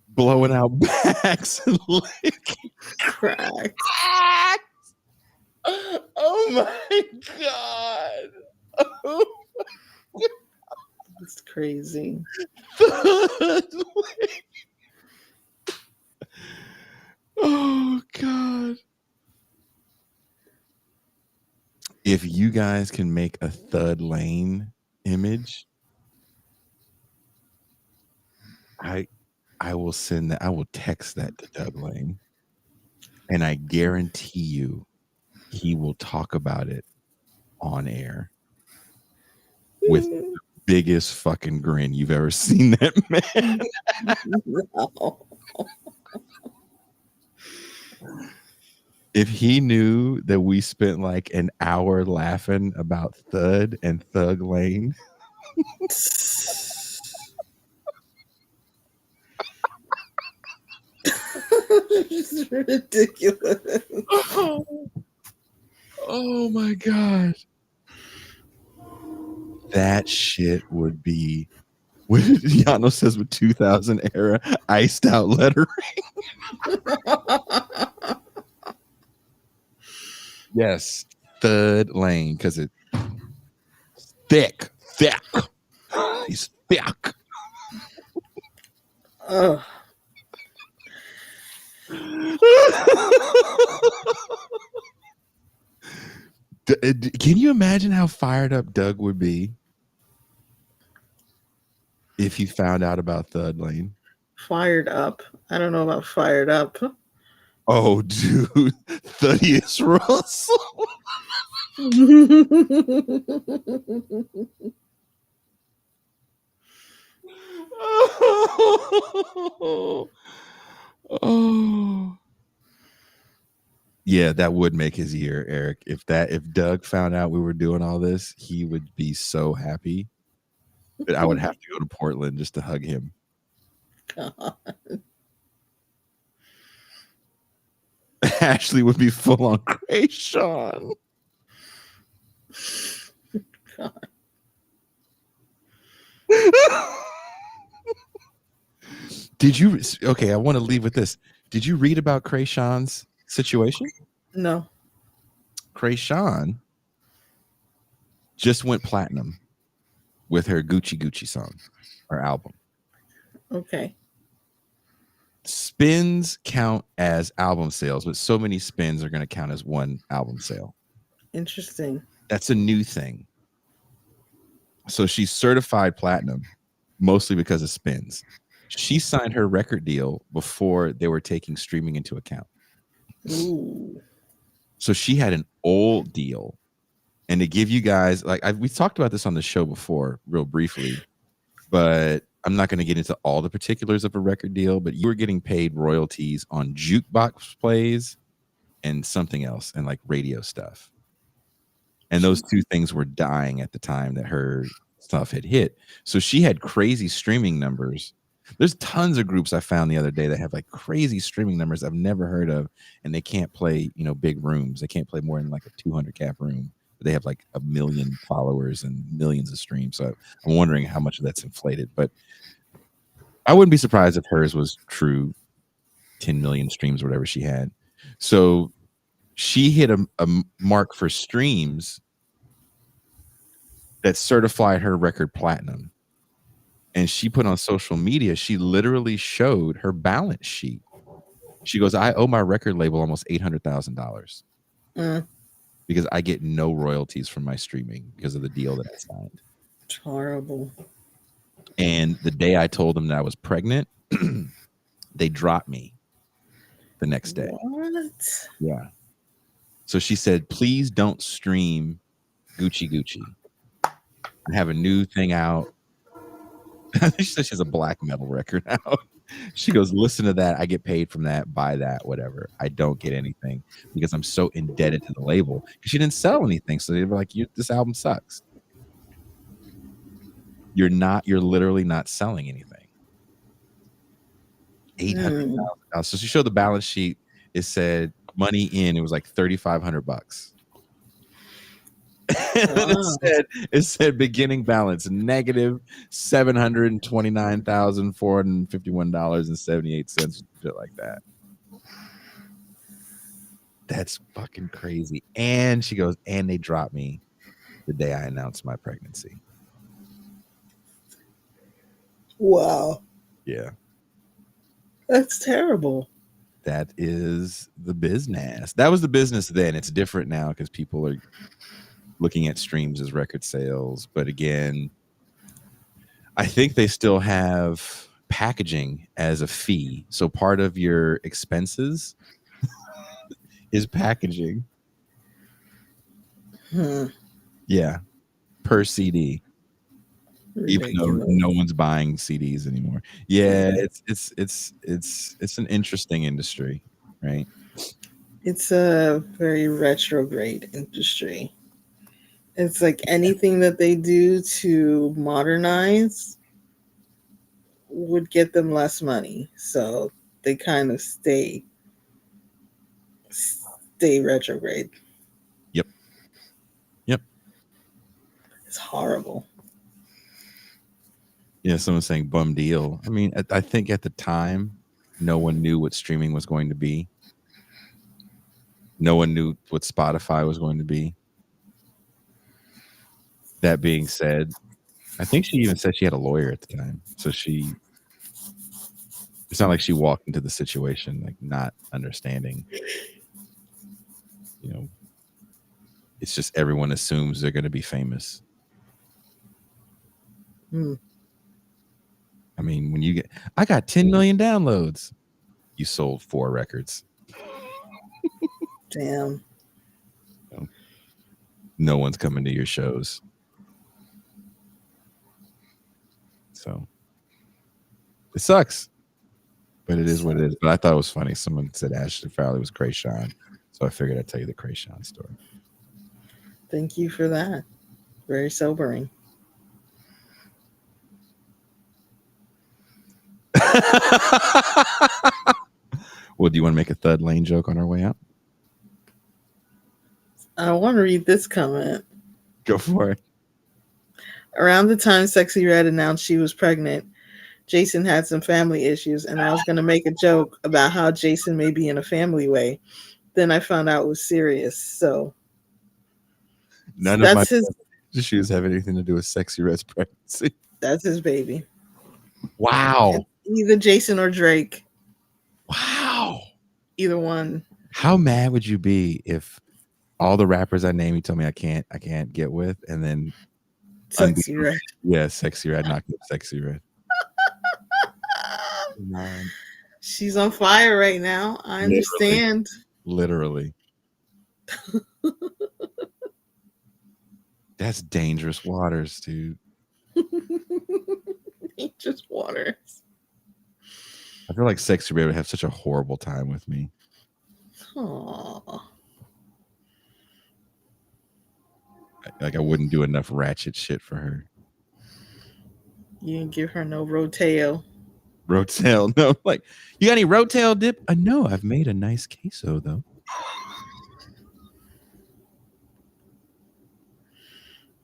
blowing out backs and licking cracks. Oh my God. Oh my God. It's crazy. Oh God. If you guys can make a Thud Lane image, I will send that. I will text that to Doug Lane, and I guarantee you he will talk about it on air with the biggest fucking grin you've ever seen that man. No. If he knew that we spent like an hour laughing about Thud and Thug Lane. It's ridiculous. Oh my God. That shit would be what Yano says with 2000 era iced out lettering. Yes, Thud Lane, because it's thick. He's thick. Ugh. Can you imagine how fired up Doug would be if he found out about Thud Lane? Fired up. I don't know about fired up. Oh, dude. Thaddeus Russell. Oh. Yeah, that would make his year, Eric. If Doug found out we were doing all this, he would be so happy. But I would have to go to Portland just to hug him. God. Ashley would be full on Krayshawn. God. Did you? Okay, I want to leave with this. Did you read about Krayshawn's situation? No. Krayshawn just went platinum with her Gucci Gucci song, her album. Okay. Spins count as album sales, but so many spins are going to count as one album sale. Interesting. That's a new thing. So she's certified platinum, mostly because of spins. She signed her record deal before they were taking streaming into account. Ooh. So she had an old deal. And to give you guys, like we talked about this on the show before, real briefly, but I'm not going to get into all the particulars of a record deal, but you were getting paid royalties on jukebox plays and something else, and like radio stuff. And those two things were dying at the time that her stuff had hit. So she had crazy streaming numbers. There's tons of groups I found the other day that have like crazy streaming numbers I've never heard of, and they can't play, big rooms. They can't play more than like a 200 cap room. But they have like 1 million followers and millions of streams. So I'm wondering how much of that's inflated. But I wouldn't be surprised if hers was true 10 million streams, whatever she had. So she hit a mark for streams that certified her record platinum. And she put on social media, she literally showed her balance sheet. She goes, I owe my record label almost $800,000 because I get no royalties from my streaming because of the deal that I signed. It's horrible. And the day I told them that I was pregnant, they dropped me the next day. What? Yeah. So she said, please don't stream Gucci Gucci. I have a new thing out. She said she has a black metal record out. She goes, listen to that. I get paid from that, buy that, whatever. I don't get anything because I'm so indebted to the label. Because she didn't sell anything. So they were like, this album sucks. You're literally not selling anything. $800,000. So she showed the balance sheet. It said money in. It was like $3,500. it said beginning balance negative $729,451.78, shit like that. That's fucking crazy. And she goes, and they dropped me the day I announced my pregnancy. Wow. Yeah. That's terrible. That is the business. That was the business then. It's different now because people are looking at streams as record sales. But again, I think they still have packaging as a fee. So part of your expenses is packaging. Yeah. Per CD. Even though no one's buying CDs anymore. Yeah, it's an interesting industry, right? It's a very retrograde industry. It's like anything that they do to modernize would get them less money. So they kind of stay retrograde. Yep. It's horrible. Yeah, someone's saying bum deal. I mean, I think at the time, no one knew what streaming was going to be. No one knew what Spotify was going to be. That being said, I think she even said she had a lawyer at the time. So it's not like she walked into the situation like not understanding. It's just everyone assumes they're going to be famous. I mean, when I got 10 million downloads, you sold 4 records. Damn. No one's coming to your shows. So it sucks, but it is what it is. But I thought it was funny. Someone said Ashley Fowler was Krayshawn. So I figured I'd tell you the Krayshawn story. Thank you for that. Very sobering. Well, do you want to make a Thud Lane joke on our way out? I want to read this comment. Go for it. Around the time Sexyy Redd announced she was pregnant, Jason had some family issues, and I was going to make a joke about how Jason may be in a family way. Then I found out it was serious. So none of Does shoes have anything to do with Sexyy Redd's pregnancy? That's his baby. Wow. Either Jason or Drake. Wow. Either one. How mad would you be if all the rappers I name you told me I can't get with, and then Sexyy Redd. Yeah, Sexyy Redd, not Sexyy Redd. She's on fire right now. I understand. Literally. That's dangerous waters, dude. Dangerous waters. I feel like Sexyy Redd would have such a horrible time with me. Aww. Like I wouldn't do enough ratchet shit for her. You didn't give her no rotail. Rotel, no. Like, you got any rotel dip? No, I've made a nice queso though.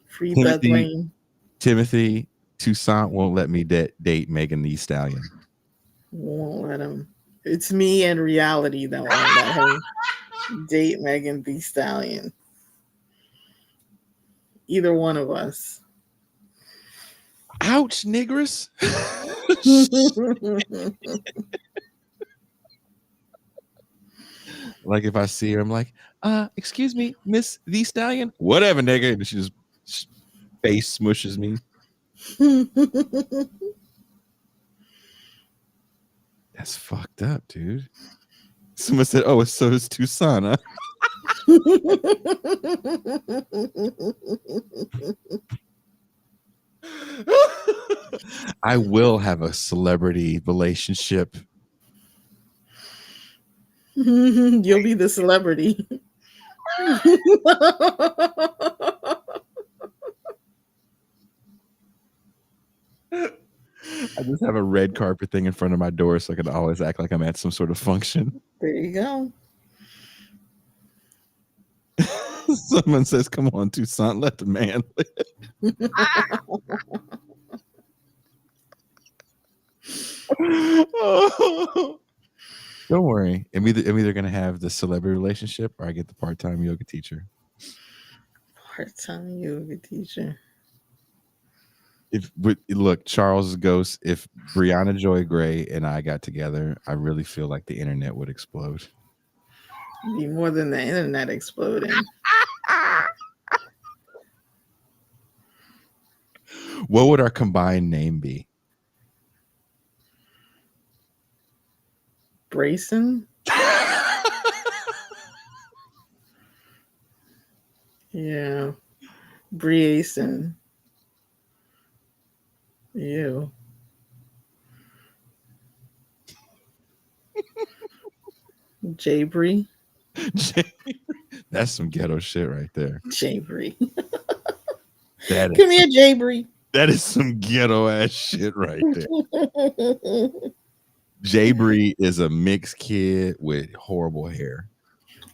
Free Beth Lane. Timothy Toussaint won't let me date Megan Thee Stallion. Won't let him. It's me and reality that won't let him date Megan Thee Stallion. Either one of us. Ouch, niggers. Like if I see her, I'm like, excuse me, Miss Thee Stallion. Whatever, nigga. And she just face smushes me. That's fucked up, dude. Someone said, oh, so is Tucson, huh? I will have a celebrity relationship. You'll be the celebrity. I just have a red carpet thing in front of my door so I can always act like I'm at some sort of function. There you go. Someone says, come on, Toussaint, let the man live. Oh. Don't worry. I'm either going to have the celebrity relationship or I get the part-time yoga teacher. Part-time yoga teacher. Look, Charles Ghost, if Brianna Joy Gray and I got together, I really feel like the internet would explode. Be more than the internet exploding. What would our combined name be? Brayson? Yeah. Brayson. Ew. Jabri. That's some ghetto shit right there. Jabri. Come here, Jabri. That is some ghetto ass shit right there. Jabri is a mixed kid with horrible hair.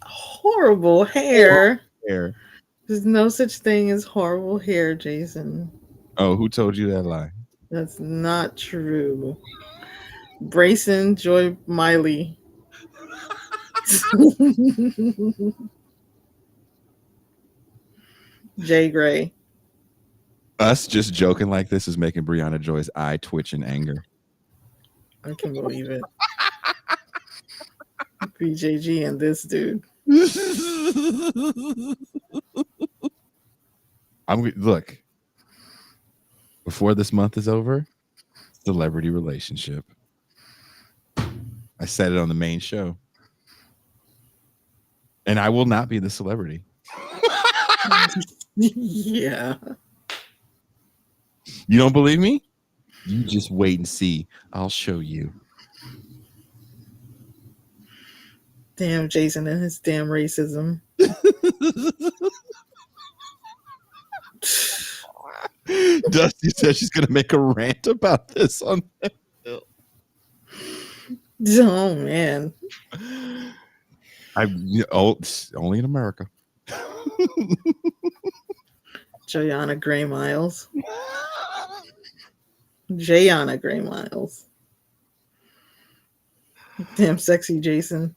Horrible hair. Hair. There's no such thing as horrible hair, Jason. Oh, who told you that lie? That's not true. Brayson Joy Miley. Jay Gray. Us just joking like this is making Brianna Joy's eye twitch in anger. I can believe it. BJG and this dude. Look. Before this month is over, celebrity relationship. I said it on the main show. And I will not be the celebrity. Yeah. You don't believe me? You just wait and see. I'll show you. Damn Jason and his damn racism. Dusty says she's going to make a rant about this on that. Oh, man. Only in America. Jayana Gray Myles. Jayana Gray Myles. Damn sexy Jason.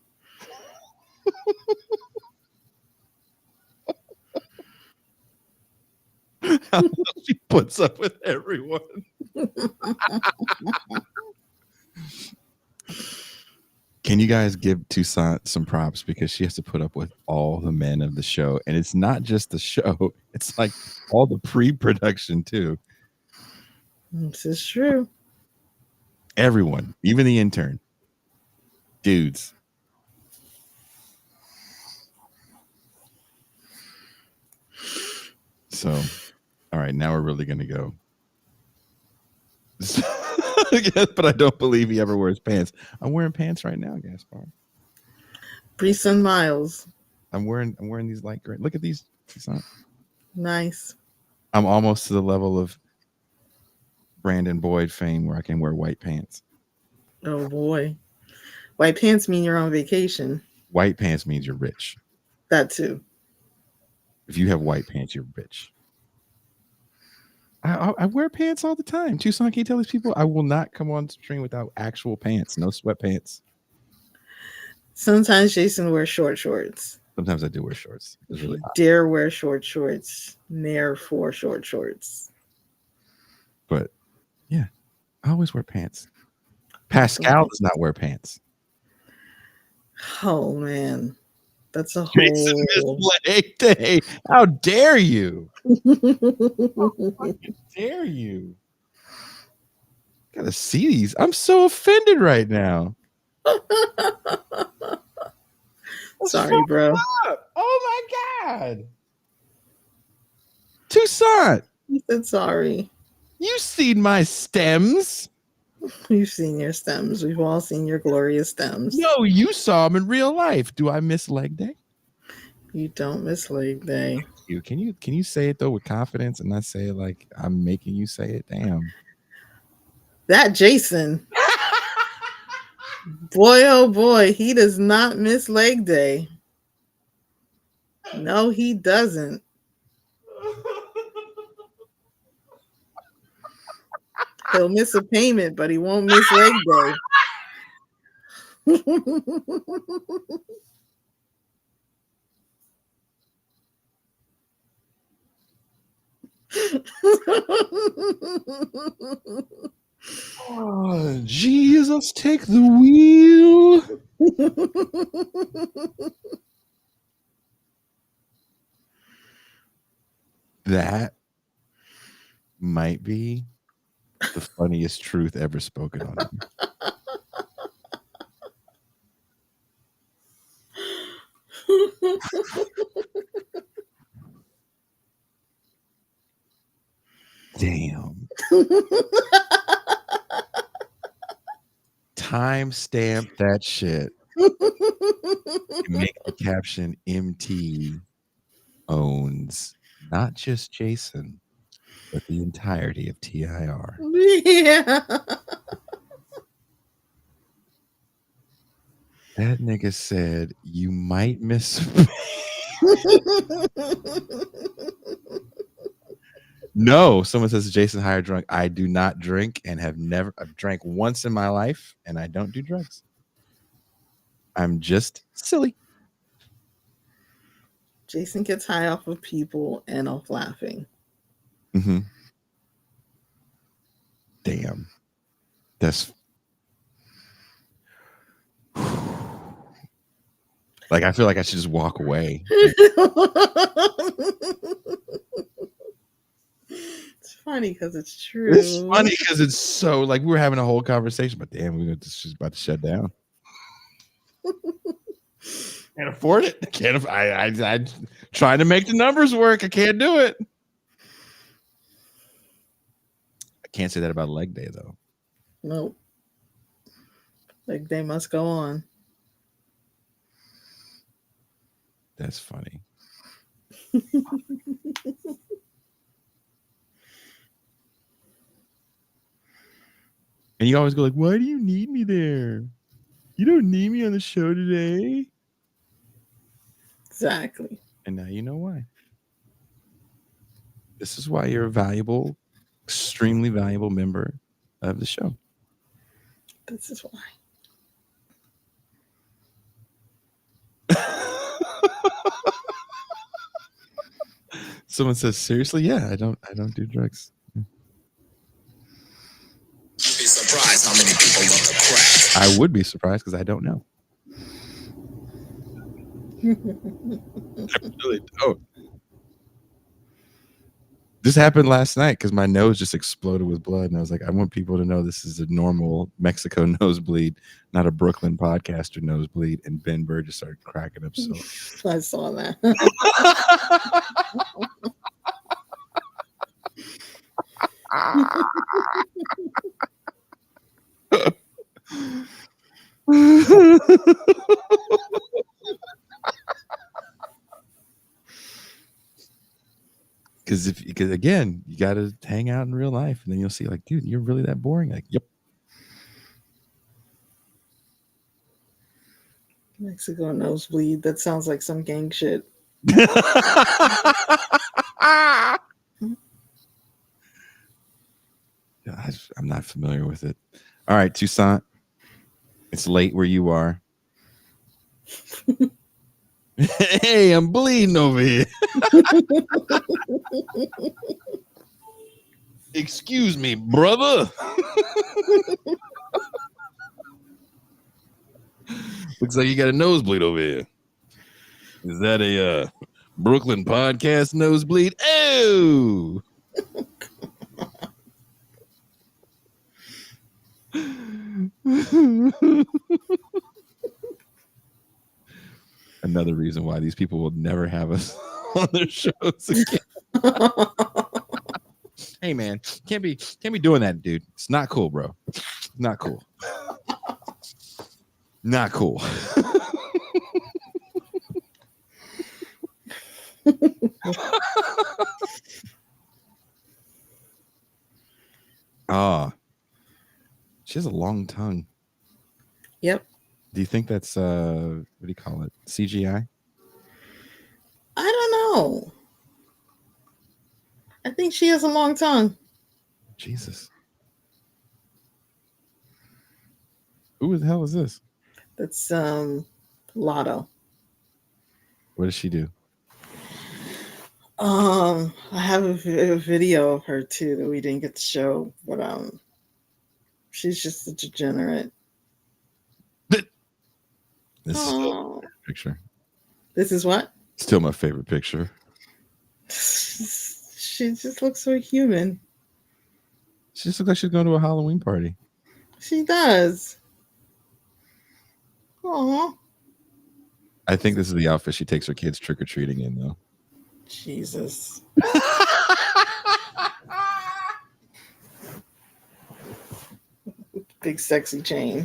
She puts up with everyone. Can you guys give Toussaint some props, because she has to put up with all the men of the show, and it's not just the show; it's like all the pre-production too. This is true. Everyone, even the intern, dudes. So, all right, now we're really gonna go. But I don't believe he ever wears pants. I'm wearing pants right now, Gaspar. Brees and Myles. I'm wearing these light gray. Look at these. Nice. I'm almost to the level of Brandon Boyd fame where I can wear white pants. Oh boy. White pants mean you're on vacation. White pants means you're rich. That too. If you have white pants, you're rich. I wear pants all the time. Toussaint, can you tell these people I will not come on stream without actual pants, no sweatpants. Sometimes Jason wears short shorts. Sometimes I do wear shorts. It's really hot. Dare wear short shorts. Ne'er for short shorts. But yeah, I always wear pants. Pascal does not wear pants. Oh man. That's a Jason whole missed leg day. How dare you? How dare you? Gotta see these. I'm so offended right now. Sorry, bro. Up? Oh my god. Toussaint, He said sorry. you seen my stems. You've seen your stems. We've all seen your glorious stems. No, you saw them in real life. Do I miss leg day? You don't miss leg day. Can you say it though with confidence and not say it like I'm making you say it? Damn. That Jason. Boy, oh boy, he does not miss leg day. No, he doesn't. He'll miss a payment, but he won't miss leg day. Oh, Jesus, take the wheel. That might be the funniest truth ever spoken on here. Damn. Timestamp that shit. Make the caption MT owns not just Jason, but the entirety of TIR. Yeah. That nigga said you might miss. No, someone says Jason higher drunk. I do not drink and I've drank once in my life, and I don't do drugs. I'm just silly. Jason gets high off of people and off laughing. Mm-hmm. Damn. That's like, I feel like I should just walk away. It's funny because it's true. It's funny because it's so like we were having a whole conversation, but damn, she's about to shut down. Can't afford it. Can't. I trying to make the numbers work. I can't do it. I can't say that about leg day though. Nope. Leg day must go on. That's funny. And you always go like, why do you need me there? You don't need me on the show today. Exactly. And now you know why. This is why you're a valuable, extremely valuable member of the show. This is why. Someone says, seriously? Yeah, I don't do drugs. Be surprised how many people love the crack. I would be surprised because I don't know. I really don't. This happened last night because my nose just exploded with blood, and I was like, I want people to know this is a normal Mexico nosebleed, not a Brooklyn podcaster nosebleed. And Ben Burr just started cracking up. So I saw that. Because again, you got to hang out in real life, and then you'll see, like, dude, you're really that boring. Like, yep. Mexico nosebleed. That sounds like some gang shit. I'm not familiar with it. All right, Toussaint. It's late where you are. Hey, I'm bleeding over here. Excuse me, brother. Looks like you got a nosebleed over here. Is that a Brooklyn podcast nosebleed? Oh. Another reason why these people will never have us on their shows again. Hey man, can't be doing that, dude. It's not cool, bro. Not cool. Not cool. She has a long tongue. Yep. Do you think that's what do you call it? CGI? I don't know. I think she has a long tongue. Jesus. Who the hell is this? That's Lotto. What does she do? I have a video of her too that we didn't get to show, but she's just a degenerate. This is still my favorite picture. This is what? Still my favorite picture. She just looks so human. She just looks like she's going to a Halloween party. She does. Aw. I think this is the outfit she takes her kids trick-or-treating in, though. Jesus. Big sexy chain.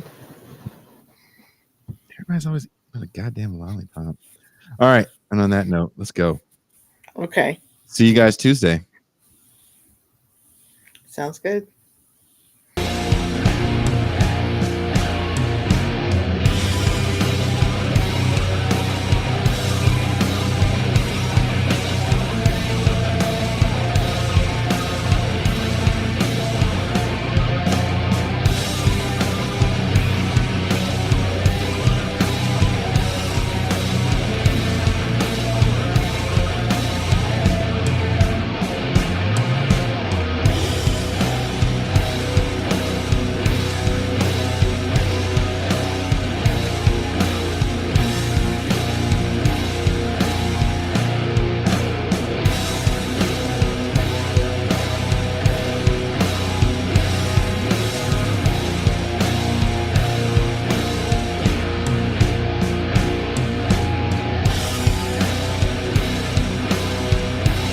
Everybody's always eating a goddamn lollipop. All right. And on that note, let's go. Okay. See you guys Tuesday. Sounds good.